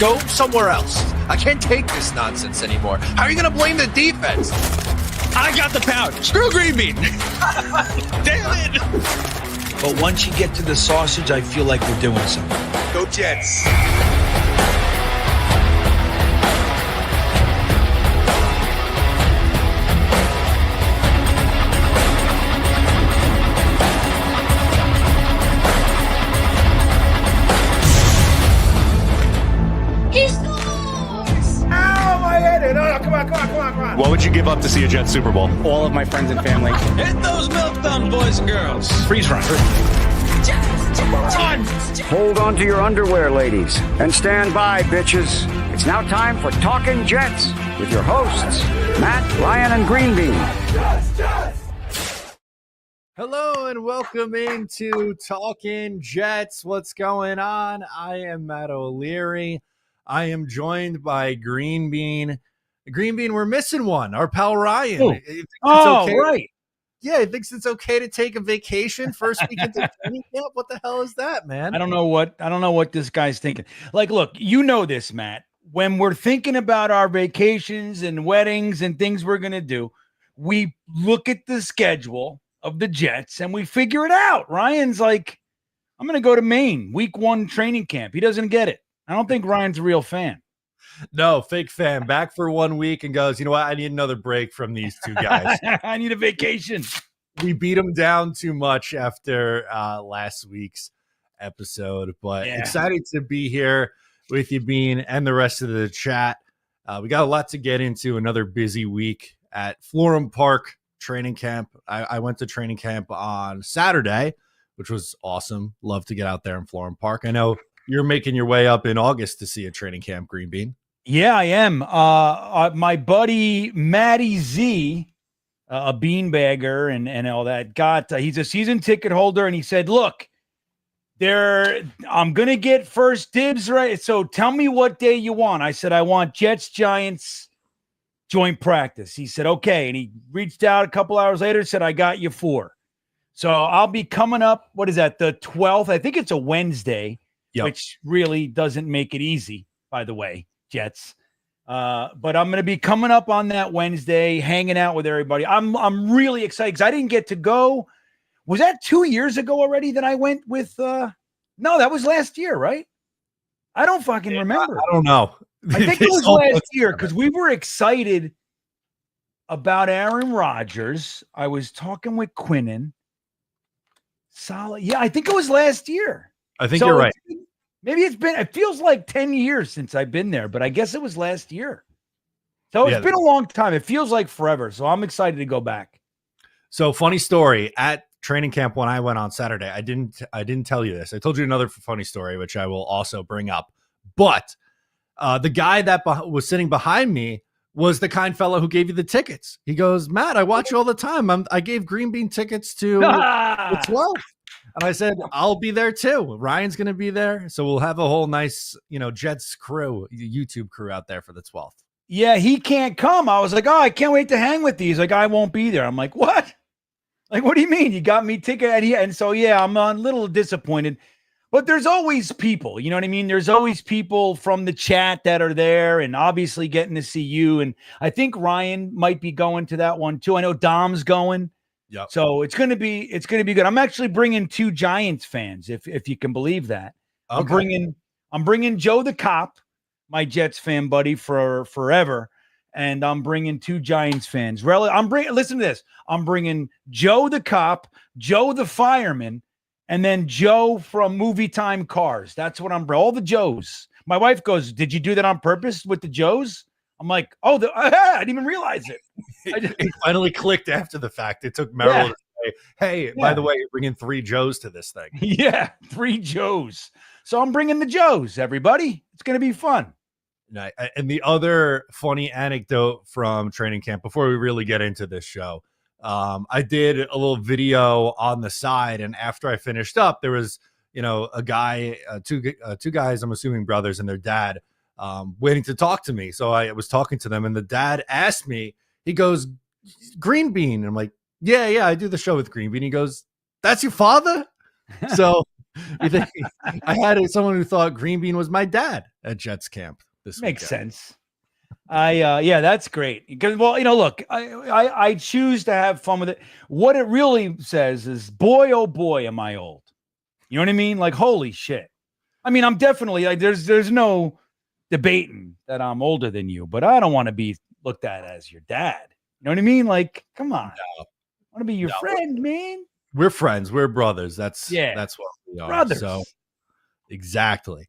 go somewhere else. I can't take this nonsense anymore. How are you going to blame the defense? I got the pound. Screw green bean. Damn it. But once you get to the sausage, I feel like we're doing something. Go Jets. What would you give up to see a Jets Super Bowl? All of my friends and family. Hit those meltdowns, boys and girls. Freeze run. Hold on to your underwear, ladies, and stand by, bitches. It's now time for Talkin' Jets with your hosts, Matt, Ryan, and Green Bean. Hello and welcome into Talkin' Jets. What's going on? I am Matt O'Leary. I am joined by Green Bean. Green Bean, we're missing one. Our pal Ryan. Right. Yeah, he thinks it's okay to take a vacation first week into training camp. What the hell is that, man? I don't know what this guy's thinking. Like, look, you know this, Matt. When we're thinking about our vacations and weddings and things we're gonna do, we look at the schedule of the Jets and we figure it out. Ryan's like, I'm gonna go to Maine, week 1 training camp. He doesn't get it. I don't think Ryan's a real fan. No, fake fan. Back for 1 week and goes, you know what? I need another break from these two guys. I need a vacation. We beat them down too much after last week's episode, but excited to be here with you, Bean, and the rest of the chat. We got a lot to get into. Another busy week at Florham Park training camp. I went to training camp on Saturday, which was awesome. Love to get out there in Florham Park. I know you're making your way up in August to see a training camp, Green Bean. Yeah, I am. My buddy Matty Z, a beanbagger and all that, he's a season ticket holder, and he said, "Look, I'm gonna get first dibs, right? So tell me what day you want." I said, "I want Jets Giants joint practice." He said, "Okay," and he reached out a couple hours later and said, "I got you 4." So I'll be coming up. What is that? The 12th? I think it's a Wednesday. Yep. Which really doesn't make it easy, by the way, Jets. But I'm going to be coming up on that Wednesday, hanging out with everybody. I'm really excited because I didn't get to go. Was that 2 years ago already that I went with? No, that was last year, right? I don't fucking remember. I don't know. I think it was last year because we were excited about Aaron Rodgers. I was talking with Quinnen. Solid. Yeah, I think it was last year. I think you're right. Maybe it feels like 10 years since I've been there, but I guess it was last year. So it's been a long time. It feels like forever. So I'm excited to go back. So funny story at training camp when I went on Saturday. I didn't tell you this. I told you another funny story, which I will also bring up. But the guy that was sitting behind me was the kind fellow who gave you the tickets. He goes, "Matt, I watch you all the time. I gave Green Bean tickets to the 12th." And I said, "I'll be there too. Ryan's going to be there. So we'll have a whole nice, Jets crew, YouTube crew out there for the 12th. Yeah, he can't come. I was like, "Oh, I can't wait to hang with these." Like, I won't be there. I'm like, "What? Like, what do you mean? You got me ticket?" And so, yeah, I'm a little disappointed. But there's always people, you know what I mean? There's always people from the chat that are there and obviously getting to see you. And I think Ryan might be going to that one too. I know Dom's going. Yeah. So it's gonna be good. I'm actually bringing 2 Giants fans, if you can believe that. Okay. I'm bringing Joe the cop, my Jets fan buddy for forever, and I'm bringing 2 Giants fans. Listen to this. I'm bringing Joe the cop, Joe the fireman, and then Joe from Movie Time Cars. That's what I'm bringing. All the Joes. My wife goes, "Did you do that on purpose with the Joes?" I'm like, "Oh, I didn't even realize it." It finally clicked after the fact. It took Merrill to say, "Hey, by the way, you're bringing 3 Joes to this thing." Yeah, 3 Joes. So I'm bringing the Joes, everybody. It's going to be fun. And the other funny anecdote from training camp, before we really get into this show, I did a little video on the side. And after I finished up, there was, a guy, two guys, I'm assuming brothers, and their dad waiting to talk to me. So I was talking to them, and the dad asked me, he goes, "Green Bean?" And I'm like, yeah, I do the show with Green Bean. He goes, "That's your father?" So I had someone who thought Green Bean was my dad at Jets camp this Makes weekend. sense. Yeah, that's great. Because, well, look, I choose to have fun with it. What it really says is, boy, oh boy, am I old. You know what I mean? Like, holy shit. I mean, I'm definitely like, there's no debating that I'm older than you, but I don't want to be looked at as your dad. You know what I mean? Like, come on. I want to be your friend, man. We're friends. We're brothers. That's what we are. Brothers. So exactly.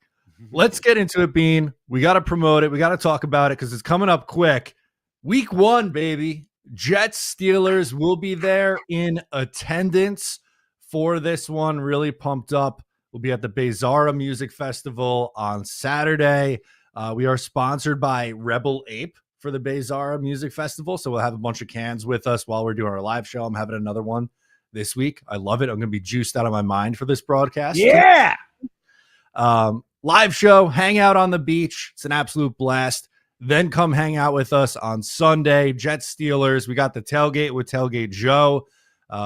Let's get into it, Bean. We got to promote it. We got to talk about it because it's coming up quick. Week 1, baby. Jets Steelers will be there in attendance for this one. Really pumped up. We'll be at the 𝐒𝐫𝐞𝐽 Music Festival on Saturday. We are sponsored by Rebel Ape for the 𝐒𝐫𝐞𝐽 Music Festival. So we'll have a bunch of cans with us while we're doing our live show. I'm having another one this week. I love it. I'm going to be juiced out of my mind for this broadcast. Yeah. Live show, hang out on the beach. It's an absolute blast. Then come hang out with us on Sunday. Jets Steelers. We got the tailgate with Tailgate Joe.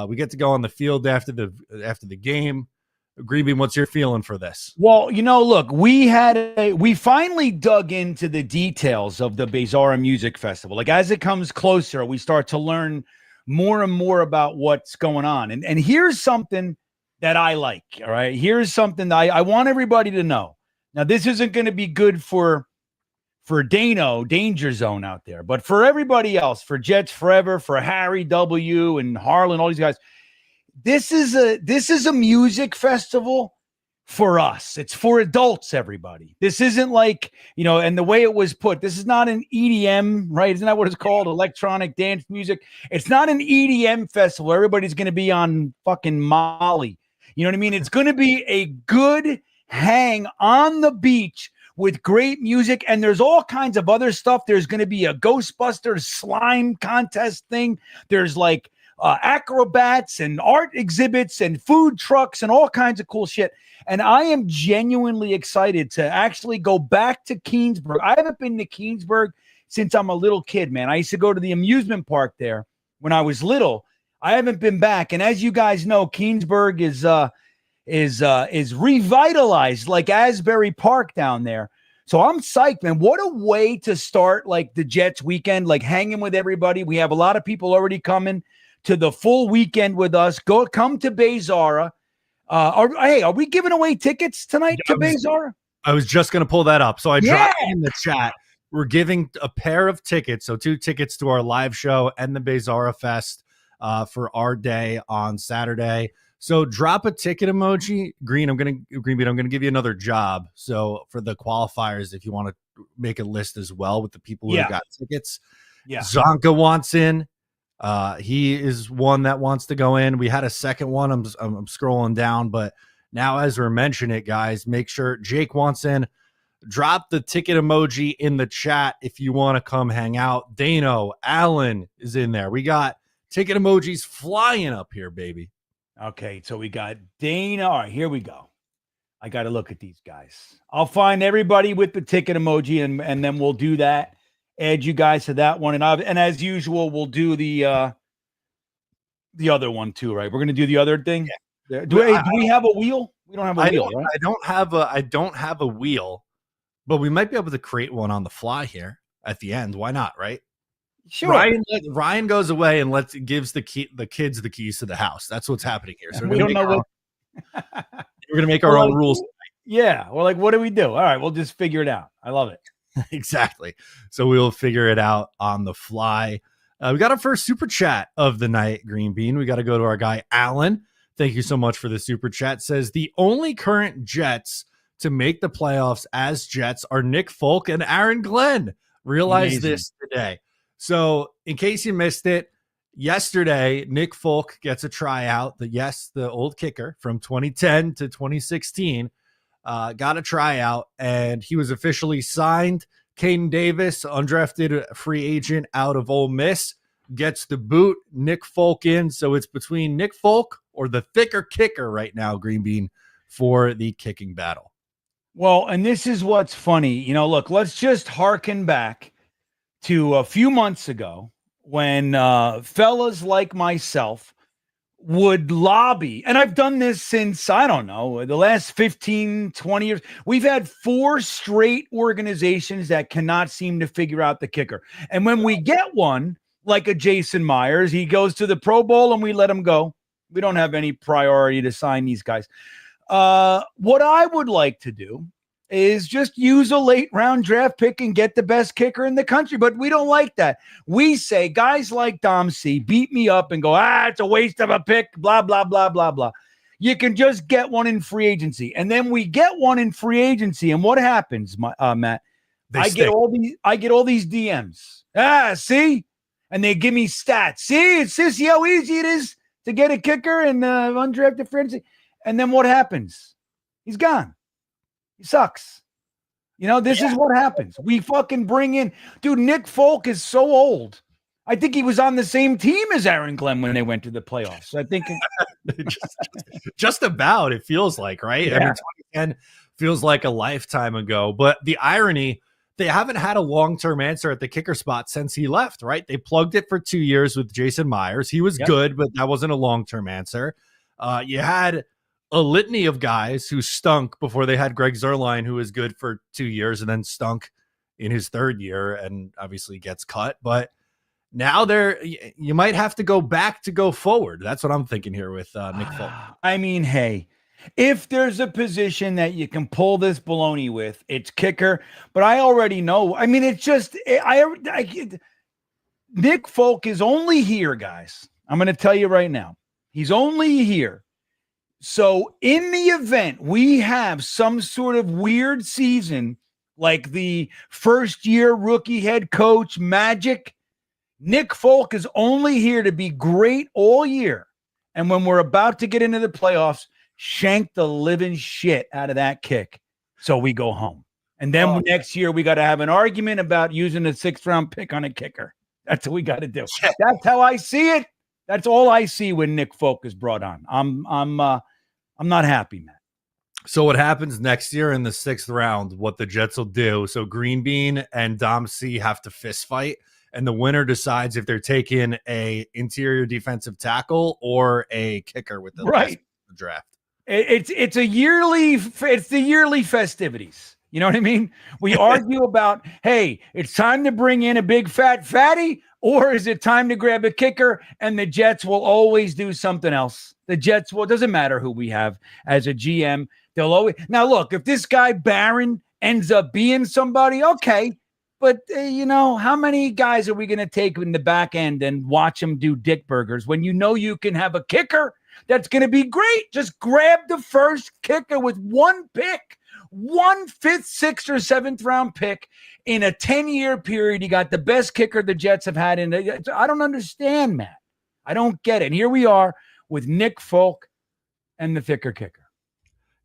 We get to go on the field after the game. Green Bean, what's your feeling for this? Well, look, we finally dug into the details of the 𝐒𝐫𝐞𝐽 Music Festival. Like, as it comes closer, we start to learn more and more about what's going on. And here's something that I like. All right. Here's something that I want everybody to know. Now, this isn't going to be good for Dano, Danger Zone out there, but for everybody else, for Jets Forever, for Harry W. and Harlan, all these guys, this is a music festival for us. It's for adults, everybody. This isn't like, and the way it was put, this is not an EDM, right? Isn't that what it's called? Electronic dance music. It's not an EDM festival. Everybody's going to be on fucking Molly. You know what I mean? It's going to be a good hang on the beach with great music, and there's all kinds of other stuff. There's going to be a Ghostbusters slime contest thing. There's like acrobats and art exhibits and food trucks and all kinds of cool shit. And I am genuinely excited to actually go back to 𝐒insburg. I haven't been to 𝐒insburg since I'm a little kid, man. I used to go to the amusement park there when I was little. I haven't been back. And as you guys know, 𝐒insburg is revitalized like Asbury Park down there. So I'm psyched, man. What a way to start like the Jets weekend, like hanging with everybody. We have a lot of people already coming to the full weekend with us. Come to 𝐒𝐫𝐞𝐽. Are we giving away tickets tonight to 𝐒𝐫𝐞𝐽? I was just going to pull that up. So I dropped in the chat. We're giving a pair of tickets. So 2 tickets to our live show and the 𝐒𝐫𝐞𝐽 Fest for our day on Saturday. So drop a ticket emoji. Green Bean, I'm going to give you another job. So for the qualifiers, if you want to make a list as well with the people who got tickets. Yeah. Zonka wants in. He is one that wants to go in. We had a second one. I'm scrolling down, but now as we're mentioning it, guys, make sure Jake wants in. Drop the ticket emoji in the chat if you want to come hang out. Dano, Allen is in there. We got ticket emojis flying up here, baby. Okay, so we got Dana. All right, here we go. I got to look at these guys. I'll find everybody with the ticket emoji, and then we'll do that. Add you guys to that one, and as usual, we'll do the other one too, right? We're gonna do the other thing. Yeah. Do we have a wheel? We don't have a wheel, right? I don't have a wheel, but we might be able to create one on the fly here at the end. Why not, right? Sure. Ryan goes away and gives the kids the keys to the house. That's what's happening here. So we don't know we're gonna make our own rules. Yeah. We're like, what do we do? All right, we'll just figure it out. I love it. Exactly. So we'll figure it out on the fly. We got our first super chat of the night, Green Bean. We got to go to our guy, Allen. Thank you so much for the super chat. Says the only current Jets to make the playoffs as Jets are Nick Folk and Aaron Glenn. Realize this today. So in case you missed it, yesterday, Nick Folk gets a tryout. The old kicker from 2010 to 2016 got a tryout, and he was officially signed. Caden Davis, undrafted free agent out of Ole Miss, gets the boot. Nick Folk in. So it's between Nick Folk or the thicker kicker right now, Green Bean, for the kicking battle. Well, and this is what's funny. Look, let's just hearken back to a few months ago when fellas like myself would lobby, and I've done this since, I don't know, the last 15, 20 years. We've had 4 straight organizations that cannot seem to figure out the kicker. And when we get one, like a Jason Myers, he goes to the Pro Bowl and we let him go. We don't have any priority to sign these guys. What I would like to do is just use a late round draft pick and get the best kicker in the country. But we don't like that. We say guys like Dom C beat me up and go, it's a waste of a pick, blah, blah, blah, blah, blah. You can just get one in free agency. And then we get one in free agency. And what happens, Matt? I get all these DMs. See? And they give me stats. See how easy it is to get a kicker in undrafted free agency. And then what happens? He's gone. He sucks. This is what happens. We fucking bring in, dude, Nick Folk is so old. I think he was on the same team as Aaron Glenn when they went to the playoffs. I think just about, it feels like, right? Yeah. I mean, 2010 feels like a lifetime ago. But the irony, they haven't had a long-term answer at the kicker spot since he left, right? They plugged it for 2 years with Jason Myers. He was good, but that wasn't a long-term answer. You had a litany of guys who stunk before they had Greg Zuerlein, who was good for 2 years and then stunk in his 3rd year and obviously gets cut. But now you might have to go back to go forward. That's what I'm thinking here with Nick Folk. I mean, hey, if there's a position that you can pull this baloney with, it's kicker. But I already know. I mean, it's just Nick Folk is only here, guys. I'm going to tell you right now. He's only here. So in the event we have some sort of weird season, like the first year rookie head coach magic, Nick Folk is only here to be great all year. And when we're about to get into the playoffs, shank the living shit out of that kick. So we go home. And then next year we got to have an argument about using a 6th round pick on a kicker. That's what we got to do. That's how I see it. That's all I see when Nick Folk is brought on. I'm not happy, man. So what happens next year in the 6th round, what the Jets will do, so Green Bean and Dom C have to fist fight, and the winner decides if they're taking a interior defensive tackle or a kicker with the draft. It's the yearly festivities. You know what I mean? We argue about, hey, it's time to bring in a big fat fatty, or is it time to grab a kicker? And the Jets will always do something else. The Jets it doesn't matter who we have as a GM. They'll always. Now, look, if this guy Barron ends up being somebody, okay. But, how many guys are we going to take in the back end and watch them do dick burgers when you can have a kicker that's going to be great? Just grab the first kicker with one pick, 1 5th, 6th, or 7th round pick in a 10-year period. You got the best kicker the Jets have had. I don't understand, Matt. I don't get it. And here we are with Nick Folk and the thicker kicker.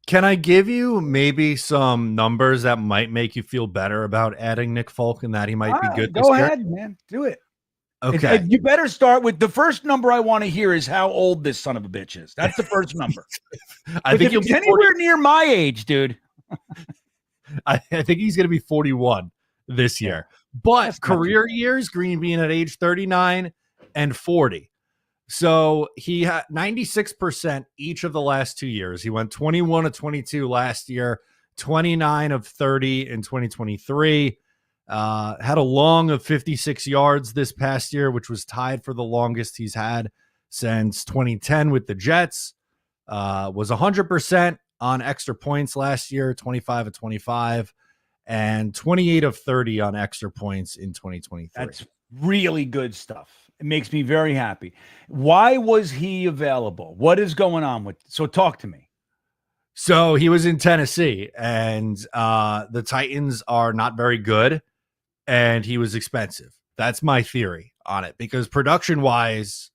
Can I give you maybe some numbers that might make you feel better about adding Nick Folk and that he might be good this year? Go ahead, man. Do it. Okay. You better start with the first number I want to hear is how old this son of a bitch is. That's the first number. I think he'll be anywhere near my age, dude. I think he's going to be 41 this year. But career years, Green Bean at age 39 and 40. So he had 96% each of the last 2 years. He went 21 of 22 last year, 29 of 30 in 2023. Had a long of 56 yards this past year, which was tied for the longest he's had since 2010 with the Jets. Was 100% on extra points last year, 25 of 25, and 28 of 30 on extra points in 2023. That's really good stuff. It makes me very happy. Why was he available? What is going on with? So talk to me. So he was in Tennessee, and the Titans are not very good, and he was expensive. That's my theory on it, because production-wise,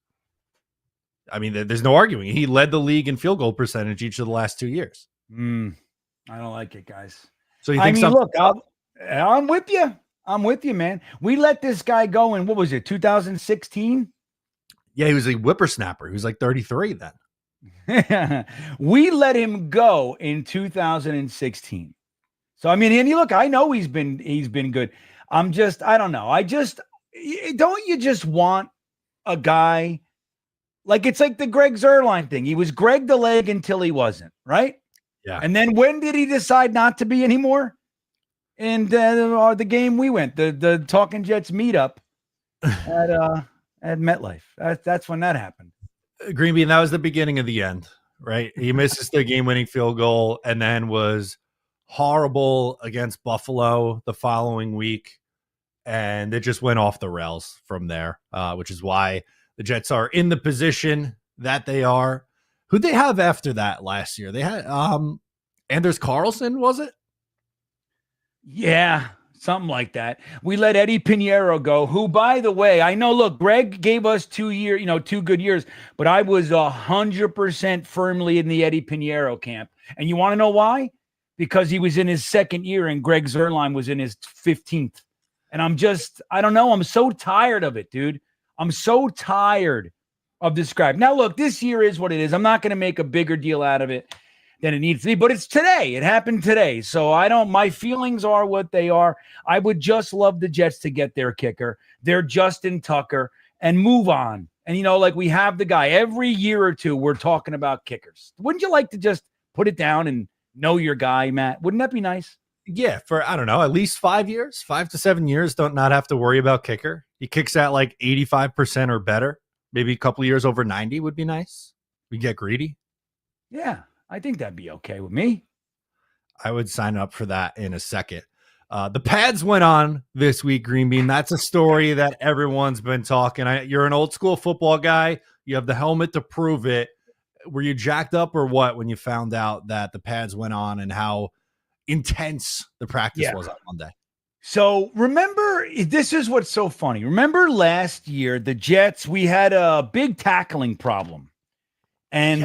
I mean, there's no arguing. He led the league in field goal percentage each of the last 2 years. I don't like it, guys. So you think look, I'm with you. I'm with you, man. We let this guy go in, what was it, 2016? Yeah, he was a whippersnapper. He was like 33 then. We let him go in 2016. So, I mean, and look, I know he's been good. I don't know. Don't you just want a guy Like it's like the Greg Zuerlein thing. He was Greg the leg until he wasn't, right? Yeah. And then when did he decide not to be anymore? And the game we went, the Talking Jets meetup at MetLife. That's when that happened. Green Bean, that was the beginning of the end, right? He misses the game-winning field goal and then was horrible against Buffalo the following week. And it just went off the rails from there, which is why the Jets are in the position that they are. Who'd they have after that last year? They had Anders Carlson, was it? Yeah, something like that. We let Eddie Pinheiro go, who, by the way, I know, look, Greg gave us 2 good years, but I was 100% firmly in the Eddie Pinheiro camp. And you want to know why? Because he was in his second year and Greg Zuerlein was in his 15th. And I don't know. I'm so tired of it, dude. I'm so tired of describing. Now, look, this year is what it is. I'm not going to make a bigger deal out of it than it needs to be, but it's today. It happened today. So my feelings are what they are. I would just love the Jets to get their kicker, their Justin Tucker, and move on. And, like we have the guy every year or two, we're talking about kickers. Wouldn't you like to just put it down and know your guy, Matt? Wouldn't that be nice? Yeah, for, I don't know, at least 5 years, 5 to 7 years, don't not have to worry about kicker. He kicks at like 85% or better. Maybe a couple of years over 90 would be nice. We get greedy. Yeah, I think that'd be okay with me. I would sign up for that in a second. The pads went on this week, Green Bean. That's a story that everyone's been talking. You're an old school football guy. You have the helmet to prove it. Were you jacked up or what when you found out that the pads went on and how intense the practice was on Monday? So remember, this is what's so funny. Remember last year, the Jets, we had a big tackling problem. And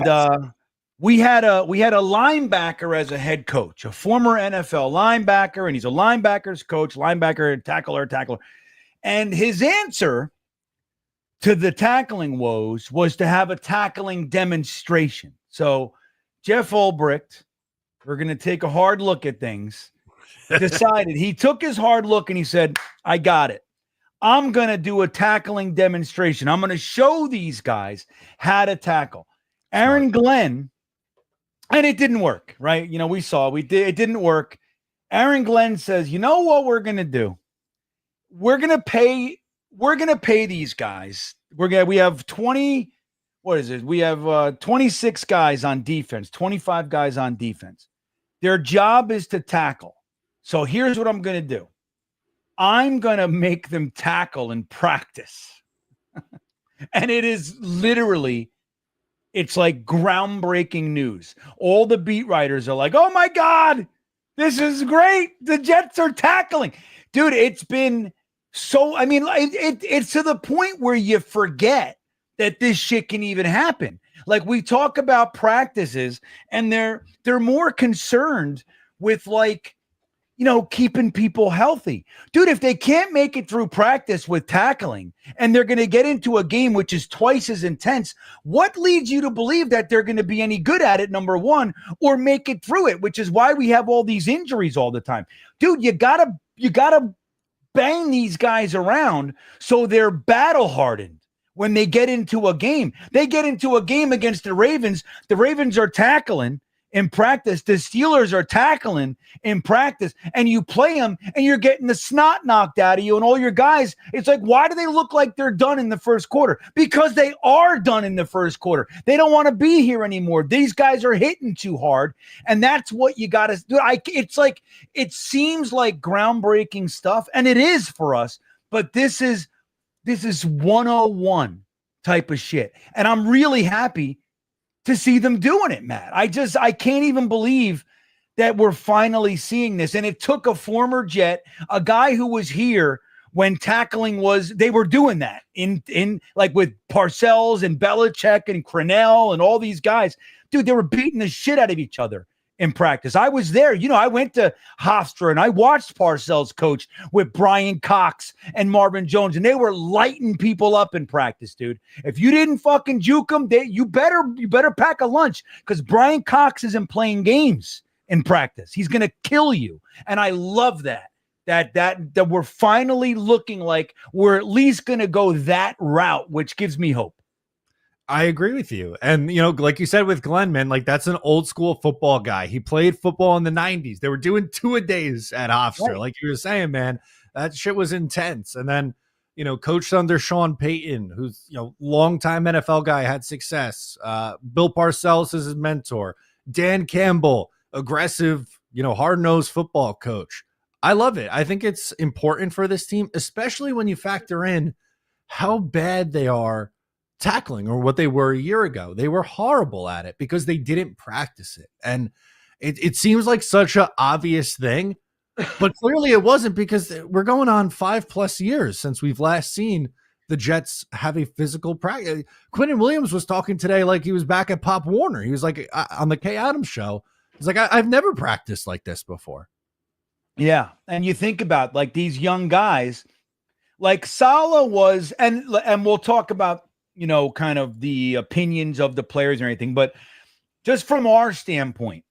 we had a linebacker as a head coach, a former NFL linebacker, and he's a linebackers coach, linebacker, tackler. And his answer to the tackling woes was to have a tackling demonstration. So Jeff Ulbricht, we're going to take a hard look at things, decided. He took his hard look and he said, I got it. I'm going to do a tackling demonstration. I'm going to show these guys how to tackle. Aaron Glenn, and it didn't work, right? We saw it didn't work. Aaron Glenn says, you know what we're going to do? We're going to pay these guys. We have 20, what is it? We have 26 guys on defense, 25 guys on defense. Their job is to tackle. So here's what I'm going to do. I'm going to make them tackle in practice. And it is literally, it's like groundbreaking news. All the beat writers are like, oh my God, this is great. The Jets are tackling. Dude, it's been so, it's to the point where you forget that this shit can even happen. Like we talk about practices and they're more concerned with keeping people healthy. Dude, if they can't make it through practice with tackling and they're going to get into a game which is twice as intense, what leads you to believe that they're going to be any good at it, number one, or make it through it, which is why we have all these injuries all the time. Dude, you gotta bang these guys around so they're battle hardened. When they get into a game, against the Ravens. The Ravens are tackling in practice. The Steelers are tackling in practice, and you play them and you're getting the snot knocked out of you and all your guys. It's like, why do they look like they're done in the first quarter? Because they are done in the first quarter. They don't want to be here anymore. These guys are hitting too hard. And that's what you got to do. It seems like groundbreaking stuff, and it is for us, but this is 101 type of shit. And I'm really happy to see them doing it, Matt. I can't even believe that we're finally seeing this. And it took a former Jet, a guy who was here when tackling they were doing that in like with Parcells and Belichick and Crennel and all these guys. Dude, they were beating the shit out of each other in practice. I was there. I went to Hofstra and I watched Parcells coach with Brian Cox and Marvin Jones, and they were lighting people up in practice, dude. If you didn't fucking juke them, you better pack a lunch, because Brian Cox isn't playing games in practice. He's going to kill you. And I love that we're finally looking like we're at least going to go that route, which gives me hope. I agree with you. And, like you said with Glenn, man, like that's an old school football guy. He played football in the 90s. They were doing two-a-days at Hofstra. Right. Like you were saying, man, that shit was intense. And then, coached under Sean Payton, who's, longtime NFL guy, had success. Bill Parcells is his mentor. Dan Campbell, aggressive, hard-nosed football coach. I love it. I think it's important for this team, especially when you factor in how bad they are tackling, or what they were a year ago. They were horrible at it because they didn't practice it. And it seems like such an obvious thing, but clearly it wasn't, because we're going on 5+ years since we've last seen the Jets have a physical practice. Quentin Williams was talking today like he was back at Pop Warner. He was like on the Kay Adams show. He's like, I've never practiced like this before. Yeah. And you think about like these young guys, like Saleh was, and we'll talk about, kind of the opinions of the players or anything, but just from our standpoint,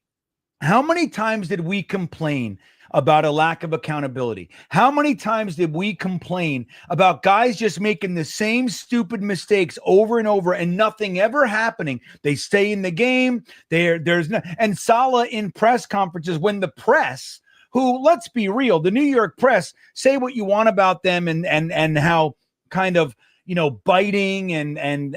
how many times did we complain about a lack of accountability? How many times did we complain about guys just making the same stupid mistakes over and over and nothing ever happening? They stay in the game. There's no, and Saleh in press conferences, when the press, who, let's be real, the New York press, say what you want about them and how kind of, biting and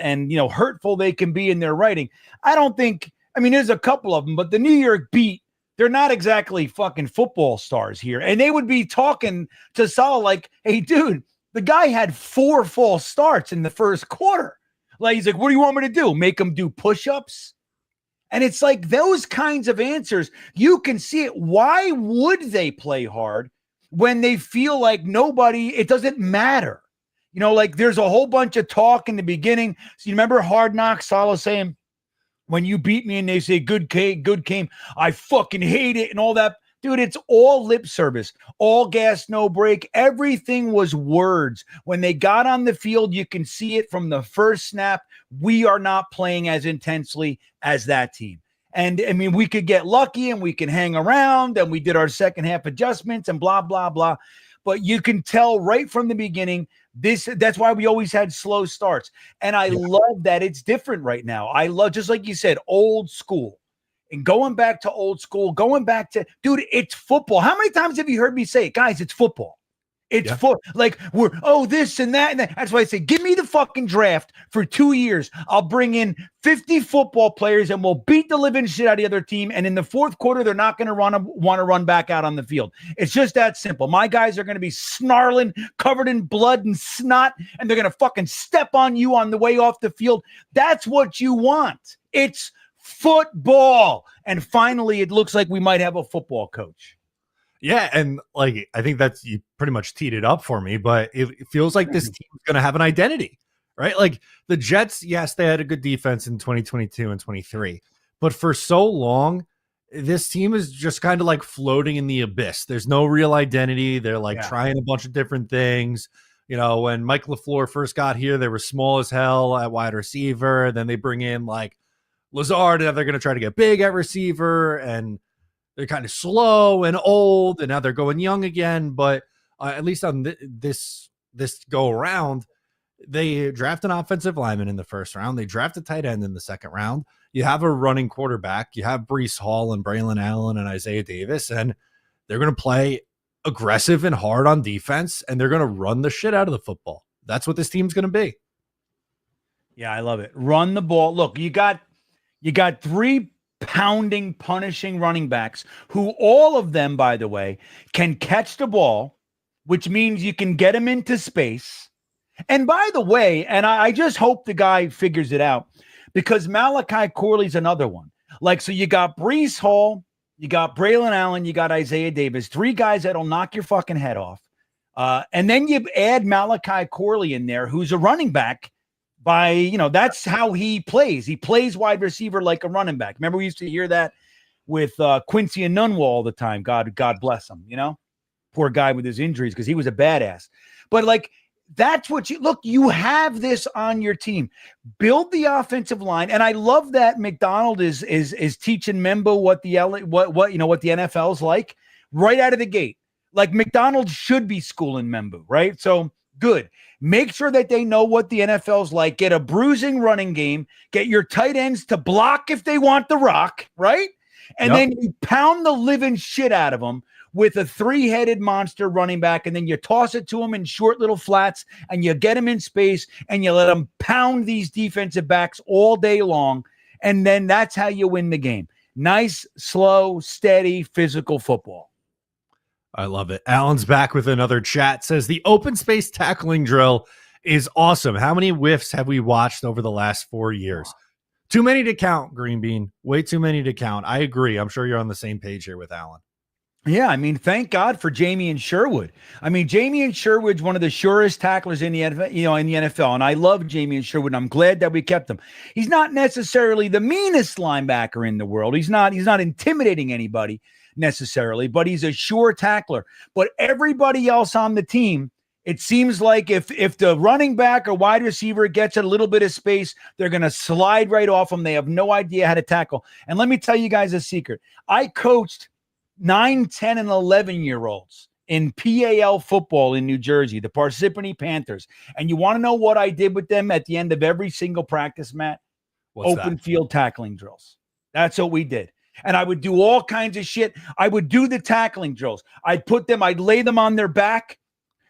hurtful they can be in their writing. I don't think, there's a couple of them, but the New York beat, they're not exactly fucking football stars here. And they would be talking to Saleh like, hey, dude, the guy had 4 false starts in the first quarter. Like, he's like, what do you want me to do? Make him do push-ups? And it's like those kinds of answers, you can see it. Why would they play hard when they feel like it doesn't matter? Like there's a whole bunch of talk in the beginning. So you remember Hard Knocks, Saleh saying, when you beat me and they say good game, I fucking hate it and all that. Dude, it's all lip service, all gas, no break. Everything was words. When they got on the field, you can see it from the first snap. We are not playing as intensely as that team. And we could get lucky and we can hang around and we did our second half adjustments and blah, blah, blah. But you can tell right from the beginning, that's why we always had slow starts. And I love that it's different right now. I love, just like you said, old school. And going back to old school, dude, it's football. How many times have you heard me say it? Guys, it's football. It's like we're this and that and that. That's why I say, give me the fucking draft for 2 years. I'll bring in 50 football players and we'll beat the living shit out of the other team. And in the fourth quarter, they're not going to want to run back out on the field. It's just that simple. My guys are going to be snarling, covered in blood and snot, and they're going to fucking step on you on the way off the field. That's what you want. It's football. And finally, it looks like we might have a football coach. Yeah, and like I think that's, you pretty much teed it up for me, but it feels like this team is going to have an identity, right? Like the Jets, yes, they had a good defense in 2022 and 23, but for so long, this team is just kind of like floating in the abyss. There's no real identity. They're like trying a bunch of different things. When Mike LaFleur first got here, they were small as hell at wide receiver. Then they bring in like Lazard, and they're going to try to get big at receiver, and they're kind of slow and old, and now they're going young again. But at least on this go around, they draft an offensive lineman in the first round. They draft a tight end in the second round. You have a running quarterback. You have Breece Hall and Braylon Allen and Isaiah Davis, and they're going to play aggressive and hard on defense, and they're going to run the shit out of the football. That's what this team's going to be. Yeah, I love it. Run the ball. Look, you got 3 pounding, punishing running backs who all of them, by the way, can catch the ball, which means you can get them into space. And by the way, and I just hope the guy figures it out, because Malachi Corley's another one. Like, so you got Breece Hall, you got Braylon Allen, you got Isaiah Davis, 3 guys that'll knock your fucking head off. And then you add Malachi Corley in there, who's a running back. That's how he plays. He plays wide receiver like a running back. Remember, we used to hear that with Quincy Enunwa all the time. God bless him, poor guy with his injuries, because he was a badass. But like, that's what you have this on your team. Build the offensive line. And I love that McDonald is teaching Membo what the NFL's like right out of the gate. Like, McDonald should be schooling Membo, right? So Good. Make sure that they know what the NFL's like. Get a bruising running game. Get your tight ends to block if they want the rock, right? And then you pound the living shit out of them with a three-headed monster running back, and then you toss it to them in short little flats, and you get them in space, and you let them pound these defensive backs all day long, and then that's how you win the game. Nice, slow, steady, physical football. I love it. Alan's back with another chat. Says the open space tackling drill is awesome. How many whiffs have we watched over the last 4 years? Too many to count, Green Bean. Way too many to count. I agree. I'm sure you're on the same page here with Alan. Yeah, I mean, thank God for Jamie Sherwood. I mean, Jamie Sherwood's one of the surest tacklers in the NFL, and I love Jamie Sherwood. And I'm glad that we kept him. He's not necessarily the meanest linebacker in the world. He's not intimidating anybody necessarily, but he's a sure tackler. But everybody else on the team, it seems like if the running back or wide receiver gets a little bit of space, they're going to slide right off them. They have no idea how to tackle. And let me tell you guys a secret. I coached 9, 10, and 11-year-olds in PAL football in New Jersey, the Parsippany Panthers. And you want to know what I did with them at the end of every single practice, Matt? Open field tackling drills. That's what we did. And I would do all kinds of shit. I would do the tackling drills. I'd lay them on their back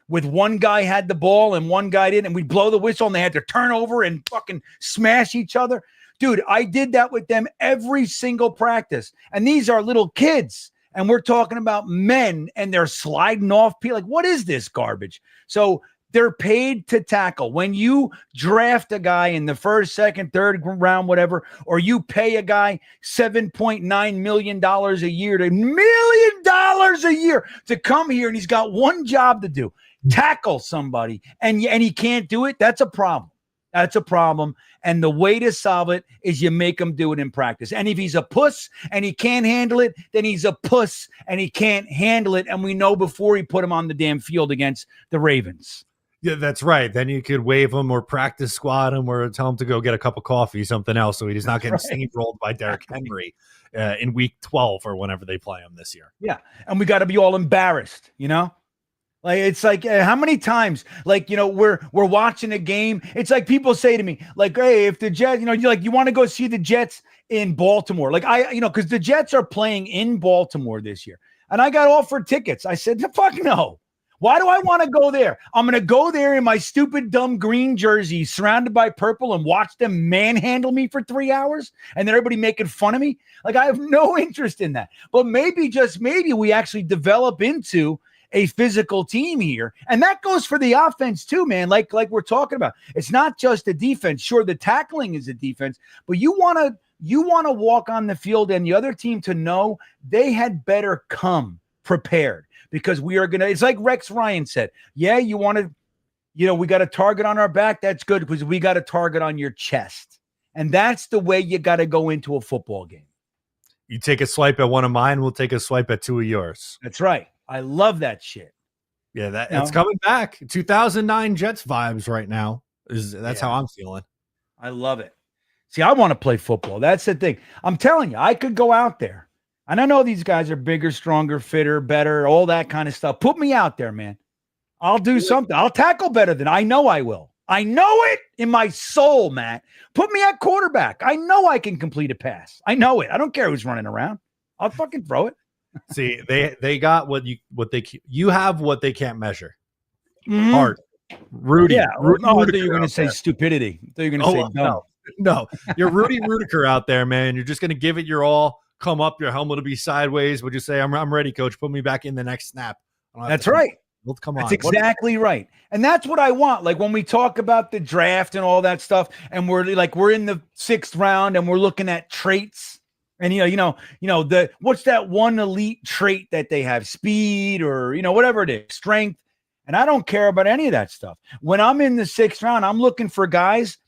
with one guy had the ball and one guy didn't, and we'd blow the whistle and they had to turn over and fucking smash each other. Dude, I did that with them every single practice. And these are little kids. And we're talking about men, and they're sliding off. Like, what is this garbage? So they're paid to tackle. When you draft a guy in the first, second, third round, whatever, or you pay a guy $7.9 million a year, $1 million a year to come here, and he's got one job to do, tackle somebody, and he can't do it, that's a problem. That's a problem. And the way to solve it is you make him do it in practice. And if he's a puss and he can't handle it, then he's a puss and he can't handle it. And we know before he put him on the damn field against the Ravens. Yeah, that's right. Then you could waive him or practice squad him or tell him to go get a cup of coffee, something else, so he's not getting steamrolled by Derrick Henry in week 12 or whenever they play him this year. Yeah. And we got to be all embarrassed, Like, it's like, how many times, like, we're watching a game. It's like people say to me, like, hey, if the Jets, you want to go see the Jets in Baltimore. Like, because the Jets are playing in Baltimore this year. And I got offered tickets. I said, fuck no. Why do I want to go there? I'm going to go there in my stupid, dumb green jersey surrounded by purple and watch them manhandle me for 3 hours and then everybody making fun of me. Like, I have no interest in that. But maybe we actually develop into a physical team here. And that goes for the offense too, man. Like we're talking about. It's not just a defense. Sure, the tackling is a defense, but you want to walk on the field and the other team to know they had better come prepared, because we are going to, it's like Rex Ryan said. Yeah, you want to, we got a target on our back. That's good, because we got a target on your chest. And that's the way you got to go into a football game. You take a swipe at one of mine, we'll take a swipe at two of yours. That's right. I love that shit. Yeah, that's coming back. 2009 Jets vibes right now. That's how I'm feeling. I love it. See, I want to play football. That's the thing. I'm telling you, I could go out there. And I know these guys are bigger, stronger, fitter, better, all that kind of stuff. Put me out there, man. I'll do something. I'll tackle better than I know I will. I know it in my soul, Matt. Put me at quarterback. I know I can complete a pass. I know it. I don't care who's running around. I'll fucking throw it. See, they got you have what they can't measure. Heart, Rudy. Yeah. Rudy I thought you were going to say stupidity. I thought you were going to say dumb. No, you're Rudy Rudiker out there, man. You're just going to give it your all. Come up, your helmet will be sideways. Would you say, I'm ready, coach? Put me back in the next snap. That's right. Come on. That's exactly right. And that's what I want. Like when we talk about the draft and all that stuff, and we're in the 6th round and we're looking at traits. And what's that one elite trait that they have? Speed or whatever it is, strength. And I don't care about any of that stuff. When I'm in the 6th round, I'm looking for guys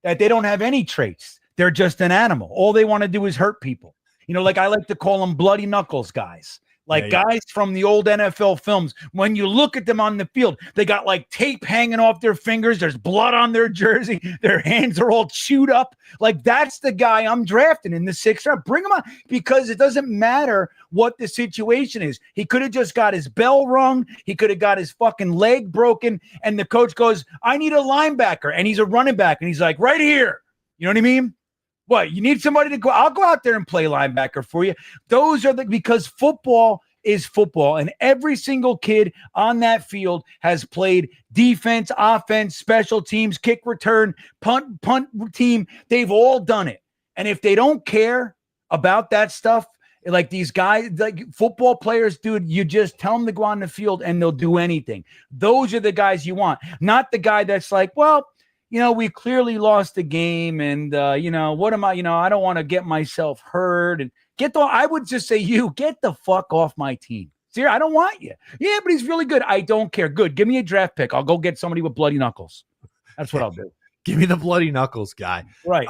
that they don't have any traits. They're just an animal. All they want to do is hurt people. Like I like to call them bloody knuckles guys. Like guys from the old NFL films, when you look at them on the field, they got like tape hanging off their fingers. There's blood on their jersey. Their hands are all chewed up. Like that's the guy I'm drafting in the 6th round. Bring him on because it doesn't matter what the situation is. He could have just got his bell rung. He could have got his fucking leg broken. And the coach goes, I need a linebacker. And he's a running back. And he's like, right here. You know what I mean? What, you need somebody to go? I'll go out there and play linebacker for you. Those are because football is football, and every single kid on that field has played defense, offense, special teams, kick return, punt team. They've all done it. And if they don't care about that stuff, like these guys, like football players, dude, you just tell them to go on the field and they'll do anything. Those are the guys you want, not the guy that's like, well, we clearly lost the game and, what am I, I don't want to get myself hurt and I would just say get the fuck off my team. See, I don't want you. Yeah, but he's really good. I don't care. Good. Give me a draft pick. I'll go get somebody with bloody knuckles. That's what I'll do. Give me the bloody knuckles guy. Right.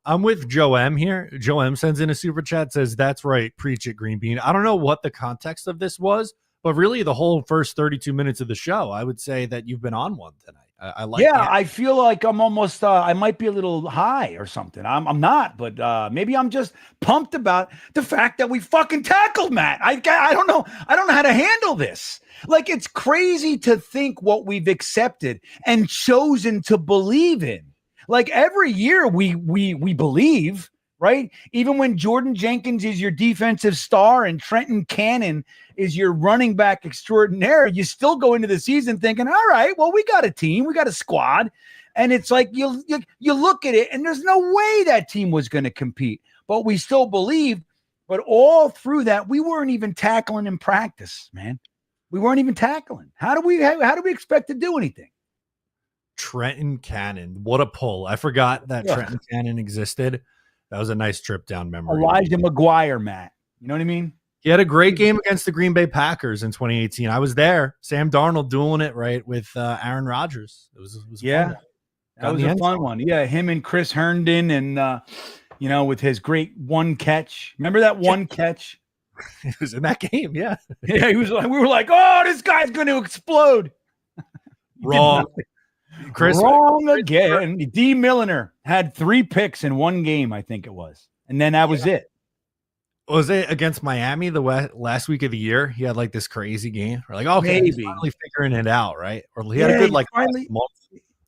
I'm with Joe M here. Joe M sends in a super chat, says, that's right. Preach it, Green Bean. I don't know what the context of this was, but really the whole first 32 minutes of the show, I would say that you've been on one tonight. I like that. I feel like I'm almost I might be a little high or something. I'm not, but maybe I'm just pumped about the fact that we fucking tackled Matt. I don't know. I don't know how to handle this. Like, it's crazy to think what we've accepted and chosen to believe in. Like every year we believe, right? Even when Jordan Jenkins is your defensive star and Trenton Cannon is your running back extraordinaire, you still go into the season thinking, all right, well, we got a team, we got a squad. And it's like you look at it and there's no way that team was going to compete, but we still believed. But all through that, we weren't even tackling in practice, man. We weren't even tackling. How do we expect to do anything? Trenton Cannon, what a pull. I forgot that Trenton Cannon existed. That was a nice trip down memory. Elijah McGuire, Matt. You know what I mean? He had a great game against the Green Bay Packers in 2018. I was there. Sam Darnold doing it right with Aaron Rodgers. It was yeah, that was a fun one. Yeah, him and Chris Herndon and, with his great one catch. Remember that one catch? He was in that game, yeah. Yeah, he was like, we were like, oh, this guy's going to explode. Wrong. Wrong again. D. Milliner had 3 picks in one game, I think it was. And then that was it. Was it against Miami the last week of the year? He had like this crazy game. We're like, okay, maybe. He's finally figuring it out, right? Or he had a good finally, month.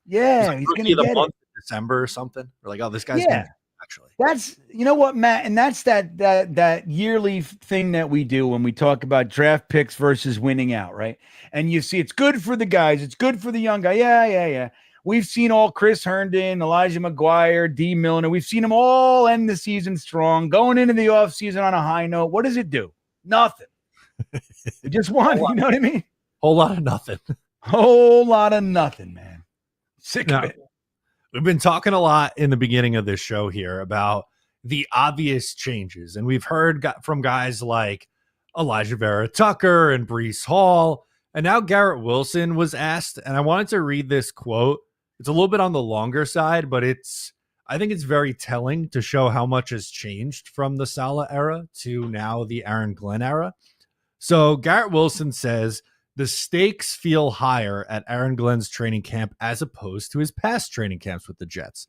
Yeah, he's going to get it. December or something. We're like, oh, this guy's gonna actually. That's, you know what, Matt, and that's that yearly thing that we do when we talk about draft picks versus winning out, right? And you see, it's good for the guys, it's good for the young guy. Yeah. We've seen all Chris Herndon, Elijah McGuire, D. Milliner. We've seen them all end the season strong, going into the offseason on a high note. What does it do? Nothing. It just won. You know what I mean? Whole lot of nothing. Whole lot of nothing, man. Sick of it. We've been talking a lot in the beginning of this show here about the obvious changes. And we've heard from guys like Elijah Vera Tucker and Breece Hall. And now Garrett Wilson was asked, and I wanted to read this quote. It's a little bit on the longer side, but I think it's very telling to show how much has changed from the Saleh era to now the Aaron Glenn era. So Garrett Wilson says, the stakes feel higher at Aaron Glenn's training camp as opposed to his past training camps with the Jets.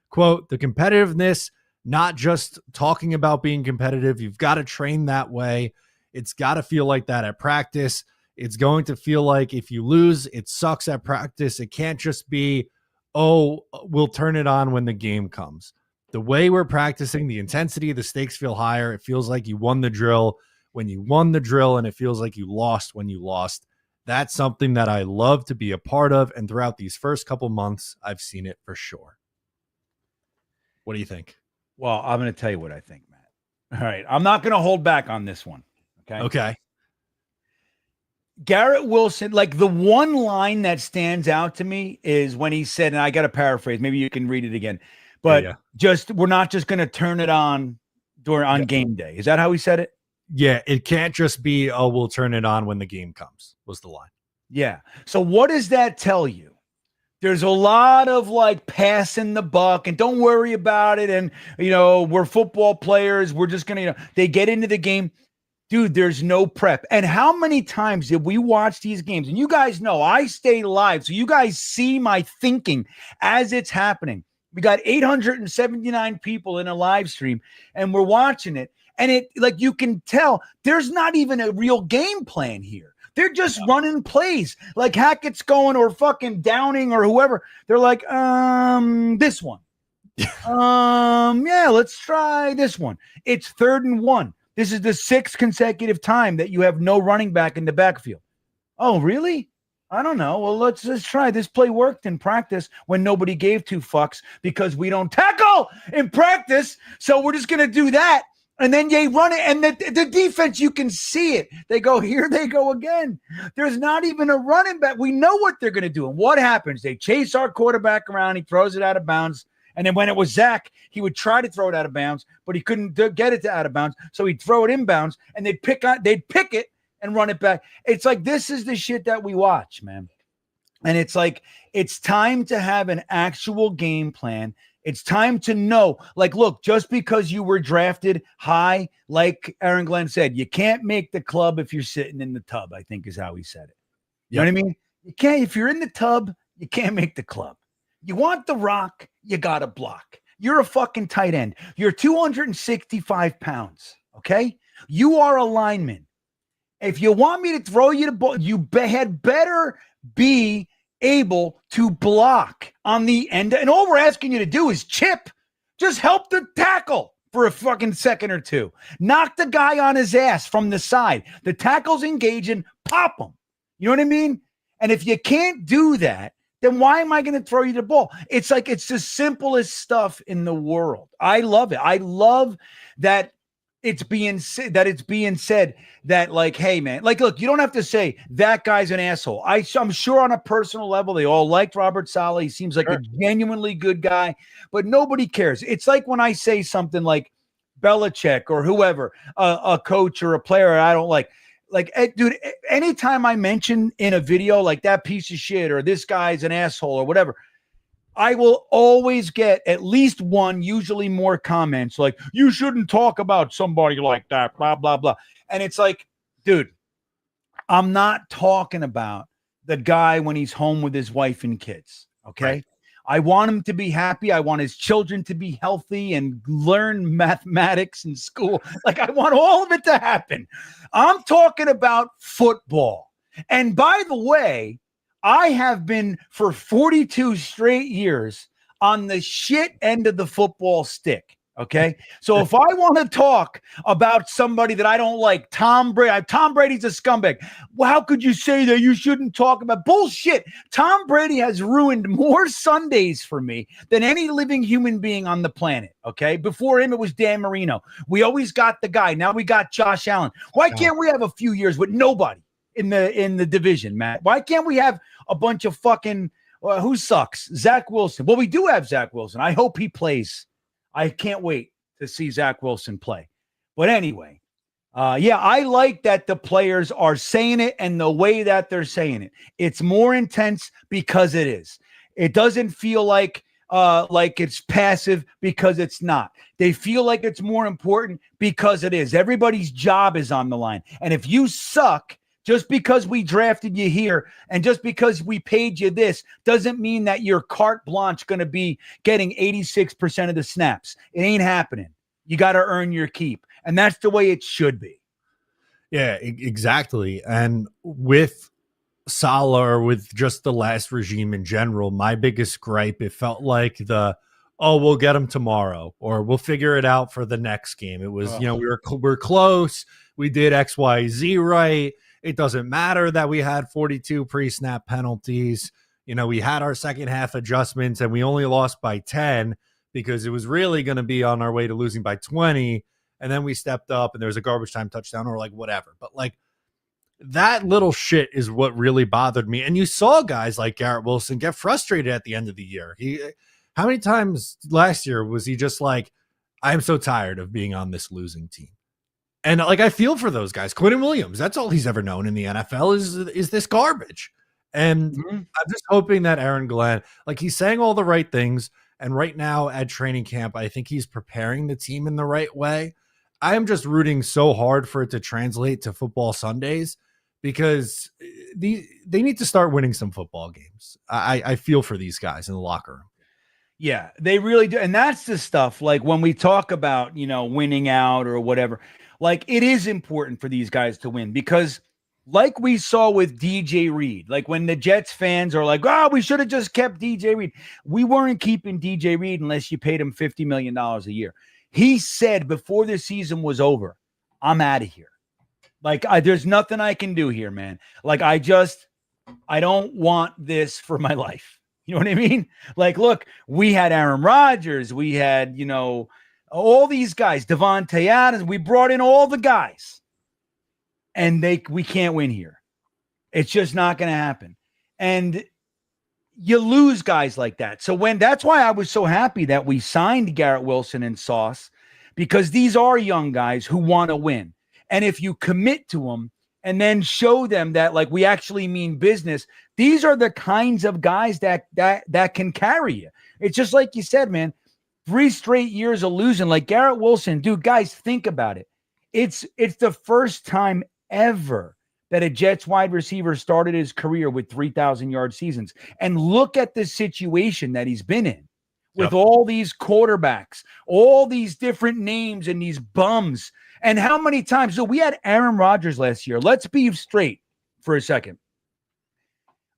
Quote, the competitiveness, not just talking about being competitive. You've got to train that way. It's got to feel like that at practice. It's going to feel like if you lose, it sucks at practice. It can't just be, oh, we'll turn it on when the game comes. The way we're practicing, the intensity, the stakes feel higher. It feels like you won the drill when you won the drill, and it feels like you lost when you lost. That's something that I love to be a part of, and throughout these first couple months, I've seen it for sure. What do you think? Well, I'm going to tell you what I think, Matt. All right. I'm not going to hold back on this one. Okay. Garrett Wilson, like the one line that stands out to me is when he said, and I got to paraphrase, maybe you can read it again, but we're not just going to turn it on game day. Is that how he said it? Yeah. It can't just be, oh, we'll turn it on when the game comes, was the line. Yeah. So what does that tell you? There's a lot of like passing the buck and don't worry about it. And, we're football players. We're just going to, they get into the game. dude, there's no prep. And how many times did we watch these games? And you guys know I stay live, so you guys see my thinking as it's happening. We got 879 people in a live stream, and we're watching it. And it, like, you can tell there's not even a real game plan here. They're just running plays like Hackett's going or fucking Downing or whoever. They're like, this one. Yeah, let's try this one. It's 3rd and 1. This is the 6th consecutive time that you have no running back in the backfield. Oh, really? I don't know. Well, let's try. This play worked in practice when nobody gave 2 fucks because we don't tackle in practice. So we're just going to do that. And then they run it. And the defense, you can see it. They go, here they go again. There's not even a running back. We know what they're going to do. And what happens? They chase our quarterback around. He throws it out of bounds. And then when it was Zach, he would try to throw it out of bounds, but he couldn't get it out of bounds. So he'd throw it inbounds, and they'd pick it and run it back. It's like, this is the shit that we watch, man. And it's like, it's time to have an actual game plan. It's time to know, like, look, just because you were drafted high, like Aaron Glenn said, you can't make the club if you're sitting in the tub, I think is how he said it. You know what I mean? You can't, if you're in the tub, you can't make the club. You want the rock, you got to block. You're a fucking tight end. You're 265 pounds, okay? You are a lineman. If you want me to throw you the ball, you had better be able to block on the end. And all we're asking you to do is chip. Just help the tackle for a fucking second or two. Knock the guy on his ass from the side. The tackle's engaging, pop him. You know what I mean? And if you can't do that, then why am I going to throw you the ball? It's like, it's the simplest stuff in the world. I love it. I love that it's being said that, like, hey, man, like, look, you don't have to say that guy's an asshole. I'm sure on a personal level, they all liked Robert Saleh. He seems like a genuinely good guy, but nobody cares. It's like when I say something like Belichick or whoever, a coach or a player I don't like, dude, anytime I mention in a video like that piece of shit or this guy's an asshole or whatever, I will always get at least one, usually more comments like, you shouldn't talk about somebody like that, blah, blah, blah. And it's like, dude, I'm not talking about the guy when he's home with his wife and kids, okay? Right. I want him to be happy. I want his children to be healthy and learn mathematics in school. Like, I want all of it to happen. I'm talking about football. And by the way, I have been for 42 straight years on the shit end of the football stick. Okay. So if I want to talk about somebody that I don't like, Tom Brady's a scumbag. Well, how could you say that? You shouldn't talk about bullshit. Tom Brady has ruined more Sundays for me than any living human being on the planet. Okay. Before him, it was Dan Marino. We always got the guy. Now we got Josh Allen. Why can't we have a few years with nobody in the division, Matt? Why can't we have a bunch of fucking who sucks? Zach Wilson. Well, we do have Zach Wilson. I hope he plays. I can't wait to see Zach Wilson play. But anyway, yeah, I like that the players are saying it and the way that they're saying it. It's more intense because it is. It doesn't feel like it's passive because it's not. They feel like it's more important because it is. Everybody's job is on the line. And if you suck, just because we drafted you here and just because we paid you this doesn't mean that you're carte blanche going to be getting 86% of the snaps. It ain't happening. You got to earn your keep. And that's the way it should be. Yeah, exactly. And with Saleh, or with just the last regime in general, my biggest gripe, it felt like we'll get him tomorrow or we'll figure it out for the next game. It was, we're close. We did X, Y, Z right. It doesn't matter that we had 42 pre-snap penalties. We had our second half adjustments and we only lost by 10 because it was really going to be on our way to losing by 20. And then we stepped up and there was a garbage time touchdown or like whatever. But like that little shit is what really bothered me. And you saw guys like Garrett Wilson get frustrated at the end of the year. How many times last year was he just like, I'm so tired of being on this losing team? And like, I feel for those guys. Quentin Williams, that's all he's ever known in the NFL is this garbage. And I'm just hoping that Aaron Glenn, like, he's saying all the right things. And right now at training camp, I think he's preparing the team in the right way. I am just rooting so hard for it to translate to football Sundays because they need to start winning some football games. I feel for these guys in the locker room. Yeah, they really do. And that's the stuff like when we talk about, winning out or whatever, like it is important for these guys to win because like we saw with DJ Reed, like when the Jets fans are like, oh, we should have just kept DJ Reed. We weren't keeping DJ Reed unless you paid him $50 million a year. He said before the season was over, I'm out of here. Like, there's nothing I can do here, man. Like, I don't want this for my life. You know what I mean? Like, look, we had Aaron Rodgers. We had, all these guys, Devontae Adams. We brought in all the guys. And we can't win here. It's just not going to happen. And you lose guys like that. So that's why I was so happy that we signed Garrett Wilson and Sauce, because these are young guys who want to win. And if you commit to them and then show them that like we actually mean business, these are the kinds of guys that can carry you. It's just like you said, man, 3 straight years of losing, like Garrett Wilson, dude, guys, think about it. It's the first time ever that a Jets wide receiver started his career with 3,000-yard seasons. And look at the situation that he's been in with all these quarterbacks, all these different names and these bums. And how many times? So we had Aaron Rodgers last year. Let's be straight for a second.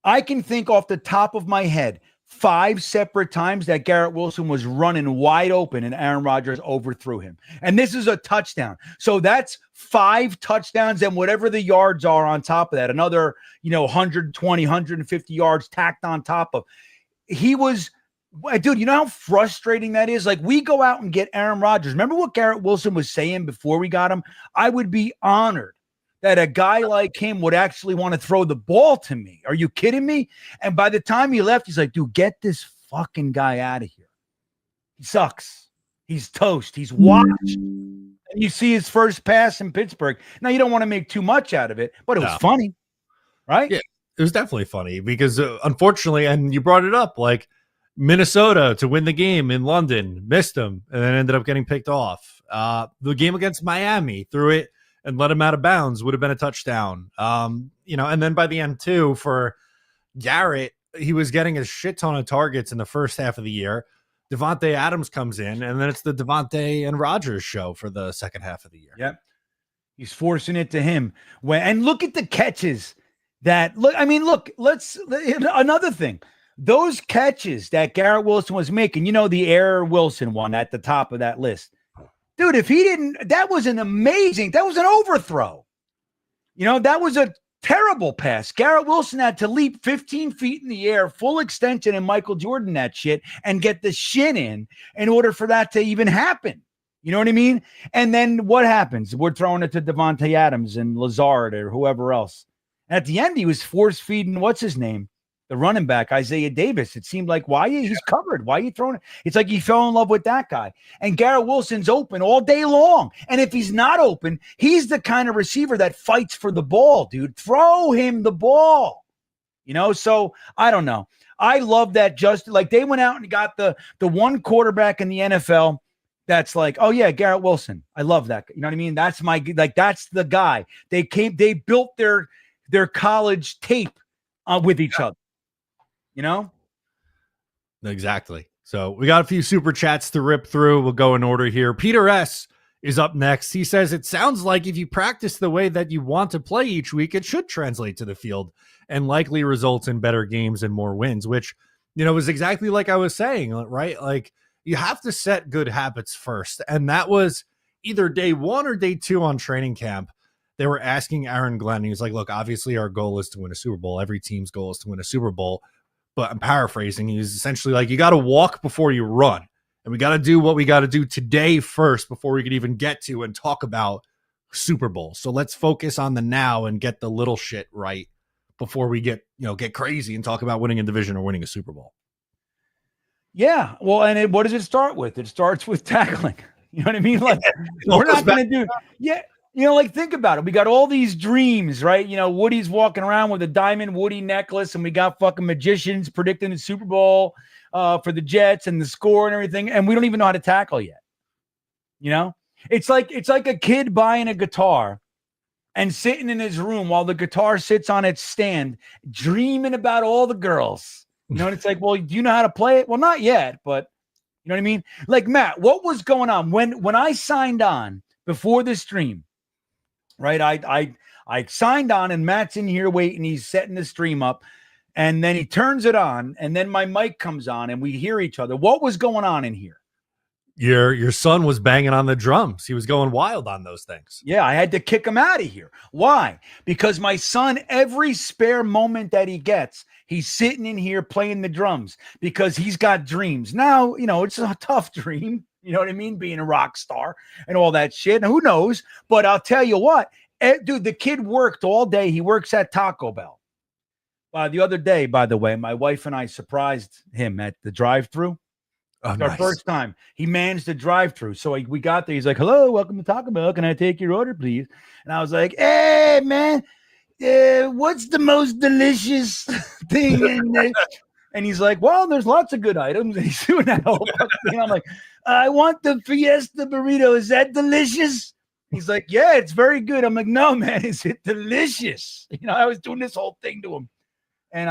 I can think off the top of my head 5 separate times that Garrett Wilson was running wide open and Aaron Rodgers overthrew him. And this is a touchdown. So that's 5 touchdowns and whatever the yards are on top of that. Another, 120, 150 yards tacked on top of. He was, dude, you know how frustrating that is? Like, we go out and get Aaron Rodgers. Remember what Garrett Wilson was saying before we got him? I would be honored that a guy like him would actually want to throw the ball to me. Are you kidding me? And by the time he left, he's like, dude, get this fucking guy out of here. He sucks. He's toast. He's washed. And you see his first pass in Pittsburgh. Now, you don't want to make too much out of it, but it was funny, right? Yeah, it was definitely funny because unfortunately, and you brought it up, like Minnesota to win the game in London, missed him, and then ended up getting picked off. The game against Miami, threw it and let him out of bounds, would have been a touchdown. And then by the end too, for Garrett, he was getting a shit ton of targets in the first half of the year. Devontae Adams comes in, and then it's the Devontae and Rodgers show for the second half of the year. Yep. He's forcing it to him. And look at the catches another thing. Those catches that Garrett Wilson was making, the Air Wilson one at the top of that list. Dude, if he didn't, that was an overthrow. That was a terrible pass. Garrett Wilson had to leap 15 feet in the air, full extension, and Michael Jordan that shit, and get the shin in order for that to even happen. You know what I mean? And then what happens? We're throwing it to Devontae Adams and Lazard or whoever else. At the end, he was force feeding, what's his name? The running back, Isaiah Davis. It seemed like, he's covered. Why are you throwing it? It's like he fell in love with that guy. And Garrett Wilson's open all day long. And if he's not open, he's the kind of receiver that fights for the ball, dude. Throw him the ball. So I don't know. I love that they went out and got the one quarterback in the NFL that's like, oh yeah, Garrett Wilson. I love that. You know what I mean? That's that's the guy. They built their college tape with each other. Exactly. So we got a few super chats to rip through. We'll go in order here. Peter S is up next. He says, it sounds like if you practice the way that you want to play each week, it should translate to the field and likely results in better games and more wins, which, was exactly like I was saying, right? Like, you have to set good habits first. And that was either day 1 or day 2 on training camp. They were asking Aaron Glenn. He was like, look, obviously our goal is to win a Super Bowl. Every team's goal is to win a Super Bowl. But I'm paraphrasing. He's essentially like, you got to walk before you run. And we got to do what we got to do today first before we could even get to and talk about Super Bowl. So let's focus on the now and get the little shit right before we get crazy and talk about winning a division or winning a Super Bowl. Yeah. Well, and what does it start with? It starts with tackling. You know what I mean? Like, we're not going to do. Yeah. Think about it. We got all these dreams, right? Woody's walking around with a diamond Woody necklace, and we got fucking magicians predicting the Super Bowl for the Jets and the score and everything, and we don't even know how to tackle yet. It's like a kid buying a guitar and sitting in his room while the guitar sits on its stand, dreaming about all the girls. You know, and it's like, well, do you know how to play it? Well, not yet, but you know what I mean? Like, Matt, what was going on when I signed on before the stream, right? I signed on and Matt's in here waiting. He's setting the stream up and then he turns it on and then my mic comes on and we hear each other. What was going on in here? Your son was banging on the drums. He was going wild on those things. Yeah, I had to kick him out of here. Why? Because my son, every spare moment that he gets, he's sitting in here playing the drums because he's got dreams. Now, you know, it's a tough dream. You know what I mean? Being a rock star and all that shit. And who knows? But I'll tell you what, dude, the kid worked all day. He works at Taco Bell. The other day, by the way, my wife and I surprised him at the drive-thru. Oh, Our nice. first time he managed the drive-thru. So we got there. He's like, hello, welcome to Taco Bell. Can I take your order, please? And I was like, hey, man, what's the most delicious thing in there? And he's like, well, there's lots of good items. And he's doing that whole thing. I'm like, I want the Fiesta burrito. Is that delicious? He's like, yeah, it's very good. I'm like, no, man, is it delicious? You know, I was doing this whole thing to him. And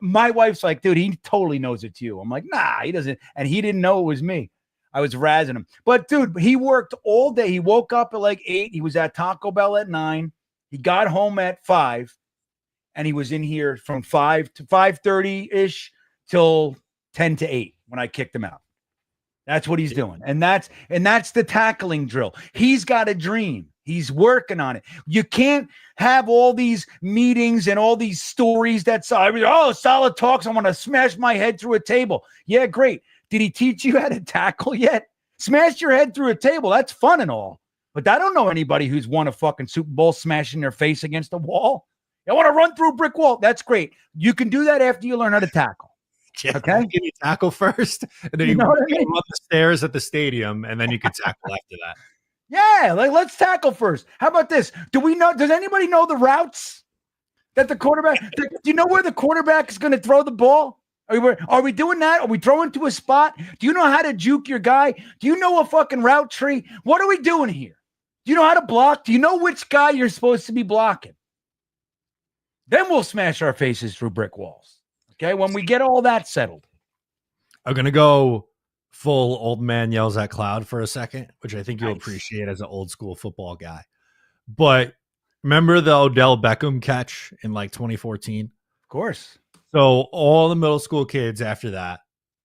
my wife's like, dude, he totally knows it's you. I'm like, nah, he doesn't. And he didn't know it was me. I was razzing him. But dude, he worked all day. He woke up at like 8. He was at Taco Bell at 9. He got home at 5. And he was in here from 5 to 5:30-ish till 10 to 8 when I kicked him out. That's what he's doing. And that's the tackling drill. He's got a dream. He's working on it. You can't have all these meetings and all these stories solid talks. I want to smash my head through a table. Yeah, great. Did he teach you how to tackle yet? Smash your head through a table. That's fun and all. But I don't know anybody who's won a fucking Super Bowl smashing their face against a wall. I want to run through a brick wall. That's great. You can do that after you learn how to tackle. Yeah, okay. Can you tackle first? And then you run the stairs at the stadium, and then you can tackle after that. Yeah, like let's tackle first. How about this? Does anybody know the routes that the quarterback? Do you know where the quarterback is going to throw the ball? Are we doing that? Are we throwing to a spot? Do you know how to juke your guy? Do you know a fucking route tree? What are we doing here? Do you know how to block? Do you know which guy you're supposed to be blocking? Then we'll smash our faces through brick walls. Okay, when we get all that settled. I'm going to go full old man yells at cloud for a second, which I think you'll appreciate as an old school football guy. But remember the Odell Beckham catch in like 2014? Of course. So all the middle school kids after that,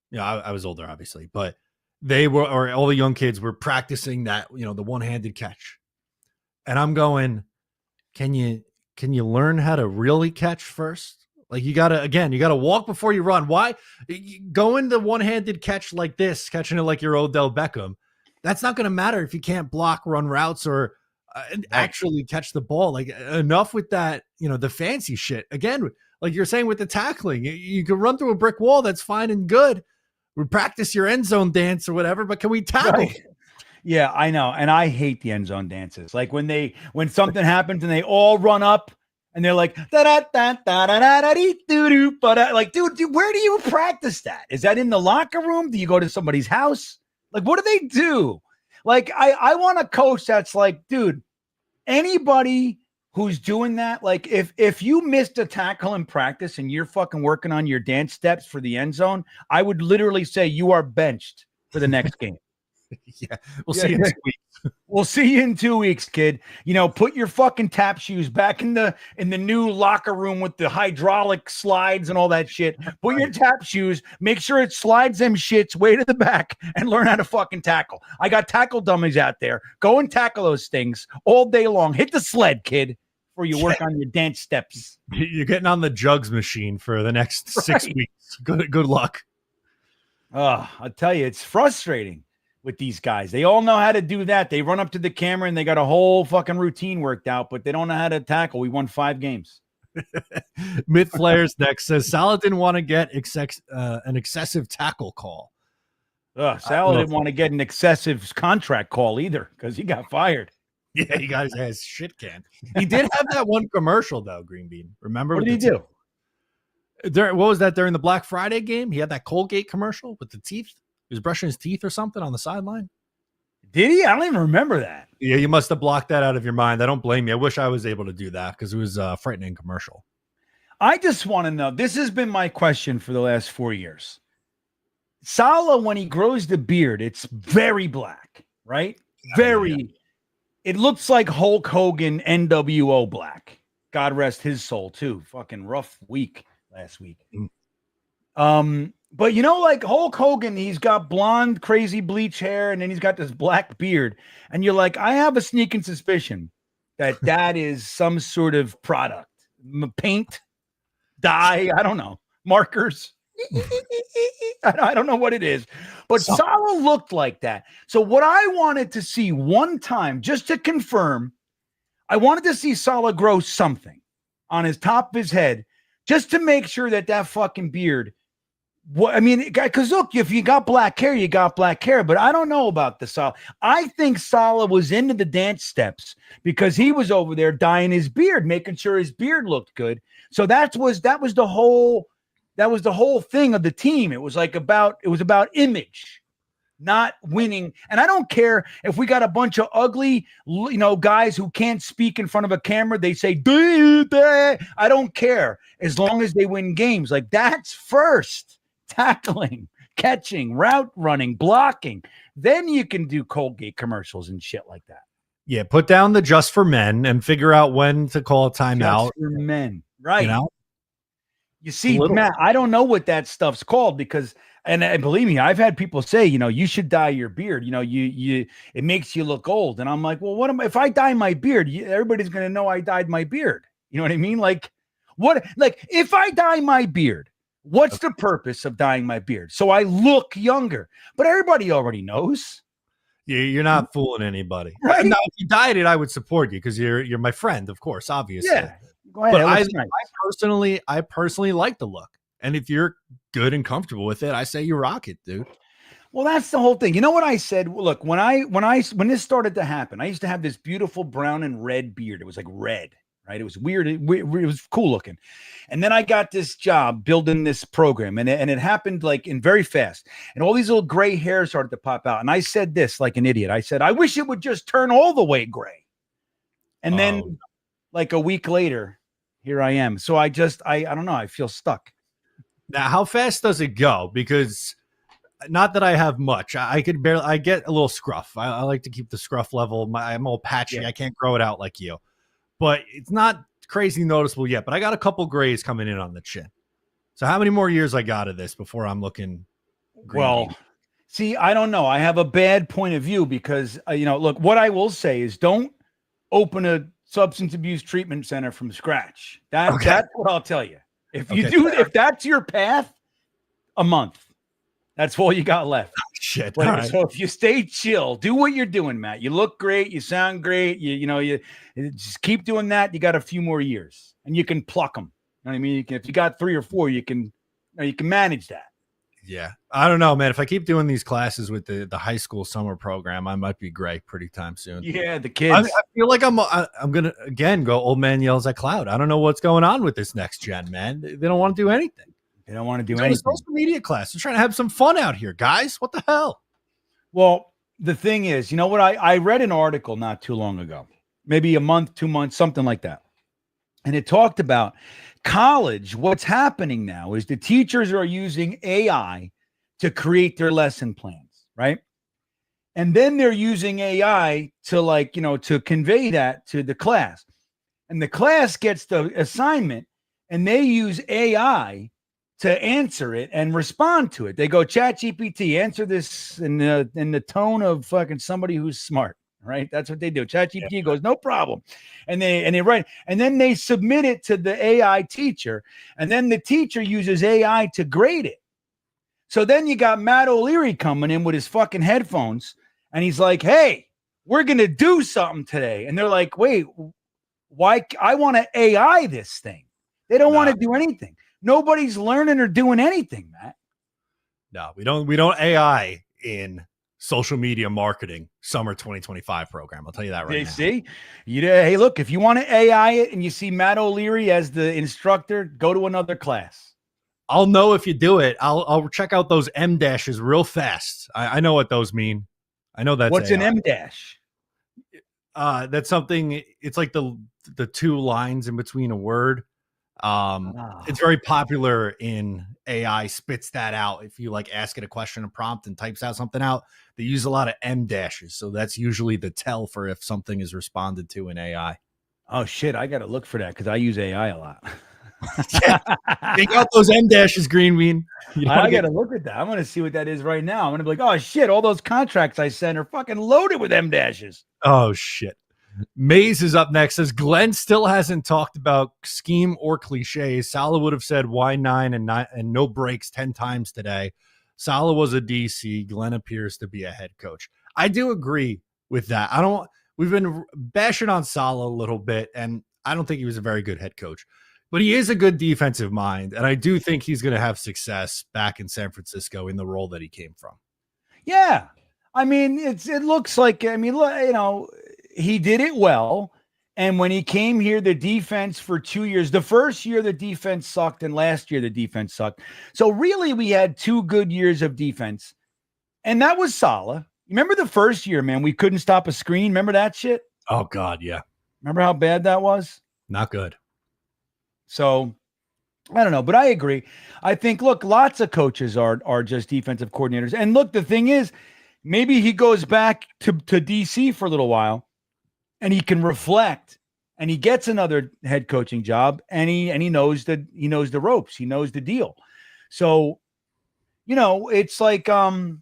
you know, I was older, obviously, but all the young kids were practicing that, you know, the one-handed catch. And I'm going, can you learn how to really catch first? Like you gotta walk before you run. Why go into one-handed catch like this, catching it like you're Odell Beckham? That's not going to matter if you can't block, run routes, or actually catch the ball. Like enough with that, you know, the fancy shit. Again, like you're saying with the tackling, you can run through a brick wall. That's fine and good. We practice your end zone dance or whatever, but can we tackle? Right. Yeah, I know, and I hate the end zone dances. Like when something happens and they all run up. And they're like, like, dude, where do you practice that? Is that in the locker room? Do you go to somebody's house? Like, what do they do? Like, I want a coach that's like, dude, anybody who's doing that, like, if you missed a tackle in practice and you're fucking working on your dance steps for the end zone, I would literally say you are benched for the next game. Yeah, we'll see you in 2 weeks. We'll see you in 2 weeks, kid. You know, put your fucking tap shoes back in the new locker room with the hydraulic slides and all that shit. Put your tap shoes, make sure it slides them shits way to the back and learn how to fucking tackle. I got tackle dummies out there. Go and tackle those things all day long. Hit the sled, kid, before you work on your dance steps. You're getting on the jugs machine for the next 6 weeks. Good luck. I'll tell you, it's frustrating with these guys. They all know how to do that. They run up to the camera and they got a whole fucking routine worked out, but they don't know how to tackle. We won 5 games. Myth Flares next says Saleh didn't want to get an excessive tackle call. Saleh didn't want to get an excessive contract call either because he got fired. Yeah, he got his ass shit canned. He did have that one commercial though, Green Bean. Remember? What did he do? What was that during the Black Friday game? He had that Colgate commercial with the teeth. He was brushing his teeth or something on the sideline. Did he? I don't even remember that. Yeah, you must have blocked that out of your mind. I don't blame you. I wish I was able to do that because it was a frightening commercial. I just want to know. This has been my question for the last 4 years. Salah, when he grows the beard, it's very black, right? Very. It looks like Hulk Hogan NWO black. God rest his soul too. Fucking rough week last week. But like Hulk Hogan, he's got blonde, crazy bleach hair, and then he's got this black beard. And you're like, I have a sneaking suspicion that is some sort of product, paint, dye, I don't know, markers. I don't know what it is, but Salah looked like that. So what I wanted to see one time, just to confirm, I wanted to see Salah grow something on his top of his head, just to make sure that fucking beard. Because look, if you got black hair, you got black hair. But I don't know about the Salah. I think Salah was into the dance steps because he was over there dyeing his beard, making sure his beard looked good. So that was the whole thing of the team. It was about image, not winning. And I don't care if we got a bunch of ugly, guys who can't speak in front of a camera. They say, I don't care as long as they win games. Like that's first. Tackling, catching, route running, blocking. Then you can do Colgate commercials and shit like that. Yeah, put down the just for men and figure out when to call a timeout. Just for men, right? You see, Matt, I don't know what that stuff's called because, and believe me, I've had people say, you should dye your beard. It makes you look old. And I'm like, well, if I dye my beard? Everybody's gonna know I dyed my beard. You know what I mean? Like, what? Like, if I dye my beard. What's the purpose of dyeing my beard? So I look younger, but everybody already knows. You're not fooling anybody. Right? Now, if you dyed it, I would support you because you're my friend, of course, obviously. Yeah. Go ahead. But I personally like the look. And if you're good and comfortable with it, I say you rock it, dude. Well, that's the whole thing. You know what I said? Look, when this started to happen, I used to have this beautiful brown and red beard. It was like red. Right. It was weird. It was cool looking. And then I got this job building this program and it happened like in very fast. And all these little gray hairs started to pop out. And I said this like an idiot. I said, I wish it would just turn all the way gray. And then like a week later, here I am. So I don't know. I feel stuck. Now, how fast does it go? Because not that I have much. I get a little scruff. I like to keep the scruff level. I'm all patchy. Yeah. I can't grow it out like you. But it's not crazy noticeable yet. But I got a couple grays coming in on the chin. So how many more years I got of this before I'm looking green? Well, see, I don't know. I have a bad point of view because, look, what I will say is don't open a substance abuse treatment center from scratch. That's what I'll tell you. If that's your path, a month. That's all you got left. Shit. Right. So if you stay chill, do what you're doing, Matt. You look great. You sound great. You just keep doing that. You got a few more years, and you can pluck them. You know what I mean? If you got 3 or 4, you can manage that. Yeah, I don't know, man. If I keep doing these classes with the high school summer program, I might be gray pretty time soon. Yeah, the kids. I feel like I'm gonna again go. Old man yells at cloud. I don't know what's going on with this next gen, man. They don't want to do anything. They don't want to do anything. Social media class. We're trying to have some fun out here, guys. What the hell? Well, the thing is, you know what? I read an article not too long ago, maybe a month, 2 months, something like that. And it talked about college. What's happening now is the teachers are using AI to create their lesson plans, right? And then they're using AI to to convey that to the class. And the class gets the assignment and they use AI to answer it and respond to it. They go, ChatGPT, answer this in the tone of fucking somebody who's smart, right? That's what they do. ChatGPT goes, no problem. And they write, and then they submit it to the AI teacher, and then the teacher uses AI to grade it. So then you got Matt O'Leary coming in with his fucking headphones, and he's like, hey, we're going to do something today. And they're like, wait, why? I want to AI this thing. They don't want to do anything. Nobody's learning or doing anything, Matt. No, we don't AI in social media marketing summer 2025 program. I'll tell you that right now. See, hey, look, if you want to AI it and you see Matt O'Leary as the instructor, go to another class. I'll know if you do it. I'll check out those M dashes real fast. I know what those mean. I know that's What's AI. an M dash? That's something. It's like the two lines in between a word. It's very popular in AI. Spits that out. If you like ask it a question, a prompt, and types out something out, they use a lot of M dashes. So that's usually the tell for if something is responded to in AI. Oh shit, I got to look for that because I use AI a lot. Take out those M dashes, Green Bean. I got to look at that. I'm going to see what that is right now. I'm going to be like, oh shit, all those contracts I sent are fucking loaded with M dashes. Oh shit. Maze is up next. Says Glenn still hasn't talked about scheme or cliches. Salah would have said why 9 and no breaks 10 times today. Salah was a DC. Glenn appears to be a head coach. I do agree with that. We've been bashing on Salah a little bit, and I don't think he was a very good head coach, but he is a good defensive mind. And I do think he's going to have success back in San Francisco in the role that he came from. Yeah. I mean, it looks like, I mean, you know, he did it well. And when he came here, the defense for 2 years, the first year the defense sucked and last year the defense sucked. So really we had 2 good years of defense. And that was Salah. Remember the first year, man, we couldn't stop a screen. Remember that shit? Oh God. Yeah. Remember how bad that was? Not good. So I don't know, but I agree. I think, look, lots of coaches are just defensive coordinators. And look, the thing is, maybe he goes back to DC for a little while and he can reflect and he gets another head coaching job and he knows that he knows the ropes. He knows the deal. So, you know, it's like, you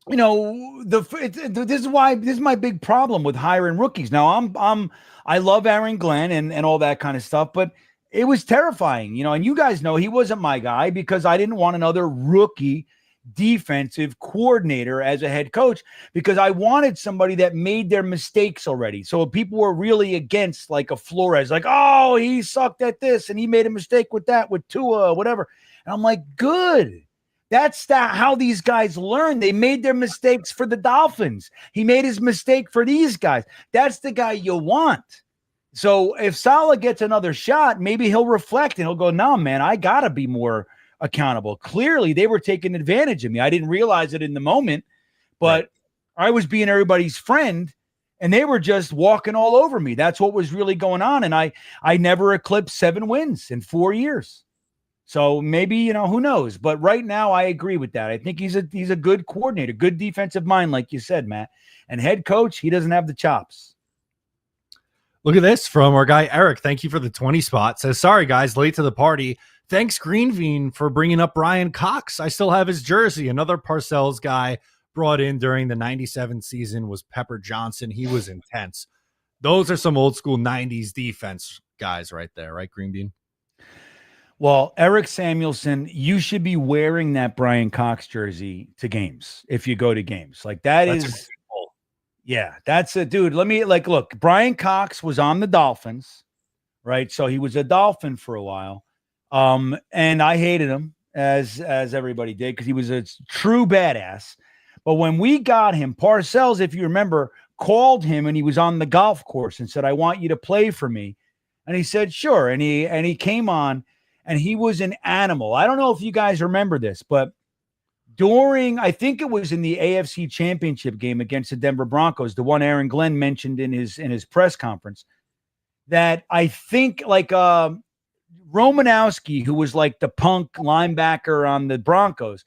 know, this is my big problem with hiring rookies. Now I love Aaron Glenn and all that kind of stuff, but it was terrifying, you know, and you guys know he wasn't my guy because I didn't want another rookie defensive coordinator as a head coach because I wanted somebody that made their mistakes already. So people were really against like a Flores, like, oh, he sucked at this and he made a mistake with that, with Tua, whatever. And I'm like, good. That's how these guys learn. They made their mistakes for the Dolphins. He made his mistake for these guys. That's the guy you want. So if Salah gets another shot, maybe he'll reflect and he'll go, no, man, I got to be more accountable. Clearly, they were taking advantage of me. I didn't realize it in the moment, but right. I was being everybody's friend and they were just walking all over me. That's what was really going on. And I never eclipsed 7 wins in 4 years. So maybe, you know, who knows? But right now, I agree with that. I think he's a good coordinator, good defensive mind, like you said, Matt. And head coach, he doesn't have the chops. Look at this from our guy, Eric. Thank you for the 20 spot. Says, sorry, guys, late to the party. Thanks, Greenveen, for bringing up Brian Cox. I still have his jersey. Another Parcells guy brought in during the 97 season was Pepper Johnson. He was intense. Those are some old school 90s defense guys right there, right, Greenbean? Well, Eric Samuelson, you should be wearing that Brian Cox jersey to games if you go to games. Like that's that's a dude. Let me look, Brian Cox was on the Dolphins, right? So he was a Dolphin for a while. And I hated him as everybody did because he was a true badass. But when we got him, Parcells, if you remember, called him and he was on the golf course and said, I want you to play for me. And he said, sure. And he came on. And he was an animal. I don't know if you guys remember this, but I think it was in the AFC Championship game against the Denver Broncos, the one Aaron Glenn mentioned in his press conference, that I think like Romanowski, who was like the punk linebacker on the Broncos,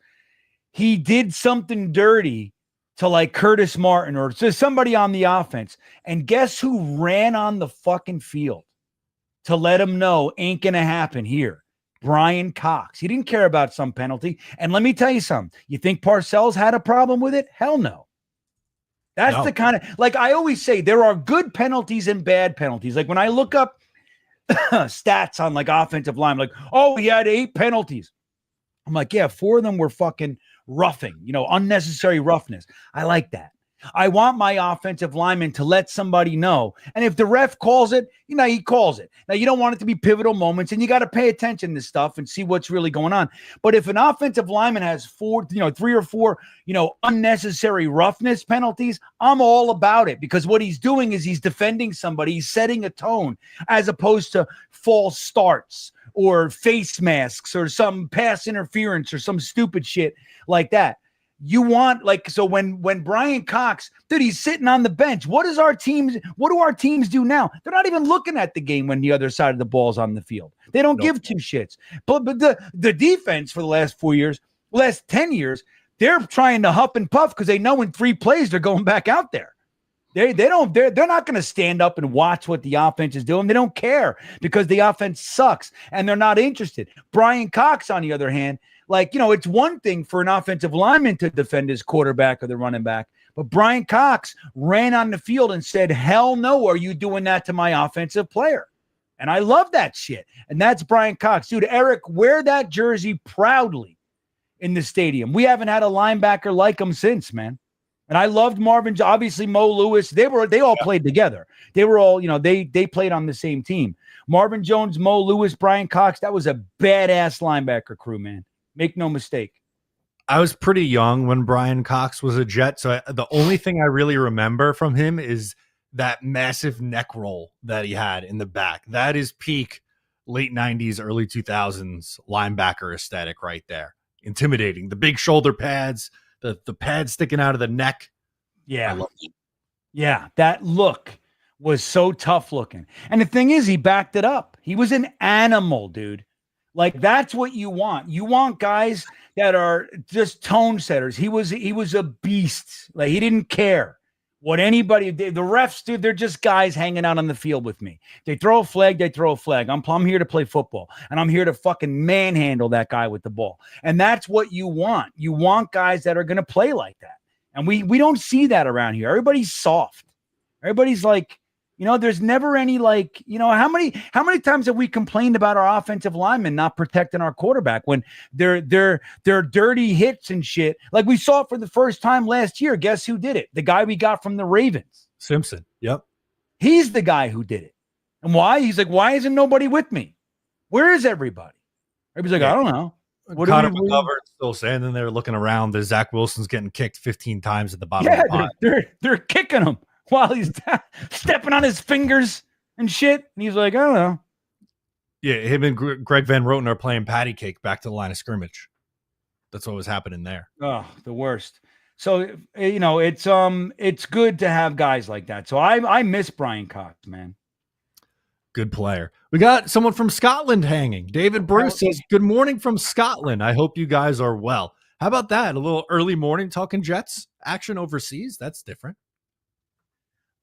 he did something dirty to like Curtis Martin or to somebody on the offense. And guess who ran on the fucking field to let him know ain't going to happen here? Brian Cox. He didn't care about some penalty. And let me tell you something. You think Parcells had a problem with it? Hell no. That's the kind of, like I always say, there are good penalties and bad penalties. Like when I look up stats on like offensive line, like, oh, he had 8 penalties. I'm like, yeah, 4 of them were fucking roughing, unnecessary roughness. I like that. I want my offensive lineman to let somebody know. And if the ref calls it, he calls it. Now, you don't want it to be pivotal moments, and you got to pay attention to stuff and see what's really going on. But if an offensive lineman has 3 or 4, unnecessary roughness penalties, I'm all about it because what he's doing is he's defending somebody. He's setting a tone as opposed to false starts or face masks or some pass interference or some stupid shit like that. You want so when Brian Cox, dude, he's sitting on the bench. What do our teams do now? They're not even looking at the game when the other side of the ball's on the field. They don't give two shits. But the defense for the last 10 years, they're trying to huff and puff because they know in 3 plays they're going back out there. They're not going to stand up and watch what the offense is doing. They don't care because the offense sucks and they're not interested. Brian Cox, on the other hand, it's one thing for an offensive lineman to defend his quarterback or the running back, but Brian Cox ran on the field and said, hell no, are you doing that to my offensive player? And I love that shit. And that's Brian Cox. Dude, Eric, wear that jersey proudly in the stadium. We haven't had a linebacker like him since, man. And I loved Marvin, obviously Mo Lewis. They all played together. They were all, they played on the same team. Marvin Jones, Mo Lewis, Brian Cox, that was a badass linebacker crew, man. Make no mistake. I was pretty young when Brian Cox was a Jet, so the only thing I really remember from him is that massive neck roll that he had in the back. That is peak late 90s, early 2000s linebacker aesthetic right there. Intimidating. The big shoulder pads, the pads sticking out of the neck. Yeah. I love it. Yeah, that look was so tough looking. And the thing is, he backed it up. He was an animal, dude. That's what you want. You want guys that are just tone setters. He was a beast. He didn't care what anybody did. The refs, dude, they're just guys hanging out on the field with me. They throw a flag, they throw a flag. I'm here to play football, and I'm here to fucking manhandle that guy with the ball. And that's what you want. You want guys that are going to play like that. And we don't see that around here. Everybody's soft. Everybody's there's never any how many times have we complained about our offensive linemen not protecting our quarterback when they're dirty hits and shit? Like we saw it for the first time last year. Guess who did it? The guy we got from the Ravens. Simpson. Yep. He's the guy who did it. And why? He's like, why isn't nobody with me? Where is everybody? Everybody's like, I don't know. Connor McGovern's still standing there looking around. The Zach Wilson's getting kicked 15 times at the bottom of the pot. They're kicking him while he's stepping on his fingers and shit. And he's like, I don't know. Yeah, him and Greg Van Roten are playing patty cake back to the line of scrimmage. That's what was happening there. Oh, the worst. So, it's good to have guys like that. So I miss Brian Cox, man. Good player. We got someone from Scotland hanging. David Bruce says, good morning from Scotland. I hope you guys are well. How about that? A little early morning talking Jets action overseas. That's different.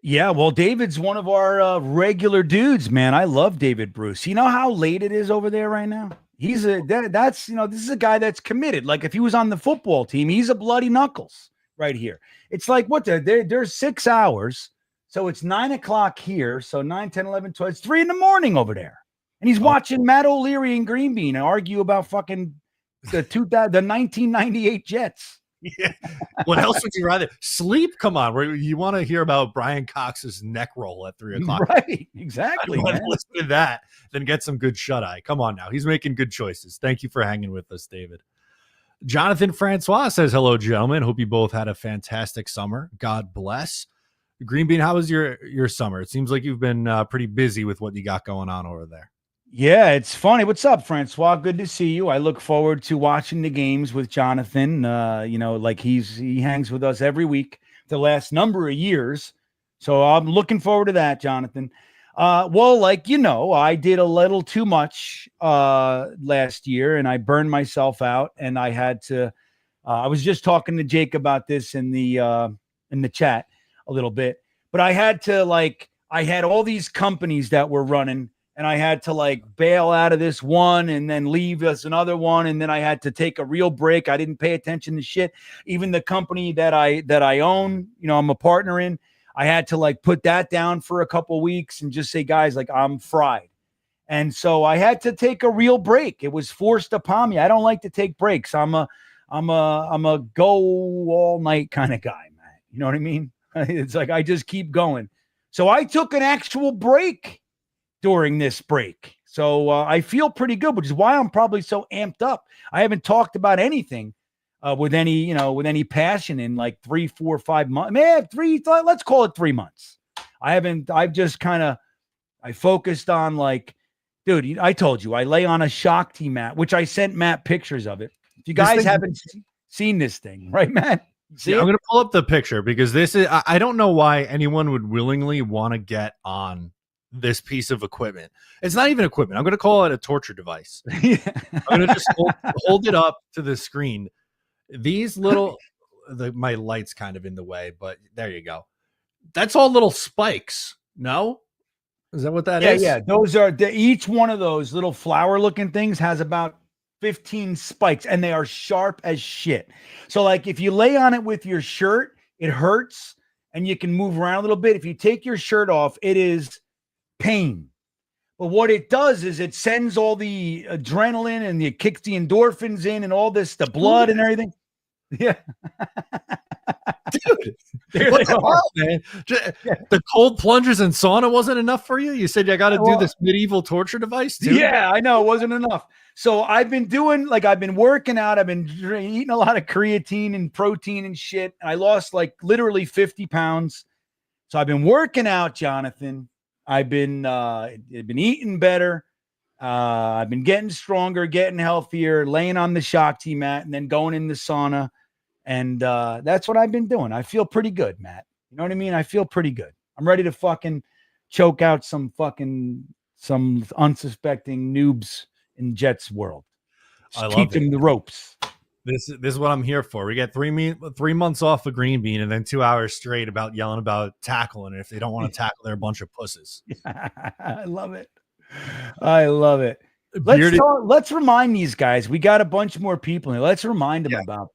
Yeah, well, David's one of our regular dudes, man. I love David Bruce. You know how late it is over there right now? This is a guy that's committed. Like if he was on the football team, he's a bloody knuckles right here. It's like there's 6 hours. So it's 9 o'clock here. So 9, 10, 11, 12, it's 3 a.m. over there. And he's watching Matt O'Leary and Green Bean argue about fucking the 1998 Jets. Yeah. What else would you rather sleep? Come on. You want to hear about Brian Cox's neck roll at 3 o'clock. Right. Exactly. I want to listen to that, then get some good shut-eye. Come on now. He's making good choices. Thank you for hanging with us, David. Jonathan Francois says, hello, gentlemen. Hope you both had a fantastic summer. God bless. Green Bean, how was your summer? It seems like you've been pretty busy with what you got going on over there. Yeah, it's funny. What's up, Francois? Good to see you. I look forward to watching the games with Jonathan. He hangs with us every week the last number of years. So I'm looking forward to that, Jonathan. I did a little too much last year and I burned myself out and I had to I was just talking to Jake about this in the chat a little bit, but I had all these companies that were running and I had to bail out of this one and then leave us another one. And then I had to take a real break. I didn't pay attention to shit. Even the company that I own, I'm a partner in, I had to put that down for a couple weeks and just say, guys, I'm fried. And so I had to take a real break. It was forced upon me. I don't like to take breaks. I'm a go all night kind of guy, man. You know what I mean? It's I just keep going. So I took an actual break during this break. So I feel pretty good, which is why I'm probably so amped up. I haven't talked about anything with any passion in 3, 4, 5 months. Man, let's call it 3 months. I've just I focused on dude, I told you I lay on a shock tea mat, which I sent Matt pictures of it. If you guys haven't seen this thing, right, Matt? See Yeah, it? I'm going to pull up the picture because this is, I don't know why anyone would willingly want to get on this piece of equipment. It's not even equipment. I'm going to call it a torture device. Yeah. I'm going to just hold it up to the screen. These little, my light's kind of in the way, but there you go. That's all little spikes. No? Is that what that is? Yeah. Those are each one of those little flower looking things has about 15 spikes, and they are sharp as shit. So, like, if you lay on it with your shirt, it hurts, and you can move around a little bit. If you take your shirt off, it is pain. But what it does is it sends all the adrenaline and it kicks the endorphins in and all this, the blood and everything. Yeah. Dude, what the hell, man? The cold plungers and sauna wasn't enough for you? You said I got to do this medieval torture device too? Yeah, I know. It wasn't enough. So I've been working out. I've been eating a lot of creatine and protein and shit. And I lost like literally 50 pounds. So I've been working out, Jonathan. I've been eating better. I've been getting stronger, getting healthier, laying on the Shakti mat, and then going in the sauna. And that's what I've been doing. I feel pretty good, Matt. You know what I mean? I feel pretty good. I'm ready to fucking choke out some unsuspecting noobs in Jets world. I love keep them the ropes. This is what I'm here for. We get 3 months off of Green Bean and then 2 hours straight about yelling about tackling. And if they don't want to tackle, they're a bunch of pussies. I love it. I love it. Let's remind these guys. We got a bunch more people here. Let's remind them about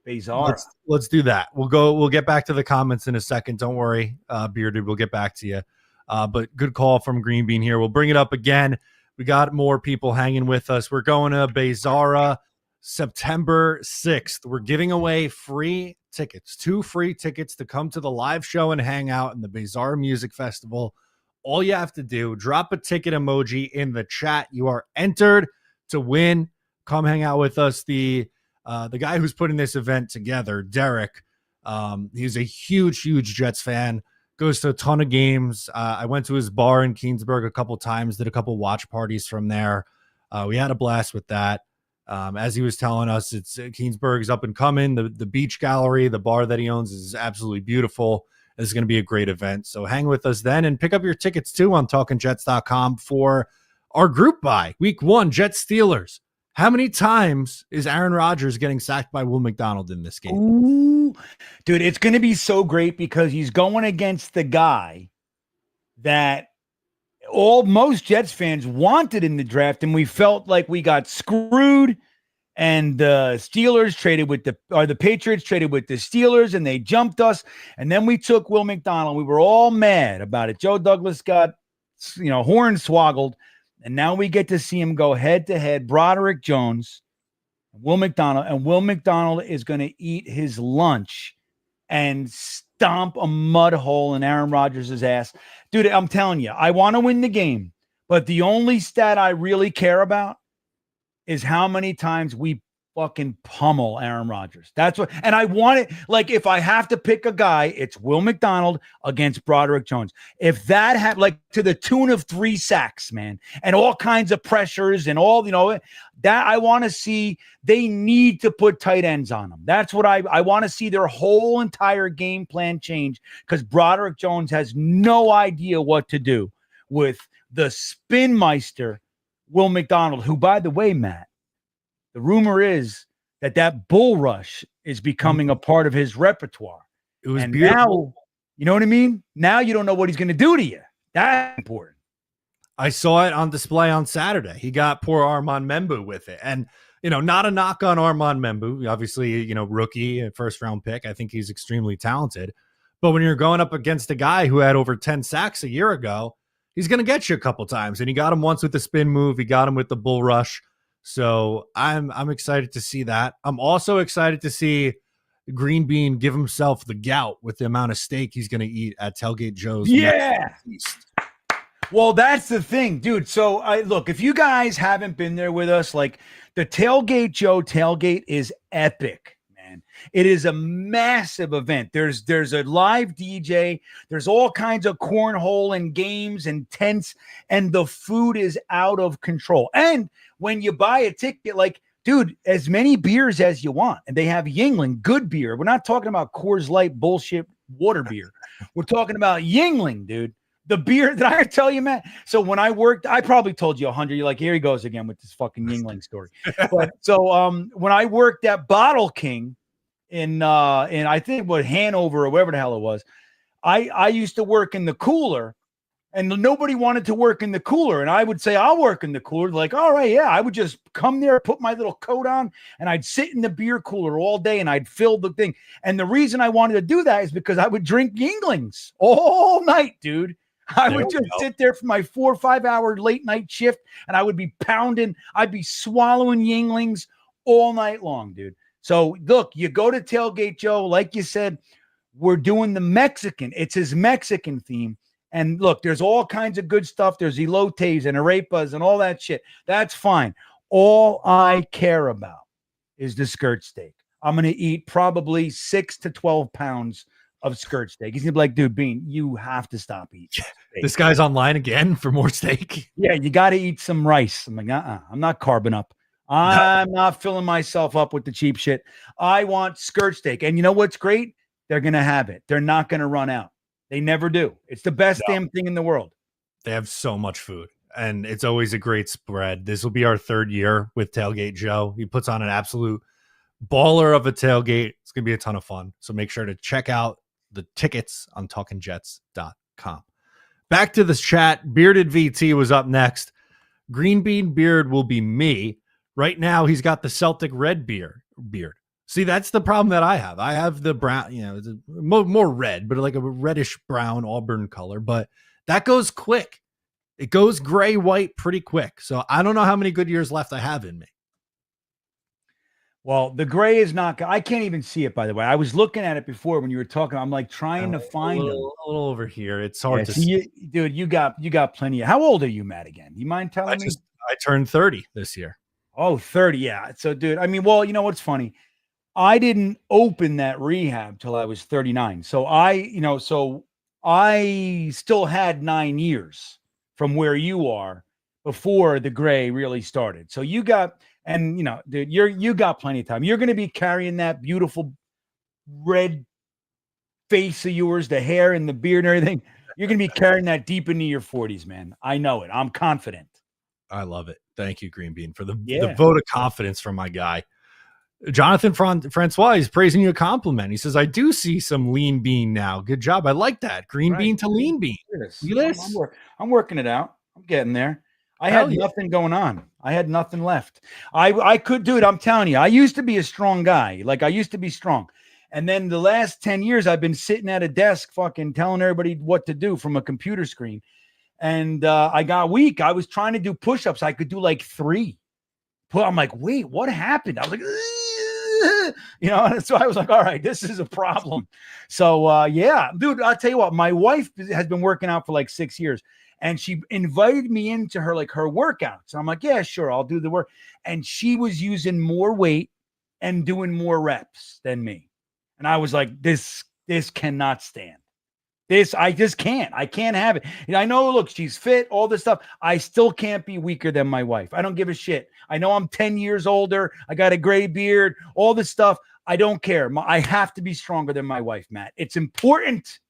𝐒𝐫𝐞𝐽. Let's do that. We'll get back to the comments in a second. Don't worry, Bearded. We'll get back to you. But good call from Green Bean here. We'll bring it up again. We got more people hanging with us. We're going to 𝐒𝐫𝐞𝐽 September 6th. We're giving away free tickets, 2 free tickets to come to the live show and hang out in the 𝐒𝐫𝐞𝐽 Music Festival. All you have to do, drop a ticket emoji in the chat. You are entered to win. Come hang out with us. The guy who's putting this event together, Derek, he's a huge Jets fan, goes to a ton of games. I went to his bar in Keansburg a couple times, did a couple watch parties from there. We had a blast with that. As he was telling us, it's Keansburg is up and coming. The beach gallery, the bar that he owns is absolutely beautiful. This is going to be a great event. So hang with us then and pick up your tickets too on talkinjets.com for our group buy. Week 1, Jets Steelers. How many times is Aaron Rodgers getting sacked by Will McDonald in this game? Ooh, dude, it's going to be so great because he's going against the guy that most Jets fans wanted in the draft, and we felt like we got screwed. And the Steelers traded with the Patriots traded with the Steelers, and they jumped us. And then we took Will McDonald. We were all mad about it. Joe Douglas got, hornswoggled. And now we get to see him go head to head. Broderick Jones, Will McDonald, and Will McDonald is going to eat his lunch and stomp a mud hole in Aaron Rodgers' ass. Dude, I'm telling you, I want to win the game, but the only stat I really care about is how many times we fucking pummel Aaron Rodgers. That's what, and I want it. Like, if I have to pick a guy, it's Will McDonald against Broderick Jones. If that had, like, to the tune of 3 sacks, man, and all kinds of pressures and all, that I want to see. They need to put tight ends on them. That's what I want to see, their whole entire game plan change, because Broderick Jones has no idea what to do with the spin meister, Will McDonald, who, by the way, Matt, the rumor is that bull rush is becoming a part of his repertoire. It was and beautiful. Now, you know what I mean? Now you don't know what he's going to do to you. That's important. I saw it on display on Saturday. He got poor Armand Membu with it. And, not a knock on Armand Membu. Obviously, rookie, first-round pick. I think he's extremely talented. But when you're going up against a guy who had over 10 sacks a year ago, he's going to get you a couple times. And he got him once with the spin move. He got him with the bull rush. So I'm excited to see that. I'm also excited to see Green Bean give himself the gout with the amount of steak he's going to eat at Tailgate Joe's. Yeah. Well, that's the thing, dude. So look, if you guys haven't been there with us, like, the Tailgate Joe tailgate is epic, man. It is a massive event. There's a live DJ. There's all kinds of cornhole and games and tents, and the food is out of control. And when you buy a ticket, like, dude, as many beers as you want. And they have Yingling, good beer. We're not talking about Coors Light bullshit water beer. We're talking about Yingling, dude. The beer that I tell you, man. So when I worked, I probably told you 100. You're like, here he goes again with this fucking Yingling story. But so when I worked at Bottle King in I think what Hanover or wherever the hell it was, I used to work in the cooler. And nobody wanted to work in the cooler. And I would say, I'll work in the cooler. Like, all right, yeah. I would just come there, put my little coat on, and I'd sit in the beer cooler all day and I'd fill the thing. And the reason I wanted to do that is because I would drink Yinglings all night, dude. I would just sit there for my 4 or 5 hour late night shift and I would be pounding. I'd be swallowing Yinglings all night long, dude. So look, you go to Tailgate Joe, like you said, we're doing the Mexican. It's his Mexican theme. And look, there's all kinds of good stuff. There's elotes and arepas and all that shit. That's fine. All I care about is the skirt steak. I'm going to eat probably 6 to 12 pounds of skirt steak. He's going to be like, dude, Bean, you have to stop eating steak. This guy's online again for more steak. Yeah, you got to eat some rice. I'm like, I'm not carbing up. I'm not filling myself up with the cheap shit. I want skirt steak. And you know what's great? They're going to have it. They're not going to run out. They never do. It's the best damn thing in the world. They have so much food, and it's always a great spread. This will be our 3rd year with Tailgate Joe. He puts on an absolute baller of a tailgate. It's going to be a ton of fun. So make sure to check out the tickets on talkinjets.com. Back to this chat. Bearded VT was up next. Green Bean Beard will be me. Right now, he's got the Celtic red beard. See, that's the problem that I have. I have the brown, it's more red, but like a reddish brown auburn color. But that goes quick. It goes gray, white pretty quick. So I don't know how many good years left I have in me. Well, the gray is not. I can't even see it, by the way. I was looking at it before when you were talking. I'm like trying to find them. A little over here. It's hard to see. Dude, you got plenty. How old are you, Matt, again? You mind telling me? I turned 30 this year. Oh, 30. Yeah. So, dude, I mean, well, you know what's funny? I didn't open that rehab till I was 39. So I still had 9 years from where you are before the gray really started. So you got, and dude, you got plenty of time. You're going to be carrying that beautiful red face of yours, the hair and the beard and everything. You're going to be carrying that deep into your 40s, man. I know it. I'm confident. I love it. Thank you, Green Bean, for the vote of confidence from my guy. Jonathan Francois is praising you a compliment. He says, I do see some lean bean now. Good job. I like that. Green bean to lean bean. Look at this. I'm working it out. I'm getting there. I had nothing going on. I had nothing left. I could do it. I'm telling you, I used to be a strong guy. Like I used to be strong. And then the last 10 years, I've been sitting at a desk fucking telling everybody what to do from a computer screen. And I got weak. I was trying to do push-ups. I could do like 3. I'm like, wait, what happened? I was like, so I was like, all right, this is a problem. So yeah, dude, I'll tell you what, my wife has been working out for like 6 years and she invited me into her workouts. I'm like, yeah, sure. I'll do the work. And she was using more weight and doing more reps than me. And I was like, this cannot stand. I just can't. I can't have it. I know, look, she's fit, all this stuff. I still can't be weaker than my wife. I don't give a shit. I know I'm 10 years older. I got a gray beard, all this stuff. I don't care. I have to be stronger than my wife, Matt. It's important.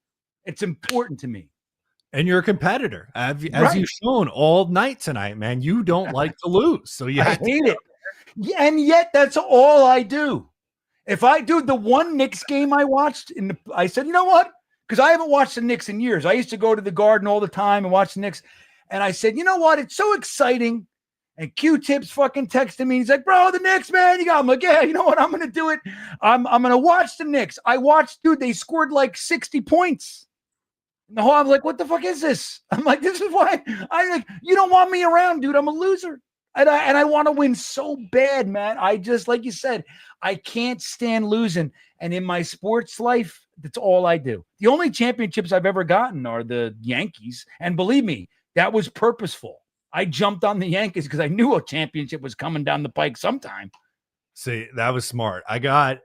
It's important to me. And you're a competitor, as you've shown all night tonight, man. You don't like to lose. So you hate it. Yeah, and yet that's all I do. If I do the one Knicks game I watched, I said, you know what? Because I haven't watched the Knicks in years. I used to go to the Garden all the time and watch the Knicks. And I said, you know what? It's so exciting. And Q-Tip's fucking texting me. He's like, bro, the Knicks, man. I'm like, yeah, you know what? I'm going to do it. I'm going to watch the Knicks. I watched, dude, they scored like 60 points. And the whole, I'm like, what the fuck is this? I'm like, this is why I'm like, you don't want me around, dude. I'm a loser. And I want to win so bad, man. I just, like you said, I can't stand losing. And in my sports life, that's all I do. The only championships I've ever gotten are the Yankees. And believe me, that was purposeful. I jumped on the Yankees because I knew a championship was coming down the pike sometime. See, that was smart. I got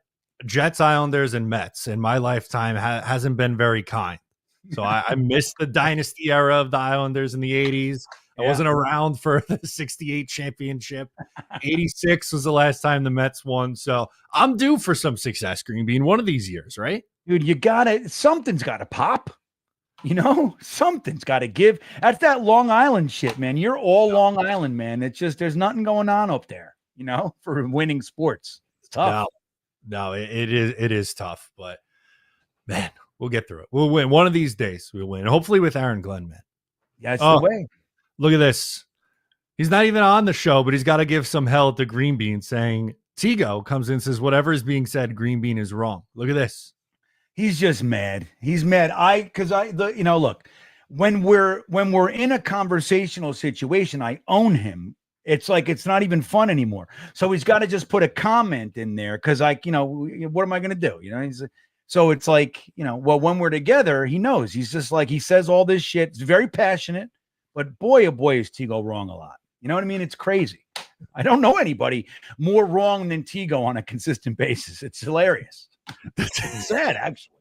Jets, Islanders, and Mets in my lifetime. Hasn't been very kind. So I missed the dynasty era of the Islanders in the 80s. I wasn't around for the 68 championship. 86 was the last time the Mets won. So I'm due for some success, Green Bean, one of these years, right? Dude, something's got to pop. Something's got to give. That's that Long Island shit, man. You're all Long Island, man. It's just, there's nothing going on up there, for winning sports. It's tough. No, it is tough, but man, we'll get through it. We'll win one of these days. We'll win. Hopefully with Aaron Glenn, man. That's the way. Look at this. He's not even on the show, but he's got to give some hell to Green Bean, saying 𝐒𝐿 comes in and says, whatever is being said, Green Bean is wrong. Look at this. He's just mad. He's mad. Look, when we're in a conversational situation, I own him. It's like, it's not even fun anymore. So he's got to just put a comment in there. Cause what am I going to do? So it's like, well, when we're together, he knows. He's just like, he says all this shit. It's very passionate, but boy, oh boy, is 𝐒𝐿 wrong a lot. You know what I mean? It's crazy. I don't know anybody more wrong than 𝐒𝐿 on a consistent basis. It's hilarious. It's sad, actually.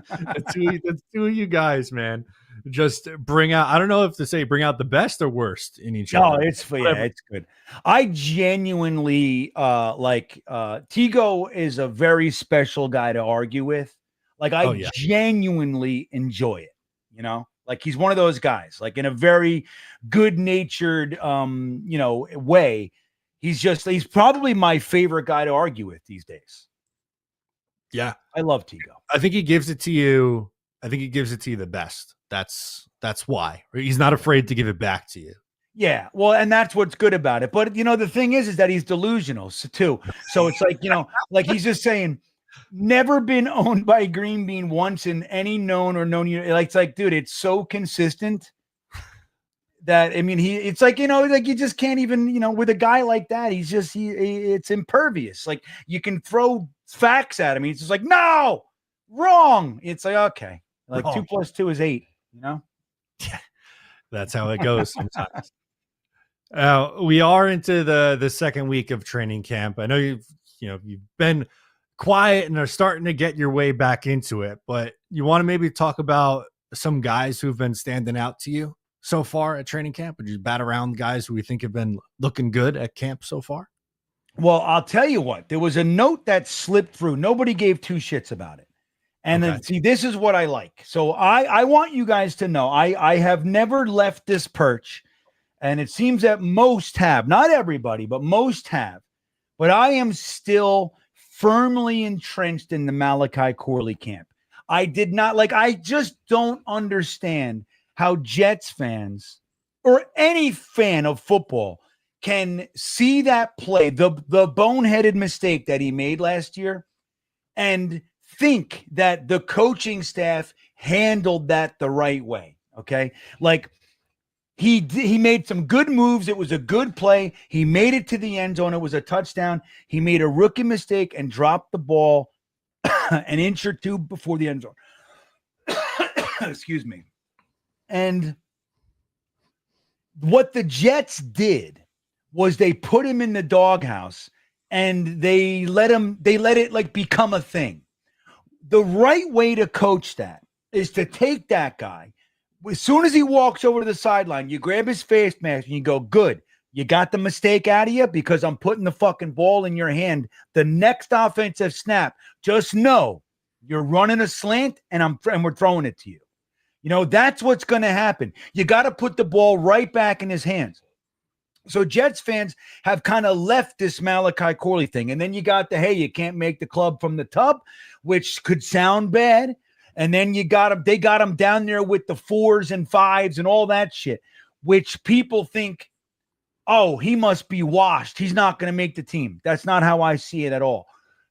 That's two of you guys, man. Just bring out, I don't know if to say bring out the best or worst in each other. No, it's good. I genuinely 𝐒𝐿 is a very special guy to argue with. Like I genuinely enjoy it, like he's one of those guys, like in a very good-natured way. He's probably my favorite guy to argue with these days. Yeah. I love 𝐒𝐿. I think he gives it to you. I think he gives it to you the best. That's why he's not afraid to give it back to you. Yeah. Well, and that's what's good about it. But the thing is that he's delusional too. So it's like, like he's just saying, never been owned by Green Bean once in any known or known. It's like, dude, it's so consistent that, I mean, it's like, like you just can't even, with a guy like that, it's impervious. Like you can throw facts at him. He's just like, no, wrong. It's like, okay. Like wrong. 2 + 2 is 8, Yeah. That's how it goes sometimes. We are into the second week of training camp. I know you've been quiet and are starting to get your way back into it, but you want to maybe talk about some guys who've been standing out to you so far at training camp? Would you bat around guys who we think have been looking good at camp so far? Well, I'll tell you what, there was a note that slipped through. Nobody gave two shits about it. And then, see, this is what I like. So I want you guys to know, I have never left this perch, and it seems that most have, not everybody, but most have. But I am still firmly entrenched in the Malachi Corley camp. I just don't understand how Jets fans or any fan of football can see that play, the boneheaded mistake that he made last year, and think that the coaching staff handled that the right way. Okay. Like he made some good moves. It was a good play. He made it to the end zone. It was a touchdown. He made a rookie mistake and dropped the ball an inch or two before the end zone. Excuse me. And what the Jets did was they put him in the doghouse and they let it like become a thing. The right way to coach that is to take that guy. As soon as he walks over to the sideline, you grab his face mask and you go, good. You got the mistake out of you because I'm putting the fucking ball in your hand. The next offensive snap, just know you're running a slant and we're throwing it to you. That's what's going to happen. You got to put the ball right back in his hands. So Jets fans have kind of left this Malachi Corley thing. And then you got hey, you can't make the club from the tub, which could sound bad. And then they got him down there with the 4s and 5s and all that shit, which people think, oh, he must be washed. He's not going to make the team. That's not how I see it at all.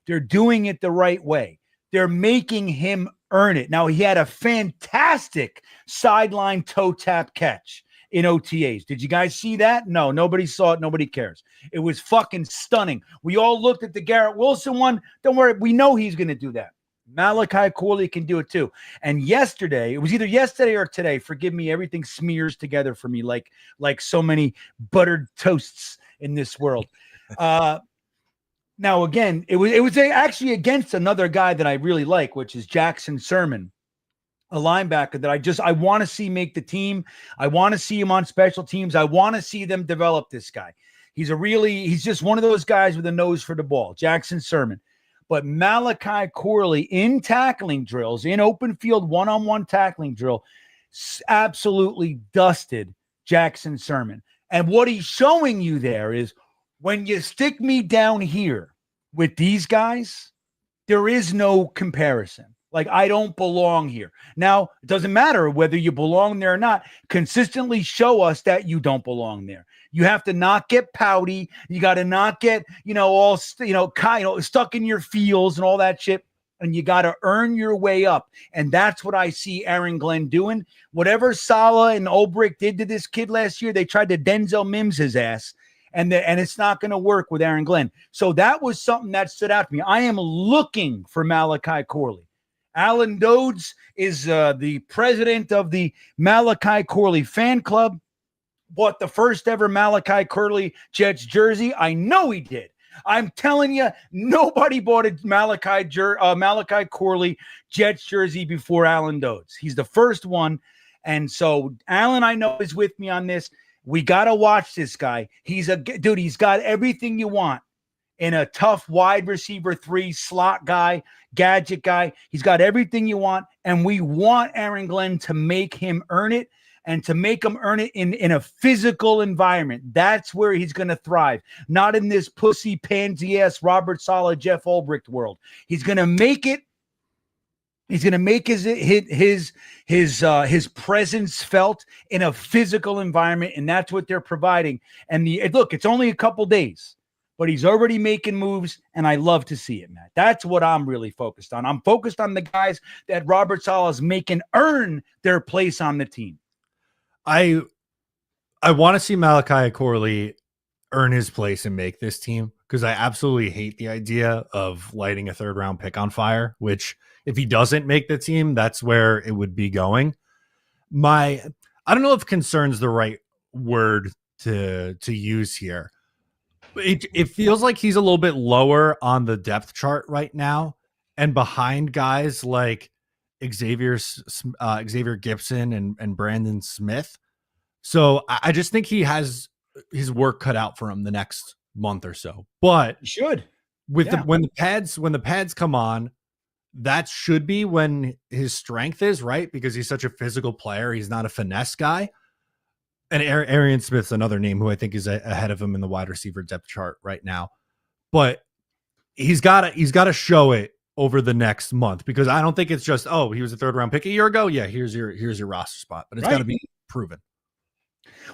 They're doing it the right way. They're making him earn it. Now, he had a fantastic sideline toe tap catch in OTAs. Did you guys see that? No, nobody saw it. Nobody cares. It was fucking stunning. We all looked at the Garrett Wilson one. Don't worry. We know he's going to do that. Malachi Corley can do it too. And yesterday, it was either yesterday or today. Forgive me. Everything smears together for me like so many buttered toasts in this world. Now, again, it was actually against another guy that I really like, which is Jackson Sermon. a linebacker that I want to see make the team. I want to see him on special teams. I want to see them develop this guy. He's just one of those guys with a nose for the ball, Jackson Sermon. But Malachi Corley in tackling drills, in open field one-on-one tackling drill, absolutely dusted Jackson Sermon. And what he's showing you there is when you stick me down here with these guys, there is no comparison. Like, I don't belong here. Now, it doesn't matter whether you belong there or not. Consistently show us that you don't belong there. You have to not get pouty. You got to not get, all, stuck in your feels and all that shit. And you got to earn your way up. And that's what I see Aaron Glenn doing. Whatever Saleh and Ulbrich did to this kid last year, they tried to Denzel Mims his ass. And it's not going to work with Aaron Glenn. So that was something that stood out to me. I am looking for Malachi Corley. Alan Dodds is the president of the Malachi Corley fan club. Bought the first ever Malachi Corley Jets jersey. I know he did. I'm telling you, nobody bought a Malachi Corley Jets jersey before Alan Dodds. He's the first one. And so Alan, I know, is with me on this. We got to watch this guy. He's got everything you want in a tough wide receiver 3 slot guy, gadget guy. He's got everything you want. And we want Aaron Glenn to make him earn it. And to make him earn it in a physical environment. That's where he's going to thrive. Not in this pussy pansy-ass Robert Saleh, Jeff Ulbrich world. He's going to make it. He's going to make his presence felt in a physical environment, and that's what they're providing. And look, it's only a couple days, but he's already making moves, and I love to see it, Matt. That's what I'm really focused on. I'm focused on the guys that Robert Saleh is making earn their place on the team. I want to see Malachi Corley earn his place and make this team, because I absolutely hate the idea of lighting a 3rd round pick on fire, which if he doesn't make the team, that's where it would be going. I don't know if concern's the right word to use here. It feels like he's a little bit lower on the depth chart right now and behind guys like Xavier Gipson and Brandon Smith. So I just think he has his work cut out for him the next month or so. But he should when the pads come on, that should be when his strength is, right? Because he's such a physical player. He's not a finesse guy. And Arian Smith's another name who I think is ahead of him in the wide receiver depth chart right now. But he's got to show it over the next month, because I don't think it's just, oh, he was a 3rd round pick a year ago. Yeah, here's your roster spot, but it's got to be proven.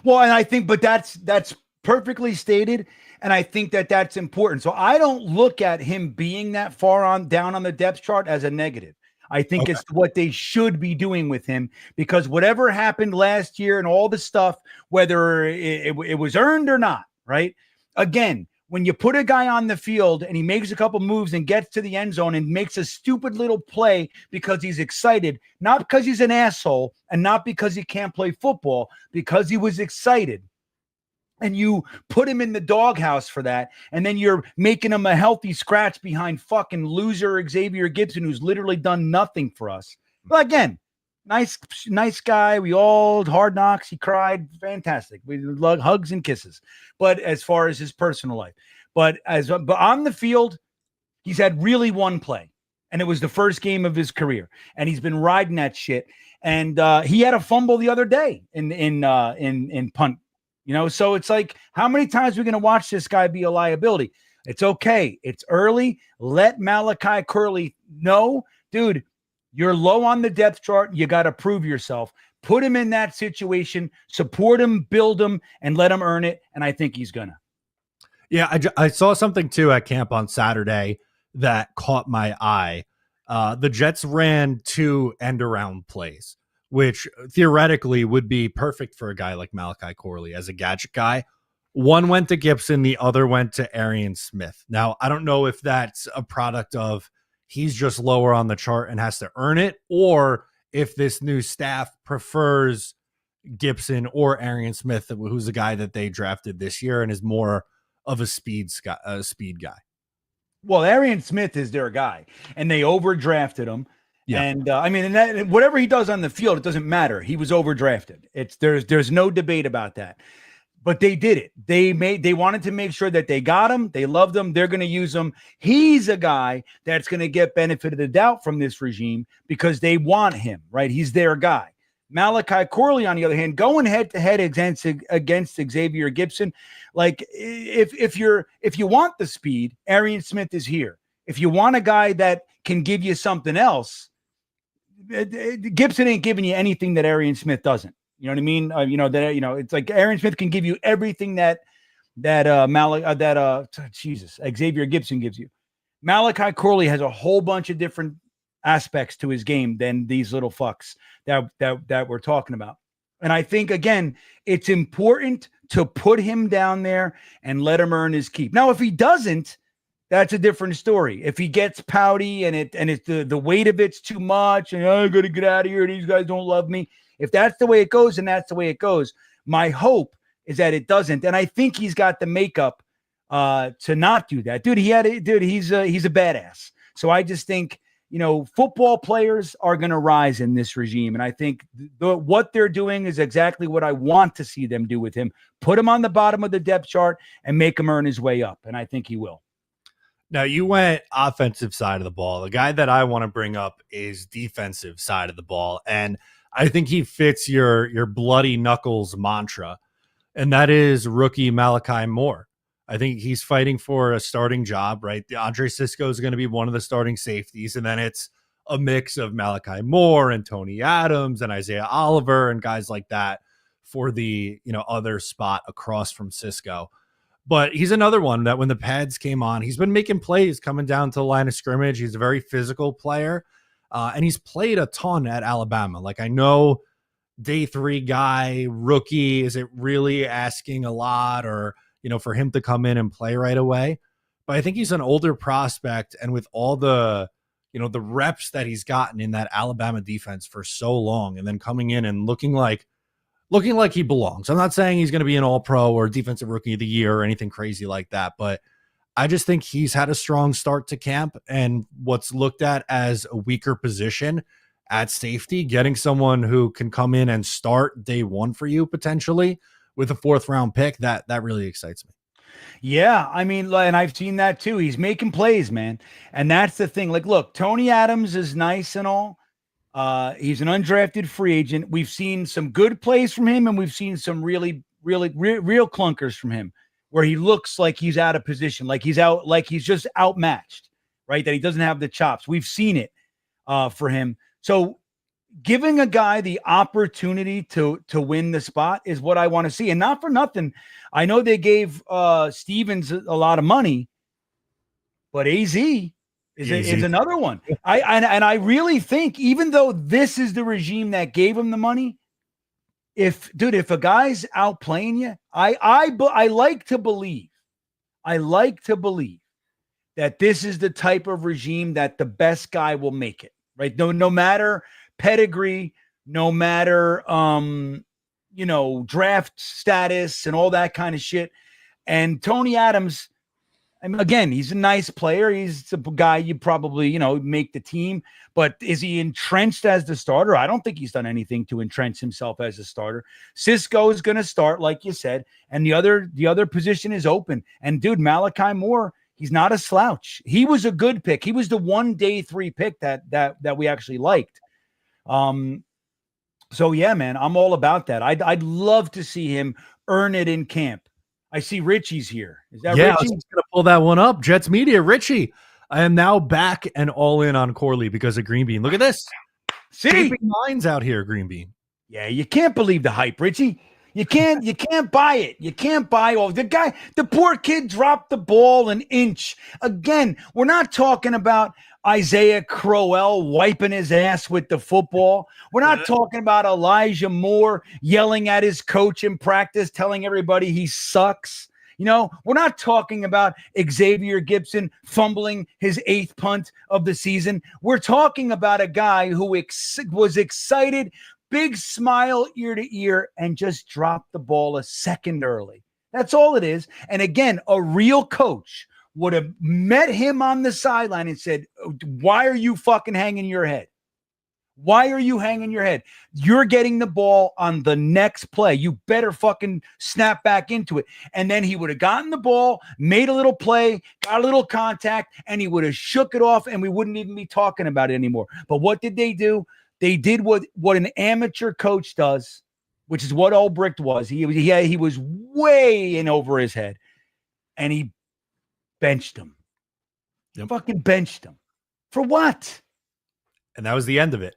Well, and I think, but that's perfectly stated, and I think that's important. So I don't look at him being that far down on the depth chart as a negative. I think it's what they should be doing with him, because whatever happened last year and all the stuff, whether it was earned or not, right? Again, when you put a guy on the field and he makes a couple moves and gets to the end zone and makes a stupid little play because he's excited, not because he's an asshole and not because he can't play football, because he was excited, and you put him in the doghouse for that, and then you're making him a healthy scratch behind fucking loser Xavier Gipson, who's literally done nothing for us. Well, again, nice guy. We all Hard Knocks. He cried. Fantastic. We love hugs and kisses. But as far as his personal life, but on the field, he's had really one play, and it was the first game of his career, and he's been riding that shit. And he had a fumble the other day in punt. So it's like, how many times are we going to watch this guy be a liability? It's okay. It's early. Let Malachi Corley know, dude, you're low on the depth chart. You got to prove yourself. Put him in that situation, support him, build him, and let him earn it. And I think he's going to. Yeah, I saw something too at camp on Saturday that caught my eye. The Jets ran 2 end-around plays, which theoretically would be perfect for a guy like Malachi Corley as a gadget guy. One went to Gipson, the other went to Arian Smith. Now, I don't know if that's a product of he's just lower on the chart and has to earn it, or if this new staff prefers Gipson or Arian Smith, who's the guy that they drafted this year and is more of a speed guy. Well, Arian Smith is their guy, and they overdrafted him. Yeah. And I mean, and that whatever he does on the field, it doesn't matter. He was overdrafted. There's no debate about that. But they did it. They wanted to make sure that they got him. They loved him. They're going to use him. He's a guy that's going to get benefit of the doubt from this regime because they want him, right? He's their guy. Malachi Corley, on the other hand, going head to head against Xavier Gipson. Like if you want the speed, Arian Smith is here. If you want a guy that can give you something else, Gipson ain't giving you anything that Arian Smith doesn't. You know what I mean? It's like Arian Smith can give you everything that Xavier Gipson gives you. Malachi Corley has a whole bunch of different aspects to his game than these little fucks that we're talking about. And I think, again, it's important to put him down there and let him earn his keep. Now, if he doesn't, that's a different story. If he gets pouty and it's the weight of it's too much and I got to get out of here, these guys don't love me. If that's the way it goes, and that's the way it goes. My hope is that it doesn't. And I think he's got the makeup to not do that. Dude, he's a badass. So I just think, football players are going to rise in this regime. And I think what they're doing is exactly what I want to see them do with him. Put him on the bottom of the depth chart and make him earn his way up. And I think he will. Now, you went offensive side of the ball. The guy that I want to bring up is defensive side of the ball. And I think he fits your bloody knuckles mantra, and that is rookie Malachi Moore. I think he's fighting for a starting job, right? Andre Cisco is going to be one of the starting safeties, and then it's a mix of Malachi Moore and Tony Adams and Isaiah Oliver and guys like that for the other spot across from Cisco. But he's another one that when the pads came on, he's been making plays coming down to the line of scrimmage. He's a very physical player. And he's played a ton at Alabama. Like, I know day 3 guy, rookie, is it really asking a lot or, for him to come in and play right away? But I think he's an older prospect. And with all the, the reps that he's gotten in that Alabama defense for so long and then coming in and looking like he belongs. I'm not saying he's going to be an all-pro or defensive rookie of the year or anything crazy like that, but I just think he's had a strong start to camp, and what's looked at as a weaker position at safety, getting someone who can come in and start day 1 for you potentially with a 4th round pick, that really excites me. Yeah, I mean, and I've seen that too. He's making plays, man. And that's the thing. Like, look, Tony Adams is nice and all. He's an undrafted free agent. We've seen some good plays from him, and we've seen some really real clunkers from him, where he looks like he's out of position, like he's just outmatched, right? That he doesn't have the chops. We've seen it for him. So giving a guy the opportunity to win the spot is what I want to see. And not for nothing, I know they gave Stevens a lot of money, but AZ is another one. I really think, even though this is the regime that gave him the money, if a guy's outplaying you, I like to believe that this is the type of regime that the best guy will make it, right? No matter pedigree, no matter draft status and all that kind of shit. And Tony Adams, I mean, again, he's a nice player. He's a guy you probably, make the team. But is he entrenched as the starter? I don't think he's done anything to entrench himself as a starter. Cisco is going to start, like you said, and the other position is open. And dude, Malachi Moore, he's not a slouch. He was a good pick. He was the 1 day 3 pick that we actually liked. So yeah, man, I'm all about that. I'd love to see him earn it in camp. I see Richie's here. Is that Richie? I was just going to pull that one up. Jets Media, Richie. I am now back and all in on Corley because of Green Bean. Look at this. See? Lines out here, Green Bean. Yeah, you can't believe the hype, Richie. You can't buy it. You can't buy all the poor kid dropped the ball an inch. Again, we're not talking about Isaiah Crowell wiping his ass with the football. We're not talking about Elijah Moore yelling at his coach in practice, telling everybody he sucks. We're not talking about Xavier Gipson fumbling his 8th punt of the season. We're talking about a guy who was excited, big smile ear to ear, and just dropped the ball a second early. That's all it is. And again, a real coach would have met him on the sideline and said, "Why are you fucking hanging your head? Why are you hanging your head? You're getting the ball on the next play. You better fucking snap back into it. And then he would have gotten the ball, made a little play, got a little contact, and he would have shook it off, and we wouldn't even be talking about it anymore. But what did they do? They did what an amateur coach does, which is what Ulbricht was. He was way in over his head, and he benched him. Yep. Fucking benched him. For what? And that was the end of it.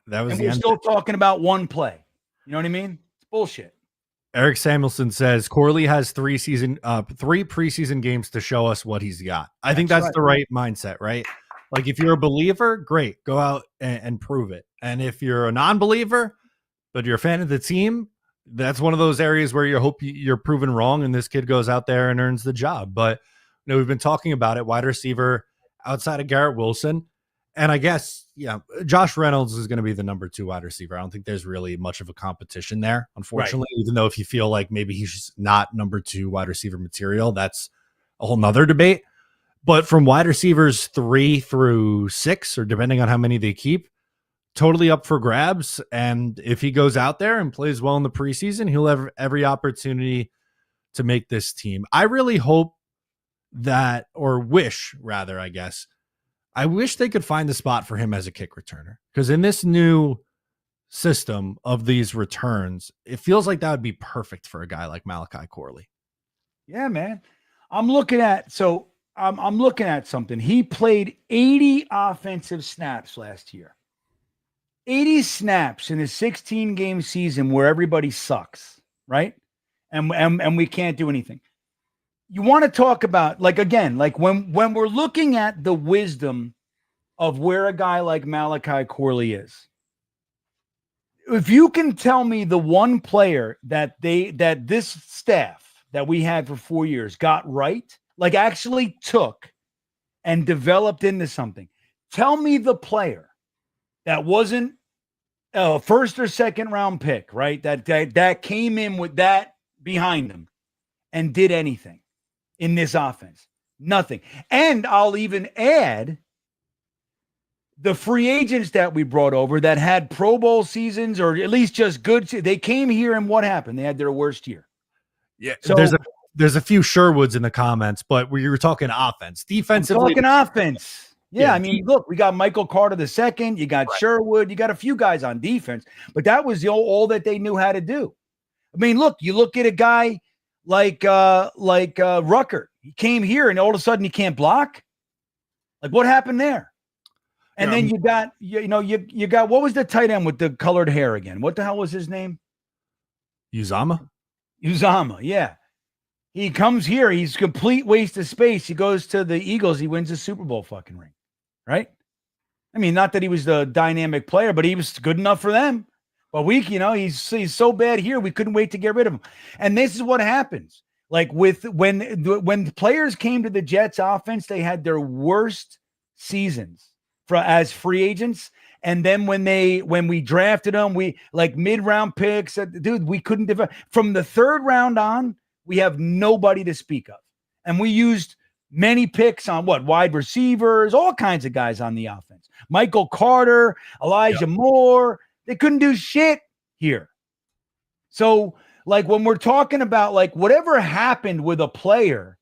That was And the we're end. still talking about one play. You know what I mean? It's bullshit. Eric Samuelson says Corley has 3 preseason games to show us what he's got. I think that's the right mindset, right? Like if you're a believer, great, go out and prove it. And if you're a non-believer, but you're a fan of the team, that's one of those areas where you hope you're proven wrong and this kid goes out there and earns the job. But we've been talking about it, wide receiver outside of Garrett Wilson. And I guess, Josh Reynolds is going to be the number 2 wide receiver. I don't think there's really much of a competition there, unfortunately, even though if you feel like maybe he's just not number 2 wide receiver material, that's a whole nother debate. But from wide receivers 3 through 6, or depending on how many they keep, totally up for grabs. And if he goes out there and plays well in the preseason, he'll have every opportunity to make this team. I really hope that, or wish rather, I guess, I wish they could find the spot for him as a kick returner, because in this new system of these returns, it feels like that would be perfect for a guy like Malachi Corley. Yeah, man. I'm looking at something. He played 80 offensive snaps last year. 80 snaps in a 16-game season where everybody sucks, right? And we can't do anything. You want to talk about, like, again, like when we're looking at the wisdom of where a guy like Malachi Corley is. If you can tell me the one player that this staff that we had for 4 years got right, like actually took and developed into something, tell me the player that wasn't a first or second round pick, right? That came in with that behind them and did anything in this offense. Nothing. And I'll even add the free agents that we brought over that had Pro Bowl seasons, or at least just good. They came here and what happened? They had their worst year. Yeah. So there's a few Sherwoods in the comments, but we were talking offense. Defensively. Talking offense. Yeah. Yeah. I mean, look, we got Michael Carter II. You got Sherwood. You got a few guys on defense, but that was all that they knew how to do. I mean, look, you look at a guy like Rucker. He came here and all of a sudden he can't block. Like what happened there? And then you got what was the tight end with the colored hair again? What the hell was his name? Uzama, yeah. He comes here, he's complete waste of space. He goes to the Eagles, he wins the Super Bowl fucking ring. Right? I mean, not that he was the dynamic player, but he was good enough for them. But he's so bad here, we couldn't wait to get rid of him. And this is what happens. Like when the players came to the Jets offense, they had their worst seasons as free agents. And then when we drafted them, we like mid-round picks, dude, we couldn't develop. From the 3rd round on, we have nobody to speak of. And we used many picks on wide receivers, all kinds of guys on the offense. Michael Carter, Elijah Moore, they couldn't do shit here. So like when we're talking about like whatever happened with a player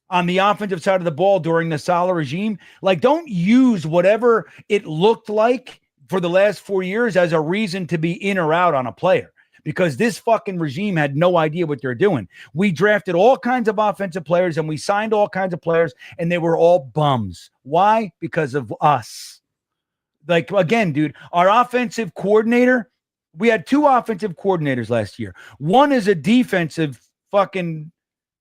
on the offensive side of the ball during the Saleh regime, like don't use whatever it looked like for the last 4 years as a reason to be in or out on a player, because this fucking regime had no idea what they're doing. We drafted all kinds of offensive players and we signed all kinds of players and they were all bums. Why? Because of us. Like, again, dude, our offensive coordinator, we had 2 offensive coordinators last year. One is a defensive fucking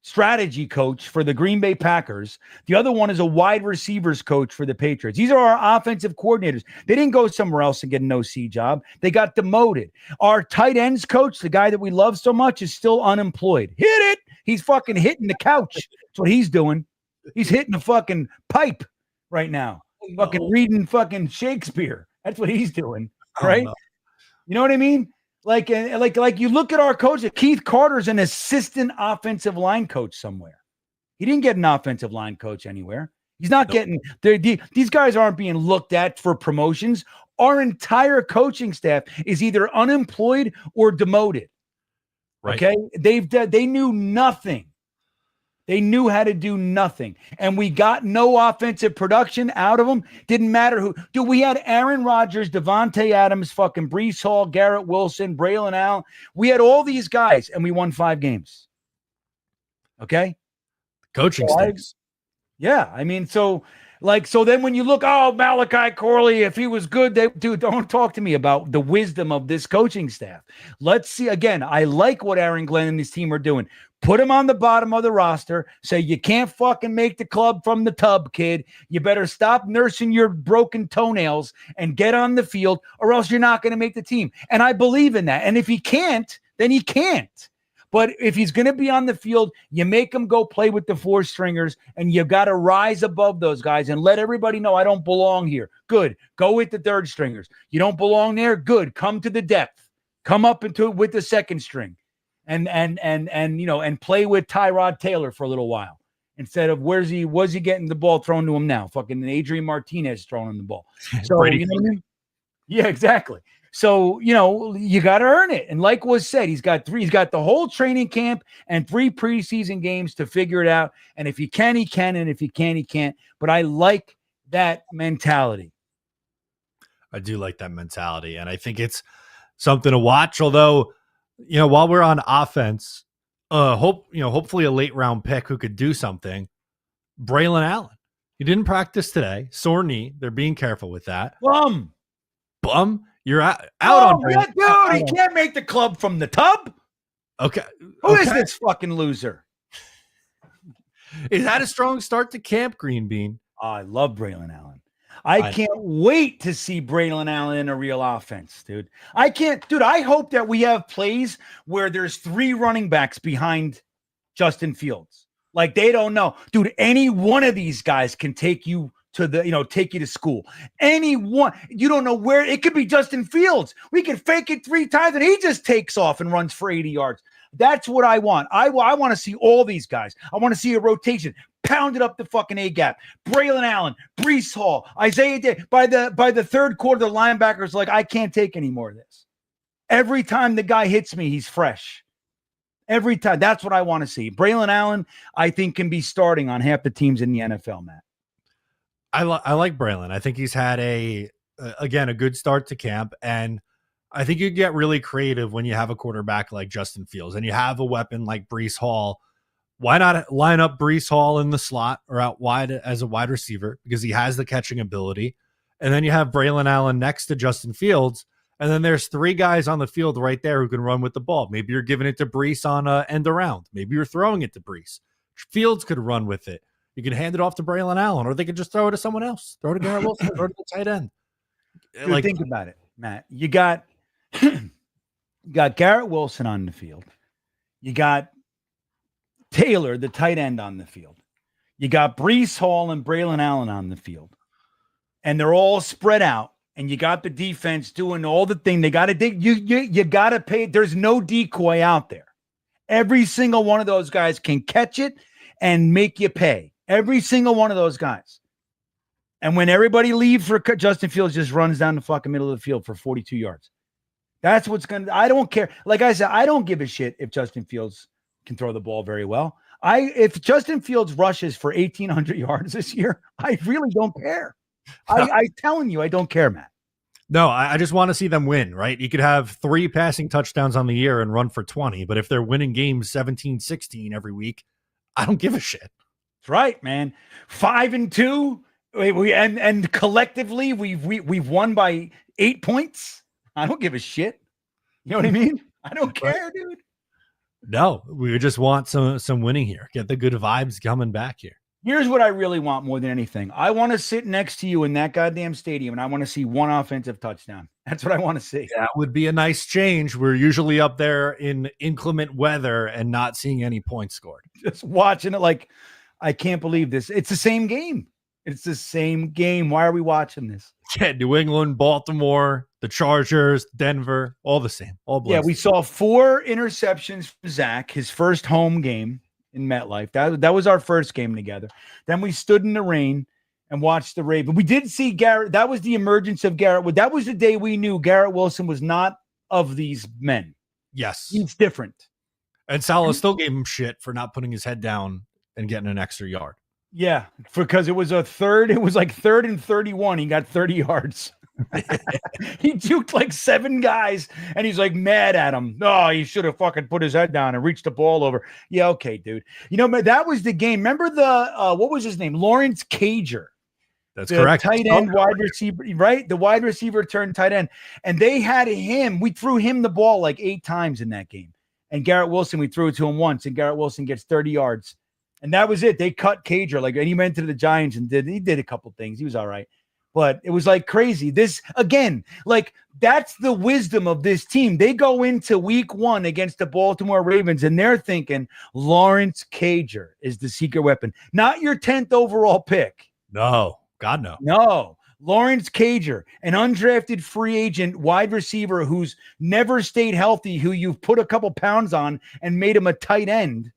strategy coach for the Green Bay Packers. The other one is a wide receivers coach for the Patriots. These are our offensive coordinators. They didn't go somewhere else and get an OC job. They got demoted. Our tight ends coach, the guy that we love so much, is still unemployed. Hit it. He's fucking hitting the couch. That's what he's doing. He's hitting the fucking pipe right now. Fucking reading fucking Shakespeare. That's what he's doing. Right? You know what I mean? Like you look at our coach, Keith Carter's an assistant offensive line coach somewhere. He didn't get an offensive line coach anywhere. He's not getting there. These guys aren't being looked at for promotions. our entire coaching staff is either unemployed or demoted. Right. Okay. They knew nothing. They knew how to do nothing. And we got no offensive production out of them. Didn't matter who. Dude, we had Aaron Rodgers, Devontae Adams, fucking Breece Hall, Garrett Wilson, Braylon Allen. We had all these guys, and we won 5 games. Okay? Coaching stinks. Yeah. I mean, so then when you look, Malachi Corley, if he was good, dude, don't talk to me about the wisdom of this coaching staff. Let's see. Again, I like what Aaron Glenn and his team are doing. Put him on the bottom of the roster. Say, you can't fucking make the club from the tub, kid. You better stop nursing your broken toenails and get on the field, or else you're not going to make the team. And I believe in that. And if he can't, then he can't. But if he's going to be on the field, you make him go play with the 4 stringers, and you've got to rise above those guys and let everybody know I don't belong here. Good. Go with the 3rd stringers. You don't belong there? Good. Come to the depth. Come up into with the 2nd string. And play with Tyrod Taylor for a little while instead of was he getting the ball thrown to him now? Fucking Adrian Martinez throwing him the ball. So you know what I mean? Yeah, exactly. So you got to earn it. And like was said, he's got the whole training camp and 3 preseason games to figure it out. And if he can, he can, and if he can't, he can't. But I like that mentality. I do like that mentality, and I think it's something to watch. Although, while we're on offense, hopefully a late round pick who could do something. Braylon Allen. He didn't practice today. Sore knee. They're being careful with that. Bum. You're out on. Yeah, dude, he can't make the club from the tub. Okay. Who is this fucking loser? Is that a strong start to camp, Green Bean? Oh, I love Braylon Allen. I can't wait to see Braylon Allen in a real offense, dude. I hope that we have plays where there's 3 running backs behind Justin Fields. Like, they don't know. Dude, any one of these guys can take you to take you to school. Anyone. You don't know where. It could be Justin Fields. We can fake it 3 times and he just takes off and runs for 80 yards. That's what I want. I want to see all these guys. I want to see a rotation. Pounded up the fucking A-gap. Braylon Allen, Breece Hall, Isaiah Day. By the 3rd quarter, the linebackers like, I can't take any more of this. Every time the guy hits me, he's fresh. Every time. That's what I want to see. Braylon Allen, I think, can be starting on half the teams in the NFL, Matt. I like Braylon. I think he's had a good start to camp, and I think you get really creative when you have a quarterback like Justin Fields and you have a weapon like Breece Hall. Why not line up Breece Hall in the slot or out wide as a wide receiver, because he has the catching ability. And then you have Braylon Allen next to Justin Fields. And then there's 3 guys on the field right there who can run with the ball. Maybe you're giving it to Breece on an end around. Maybe you're throwing it to Breece. Fields could run with it. You can hand it off to Braylon Allen, or they could just throw it to someone else. Throw it to Garrett Wilson. Throw it to the tight end. Dude, think about it, Matt. You got Garrett Wilson on the field. You got Taylor, the tight end, on the field. You got Breece Hall and Braylon Allen on the field. And they're all spread out. And you got the defense doing all the thing. They got to dig. You got to pay. There's no decoy out there. Every single one of those guys can catch it and make you pay. Every single one of those guys. And when everybody leaves for Justin Fields, just runs down the fucking middle of the field for 42 yards. That's what's going to, I don't care. Like I said, I don't give a shit if Justin Fields can throw the ball very well. If Justin Fields rushes for 1,800 yards this year, I really don't care. I'm telling you, I don't care, Matt. No, I just want to see them win, right? You could have 3 passing touchdowns on the year and run for 20, but if they're winning games 17-16 every week, I don't give a shit. That's right, man. 5-2. And collectively we've won by 8 points. I don't give a shit. You know what I mean? I don't care, dude. No, we just want some winning here. Get the good vibes coming back here. Here's what I really want more than anything. I want to sit next to you in that goddamn stadium, and I want to see 1 offensive touchdown. That's what I want to see. That would be a nice change. We're usually up there in inclement weather and not seeing any points scored. Just watching it like, I can't believe this. It's the same game. It's the same game. Why are we watching this? Yeah, New England, Baltimore, the Chargers, Denver, all the same. All yeah, we saw 4 interceptions from Zach, his first home game in MetLife. That was our first game together. Then we stood in the rain and watch the Ravens. We did see Garrett. That was the emergence of Garrett. That was the day we knew Garrett Wilson was not of these men. Yes. He's different. And Salah still gave him shit for not putting his head down and getting an extra yard. Yeah, because it was like 3rd and 31. He got 30 yards. He juked like 7 guys, and he's like mad at him. Oh, he should have fucking put his head down and reached the ball over. Yeah, okay, dude. You know, that was the game. Remember the what was his name? Lawrence Cager. That's correct. Tight end, wide receiver, right? The wide receiver turned tight end, and they had him. We threw him the ball like 8 times in that game, and Garrett Wilson, we threw it to him once, and Garrett Wilson gets 30 yards, and that was it. They cut Cager and he went to the Giants and did a couple things. He was all right. But it was like crazy. This, again, like that's the wisdom of this team. They go into week 1 against the Baltimore Ravens, and they're thinking Lawrence Cager is the secret weapon, not your 10th overall pick. No, God, no. No, Lawrence Cager, an undrafted free agent wide receiver who's never stayed healthy, who you've put a couple pounds on and made him a tight end.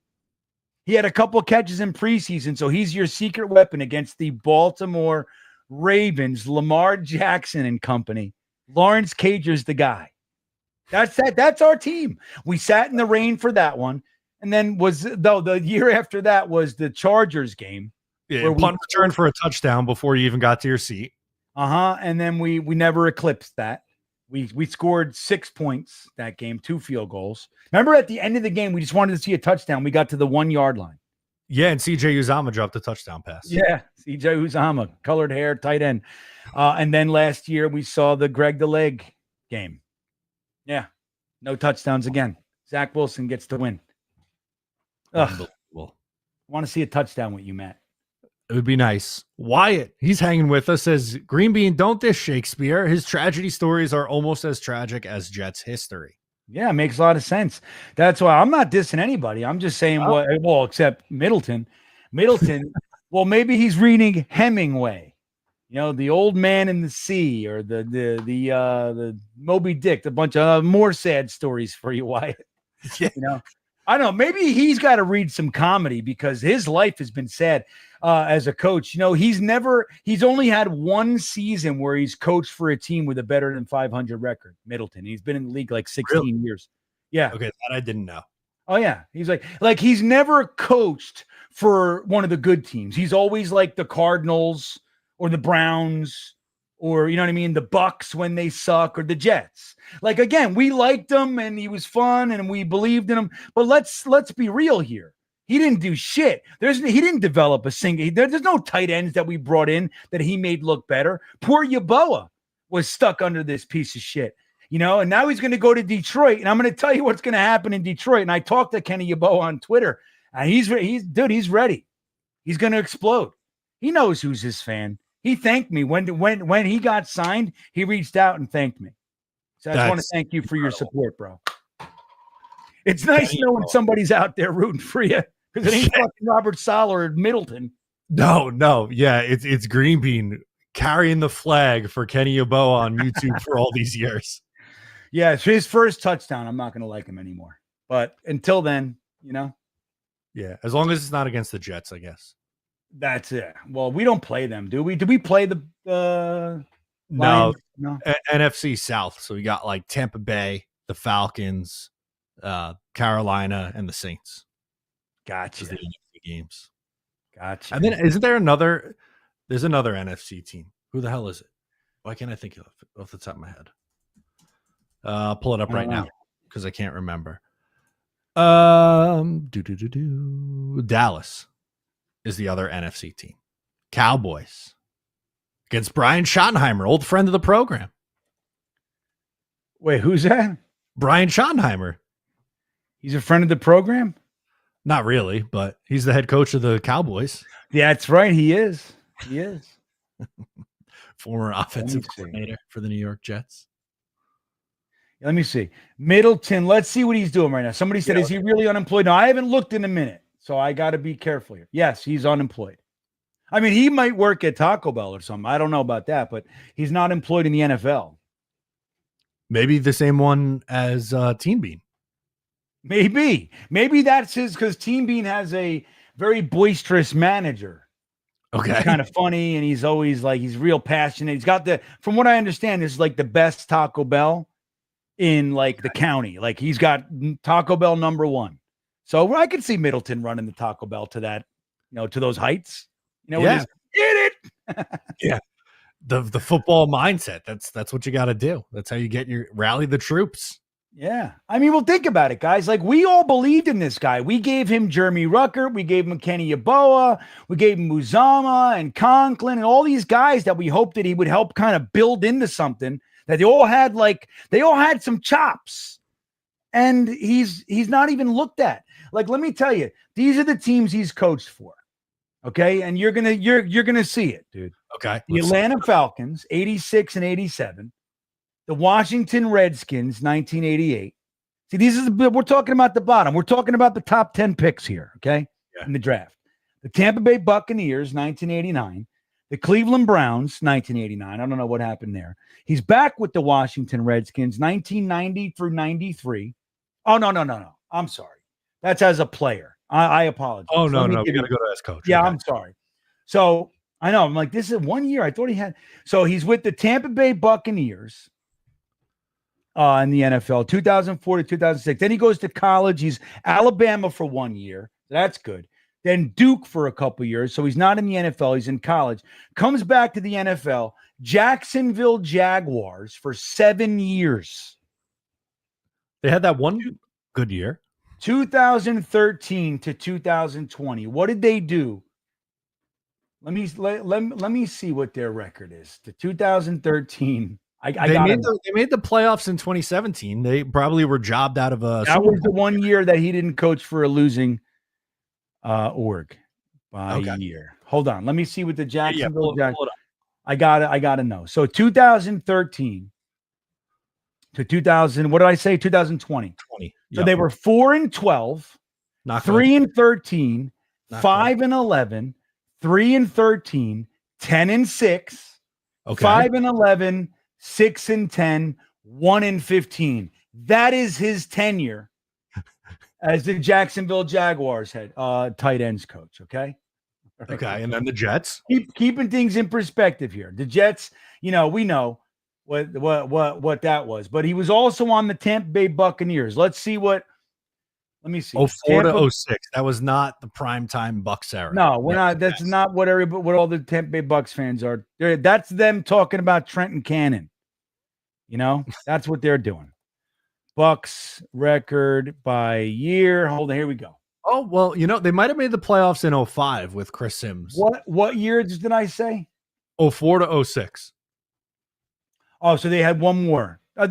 He had a couple catches in preseason, so he's your secret weapon against the Baltimore Ravens, Lamar Jackson and company. Lawrence Cager's the guy. That's our team. We sat in the rain for that one. And then the year after that was the Chargers game. Yeah, where punt return for a touchdown before you even got to your seat. And then we never eclipsed that. We scored 6 points that game, 2 field goals. Remember at the end of the game, we just wanted to see a touchdown. We got to the 1 yard line. Yeah, and 𝐒𝐿𝐽𝐫𝐞𝐫 dropped a touchdown pass. Yeah, 𝐒𝐿𝐽𝐫𝐞𝐫, colored hair, tight end. And then last year we saw the Greg the Leg game. Yeah, no touchdowns again. Zach Wilson gets the win. Unbelievable. Want to see a touchdown with you, Matt. It would be nice. Wyatt, he's hanging with us, says, Green Bean, don't diss Shakespeare. His tragedy stories are almost as tragic as Jets history. Yeah, it makes a lot of sense. That's why I'm not dissing anybody. I'm just saying except Middleton. Well, maybe he's reading Hemingway, the Old Man in the Sea, or the Moby Dick, a bunch of more sad stories for you, Wyatt. Yeah. I don't know. Maybe he's got to read some comedy because his life has been sad as a coach. He's only had 1 season where he's coached for a team with a better than 500 record, Middleton. He's been in the league like 16 years. Yeah. Okay. That I didn't know. Oh yeah. He's like he's never coached for one of the good teams. He's always like the Cardinals or the Browns, or the Bucks when they suck, or the Jets. Like, again, we liked him and he was fun and we believed in him. But let's be real here. He didn't do shit. He didn't develop a single. There's no tight ends that we brought in that he made look better. Poor Yeboah was stuck under this piece of shit, and now he's going to go to Detroit. And I'm going to tell you what's going to happen in Detroit. And I talked to Kenny Yeboah on Twitter, and he's ready. He's going to explode. He knows who's his fan. He thanked me when he got signed. He reached out and thanked me. So I just want to thank you for your support, bro. It's nice knowing somebody's out there rooting for you, because it ain't fucking Robert Saleh or Middleton. No. Yeah, it's Green Bean carrying the flag for Kenny Yeboah on YouTube for all these years. Yeah, it's his first touchdown. I'm not going to like him anymore. But until then, Yeah, as long as it's not against the Jets, I guess. That's it. Well, we don't play them, do we? Do we play the No. No. NFC South. So we got like Tampa Bay, the Falcons, Carolina, and the Saints. Gotcha. The NFC games. Gotcha. And then there's another NFC team. Who the hell is it? Why can't I think of it off the top of my head? I'll pull it up right now because I can't remember. Dallas is the other NFC team. Cowboys against Brian Schottenheimer, old friend of the program. Wait, who's that? Brian Schottenheimer. He's a friend of the program? Not really, but he's the head coach of the Cowboys. Yeah, that's right. He is. He is. Former offensive coordinator for the New York Jets. Let me see. Middleton, let's see what he's doing right now. Somebody said, is he really unemployed? No, I haven't looked in a minute, so I got to be careful here. Yes, he's unemployed. I mean, he might work at Taco Bell or something. I don't know about that, but he's not employed in the NFL. Maybe the same one as Teen Bean. Maybe that's his, because Teen Bean has a very boisterous manager. Okay. He's kind of funny, and he's always like, he's real passionate. He's got from what I understand, this is like the best Taco Bell in like the county. Like he's got Taco Bell #1. So I could see Middleton running the Taco Bell to that, to those heights. Yeah. Get it. Yeah. The football mindset. That's what you got to do. That's how you get rally the troops. Yeah. I mean, well, think about it, guys. Like, we all believed in this guy. We gave him Jeremy Rucker. We gave him Kenny Yeboah. We gave him Uzama and Conklin and all these guys that we hoped that he would help kind of build into something that they all had some chops. And he's not even looked at. Like, let me tell you, these are the teams he's coached for. Okay. And you're going to see it, dude. Okay. The Atlanta Falcons, 86 and 87. The Washington Redskins, 1988. See, we're talking about the bottom. We're talking about the top 10 picks here, okay, in the draft. The Tampa Bay Buccaneers, 1989. The Cleveland Browns, 1989. I don't know what happened there. He's back with the Washington Redskins, 1990 through 93. Oh, no. I'm sorry. That's as a player. I apologize. Oh, no. We got to go to as coach. Yeah, okay. I'm sorry. So I know. I'm like, this is 1 year. I thought he had. So he's with the Tampa Bay Buccaneers. In the NFL, 2004 to 2006. Then he goes to college. He's Alabama for 1 year. That's good. Then Duke for a couple years. So he's not in the NFL. He's in college. Comes back to the NFL. Jacksonville Jaguars for 7 years. They had that one good year. 2013 to 2020. What did they do? Let me see what their record is. The 2013. They made the playoffs in 2017. They probably were jobbed out of a. That was the 1 year that he didn't coach for a losing org by year. Hold on, let me see what the Jacksonville. Pull it up. I got to know. So 2013 to 2000. What did I say? 2020. 20. So they were 4-12, 3-13, 5-11, 3-13, 10-6, 5-11. 6-10, 1-15. That is his tenure as the Jacksonville Jaguars head tight ends coach. Okay. Okay. And then the Jets. Keeping things in perspective here. The Jets, we know what that was, but he was also on the Tampa Bay Buccaneers. Let me see. 04 to 06. That was not the primetime Bucs era. No, we're not. That's not what all the Tampa Bay Bucs fans are. That's them talking about Trenton Cannon. That's what they're doing. Bucs record by year. Hold on, here we go. Oh, well, they might have made the playoffs in 05 with Chris Sims. What years did I say? 04 to 06. Oh, so they had one more. So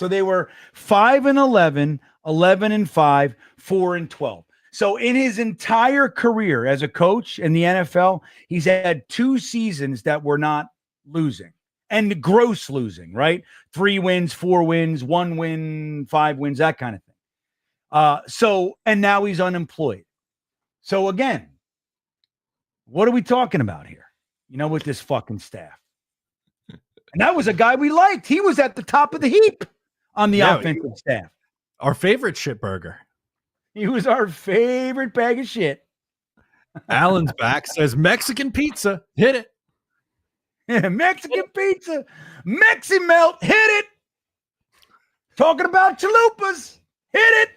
they were 5-11, 11-5, 4-12. So in his entire career as a coach in the NFL, he's had 2 seasons that were not losing. And gross losing, right? 3 wins, 4 wins, 1 win, 5 wins, that kind of thing. And now he's unemployed. So again, what are we talking about here? With this fucking staff. And that was a guy we liked. He was at the top of the heap on the offensive staff. Our favorite shitburger. He was our favorite bag of shit. Alan's back, says Mexican pizza. Hit it. Mexican pizza, Mexi melt, hit it. Talking about chalupas, hit it.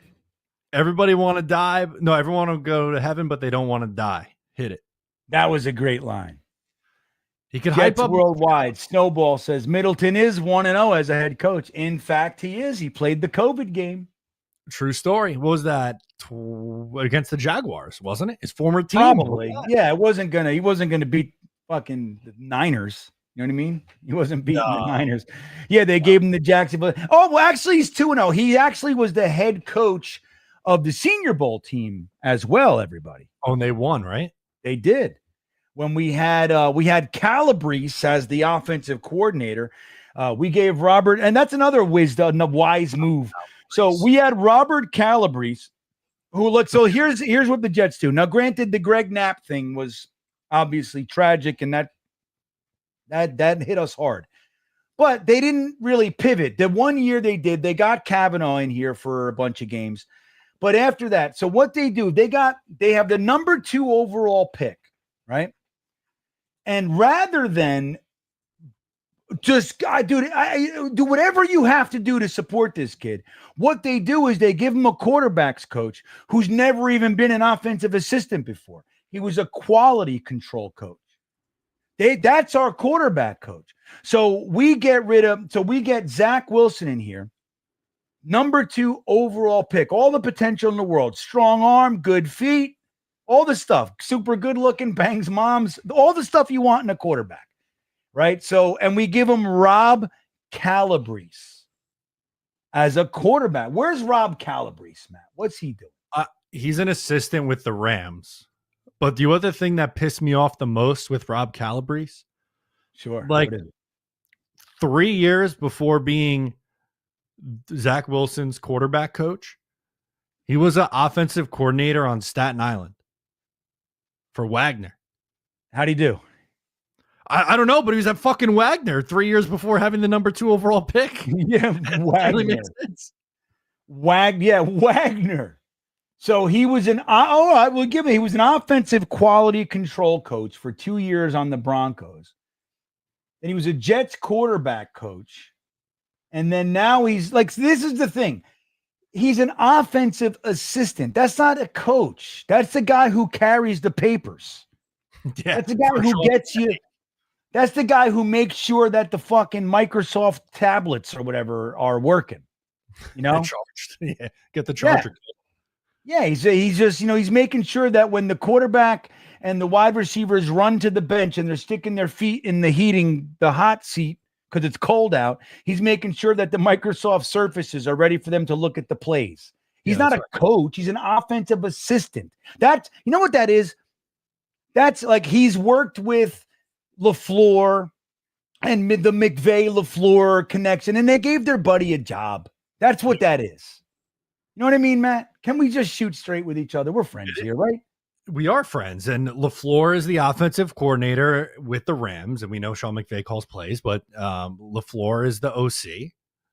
Everybody want to die. No, everyone want to go to heaven, but they don't want to die. Hit it. That was a great line. He could Jets hype up worldwide. Snowball says Middleton is 1-0 as a head coach. In fact, he is. He played the COVID game. True story. What was that? Against the Jaguars, wasn't it? His former team. Probably. Yeah, he wasn't gonna beat fucking the Niners. You know what I mean? He wasn't beating the Niners. Yeah, they gave him the Jacksonville. Oh, well, actually, he's 2-0. He actually was the head coach of the Senior Bowl team as well, everybody. Oh, and they won, right? They did. When we had Calabrese as the offensive coordinator, we gave Robert, and that's another wise move. So we had Robert Calabrese, so here's what the Jets do. Now, granted, the Greg Knapp thing was obviously tragic, and that hit us hard. But they didn't really pivot. The 1 year they did, they got Kavanaugh in here for a bunch of games. But after that, so what they do, they have the number 2 overall pick, right? And rather than just I do whatever you have to do to support this kid. What they do is they give him a quarterbacks coach who's never even been an offensive assistant before. He was a quality control coach. That's our quarterback coach. So we get Zach Wilson in here, number 2 overall pick, all the potential in the world, strong arm, good feet, all the stuff, super good looking, bangs moms, all the stuff you want in a quarterback. Right. So, and we give him Rob Calabrese as a quarterback. Where's Rob Calabrese, Matt? What's he doing? He's an assistant with the Rams. But the other thing that pissed me off the most with Rob Calabrese, sure, like 3 years before being Zach Wilson's quarterback coach, he was an offensive coordinator on Staten Island for Wagner. How'd he do? I don't know, but he was at fucking Wagner 3 years before having the number 2 overall pick. Yeah, Wagner. Wagner. So he was I will give him. He was an offensive quality control coach for 2 years on the Broncos. And he was a Jets quarterback coach. And then now he's like, this is the thing. He's an offensive assistant. That's not a coach. That's the guy who carries the papers. Yeah, that's the guy who gets you. That's the guy who makes sure that the fucking Microsoft tablets or whatever are working. You know, charged. Yeah, get the charger. Yeah, he's just, he's making sure that when the quarterback and the wide receivers run to the bench and they're sticking their feet in the hot seat because it's cold out, he's making sure that the Microsoft surfaces are ready for them to look at the plays. He's not a coach. He's an offensive assistant. That's, you know what that is? That's like he's worked with LaFleur and the McVay-LaFleur connection, and they gave their buddy a job. That's what that is. You know what I mean, Matt? Can we just shoot straight with each other? We're friends here, right? We are friends, and LaFleur is the offensive coordinator with the Rams, and we know Sean McVay calls plays, but LaFleur is the OC.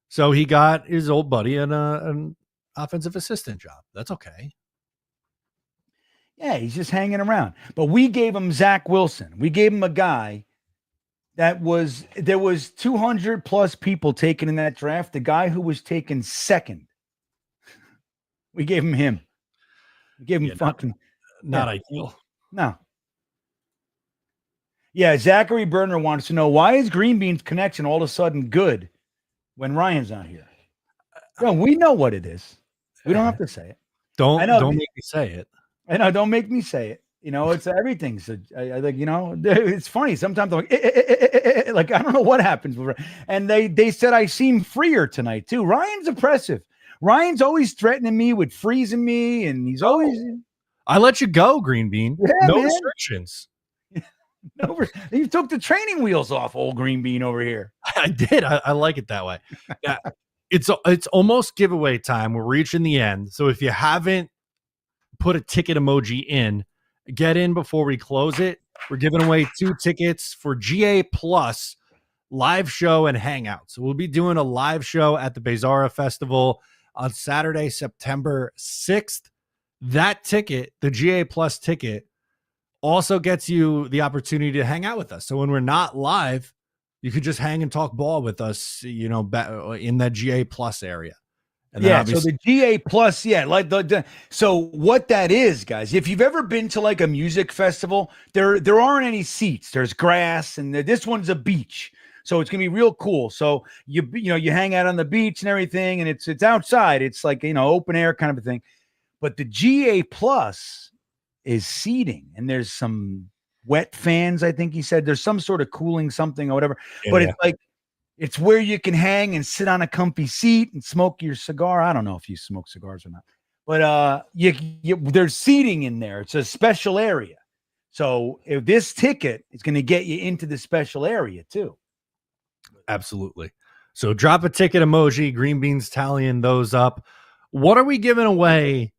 So he got his old buddy an offensive assistant job. That's okay. Yeah, he's just hanging around. But we gave him Zach Wilson. We gave him a guy there was 200 plus people taken in that draft. The guy who was taken second, we gave him. We gave him not ideal. No. Yeah, Zachary Berner wants to know, why is Green Bean's connection all of a sudden good when Ryan's not here? No, we know what it is. We don't have to say it. Don't make me say it. I know, don't make me say it. It's everything's. I think, it's funny. Sometimes I'm like, I don't know what happens. And they said I seem freer tonight too. Ryan's oppressive. Ryan's always threatening me with freezing me, and he's always. I let you go, Green Bean. Yeah, no man. Restrictions. You took the training wheels off, old Green Bean over here. I did. I like it that way. Yeah, it's almost giveaway time. We're reaching the end. So if you haven't put a ticket emoji in, get in before we close it. We're giving away 2 tickets for GA Plus live show and hangout. So we'll be doing a live show at the Bezara Festival on Saturday, September 6th. That ticket, the GA Plus ticket, also gets you the opportunity to hang out with us. So when we're not live, you could just hang and talk ball with us, in that GA Plus area. And yeah, so the GA Plus, so what that is, guys, if you've ever been to like a music festival, there aren't any seats. There's grass, and this one's a beach. So it's gonna be real cool. So you hang out on the beach and everything, and it's outside. It's like open air kind of a thing. But the GA Plus is seating, and there's some wet fans. I think he said there's some sort of cooling something or whatever. Yeah, but it's like. It's where you can hang and sit on a comfy seat and smoke your cigar. I don't know if you smoke cigars or not, but there's seating in there. It's a special area. So if this ticket is going to get you into the special area too. Absolutely. So drop a ticket emoji. Green Bean's tallying those up. What are we giving away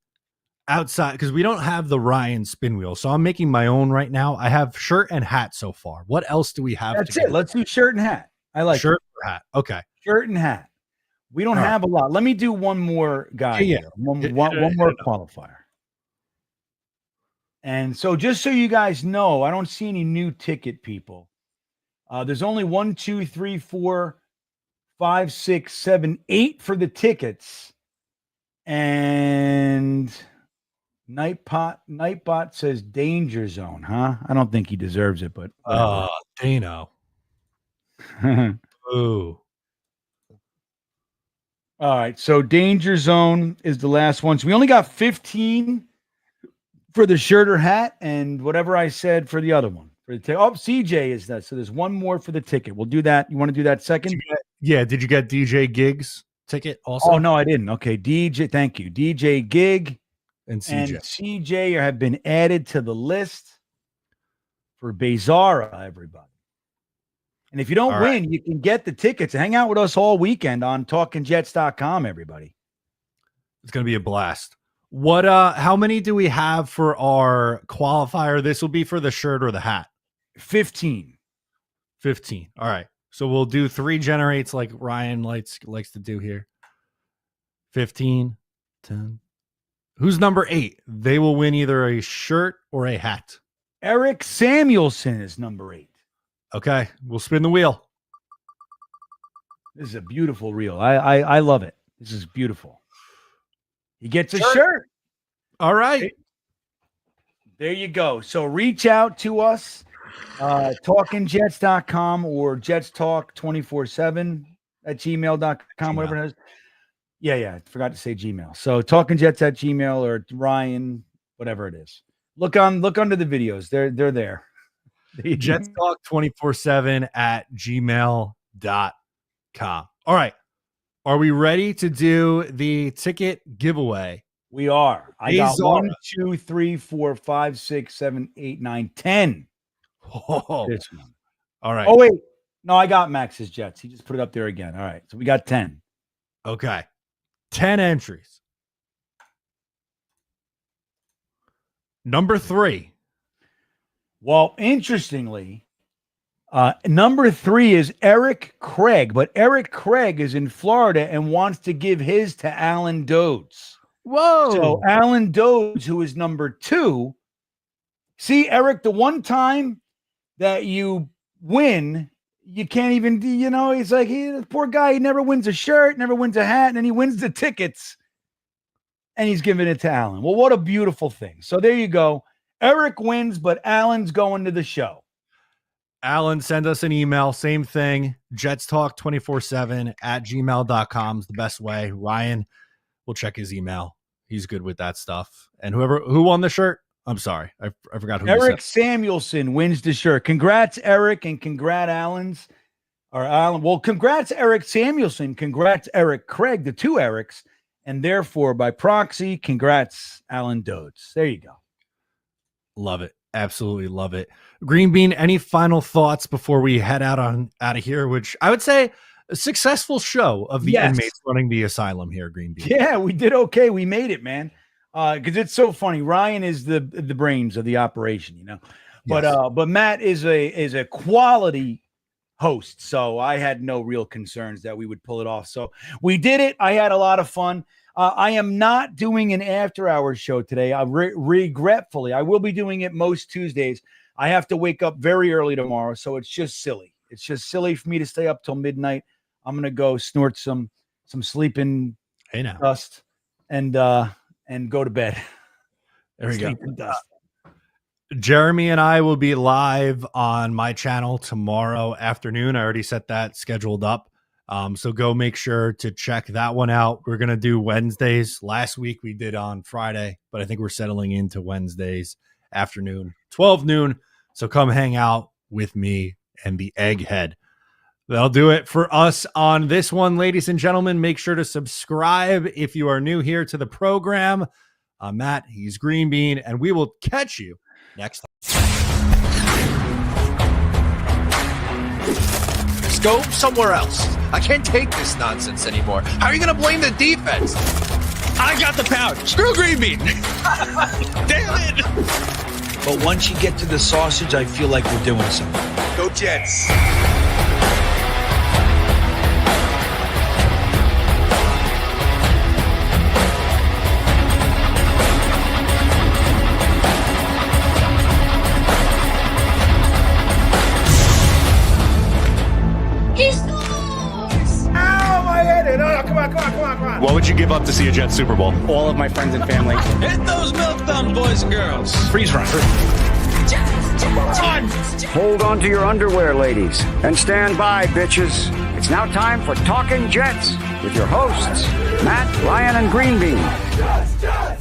outside? Because we don't have the Ryan spin wheel. So I'm making my own right now. I have shirt and hat so far. What else do we have? That's it. Let's do shirt and hat. I like shirt or hat. Okay. Shirt and hat. We don't have a lot. Let me do one more guy. Yeah. One more qualifier. And so just so you guys know, I don't see any new ticket people. There's only 1, 2, 3, 4, 5, 6, 7, 8 for the tickets. And Nightbot says danger zone, huh? I don't think he deserves it, but Dano. Ooh. All right, so danger zone is the last one. So we only got 15 for the shirt or hat, and whatever I said for the other one. For the ticket. Oh, CJ is that. So there's one more for the ticket. We'll do that. You want to do that second? Did you get DJ Gigs ticket also? Oh no, I didn't. Okay, DJ. Thank you, DJ Gig and CJ. and CJ have been added to the list for Bezara, everybody. And if you don't win, you can get the tickets. Hang out with us all weekend on TalkinJets.com, everybody. It's going to be a blast. What? How many do we have for our qualifier? This will be for the shirt or the hat? 15. 15. All right. So we'll do 3 generates like Ryan likes to do here. 15, 10. Who's number 8? They will win either a shirt or a hat. Eric Samuelson is number 8. Okay, we'll spin the wheel. This is a beautiful reel. I love it. This is beautiful. He gets a shirt. All right. There you go. So reach out to us, talkinjets.com or jetstalk247 at gmail.com, whatever it is. Yeah, I forgot to say Gmail. So talkinjets at Gmail or Ryan, whatever it is. Look under the videos. They're there. JetsTalk247 at gmail.com. All right. Are we ready to do the ticket giveaway? We are. I got 1, 2, 3, 4, 5, 6, 7, 8, 9, 10. Oh, this one. All right. Oh, wait. No, I got Max's Jets. He just put it up there again. All right. So we got 10. Okay. 10 entries. Number 3. Well, interestingly, number 3 is Eric Craig, but Eric Craig is in Florida and wants to give his to Alan Dodds. Whoa. So Alan Dodds, who is number 2. See, Eric, the one time that you win, you can't even, he's like, the poor guy, he never wins a shirt, never wins a hat, and then he wins the tickets, and he's giving it to Alan. Well, what a beautiful thing. So there you go. Eric wins, but Alan's going to the show. Alan, send us an email. Same thing. JetsTalk247 at gmail.com is the best way. Ryan will check his email. He's good with that stuff. And who won the shirt? I'm sorry. I forgot who. Eric Samuelson wins the shirt. Congrats, Eric, and congrats, Alan. Well, congrats, Eric Samuelson. Congrats, Eric Craig, the 2 Erics. And therefore, by proxy, congrats, Alan Dodds. There you go. Love it. Absolutely love it. Green Bean, any final thoughts before we head out of here, which I would say a successful show of the inmates running the asylum here, Green Bean. Yeah, we did okay. We made it, man. Because it's so funny. Ryan is the brains of the operation, but Matt is a quality host. So I had no real concerns that we would pull it off. So we did it. I had a lot of fun. I am not doing an after-hours show today. Regretfully, I will be doing it most Tuesdays. I have to wake up very early tomorrow, so it's just silly. It's just silly for me to stay up till midnight. I'm gonna go snort some sleeping dust and go to bed. There we go. Jeremy and I will be live on my channel tomorrow afternoon. I already set that scheduled up. So go make sure to check that one out. We're going to do Wednesdays. Last week we did on Friday, but I think we're settling into Wednesdays afternoon, 12 noon. So come hang out with me and the Egghead. That'll do it for us on this one, ladies and gentlemen. Make sure to subscribe if you are new here to the program. I'm Matt, he's Green Bean, and we will catch you next time. Just go somewhere else. I can't take this nonsense anymore. How are you going to blame the defense? I got the pouch. Screw Green Bean. Damn it. But once you get to the sausage, I feel like we're doing something. Go Jets. No, come on. What would you give up to see a Jets Super Bowl? All of my friends and family. Hit those milk thumbs, boys and girls. Freeze run. Run! Hold on to your underwear, ladies, and stand by, bitches. It's now time for Talkin' Jets with your hosts, Matt, Ryan, and Green Bean.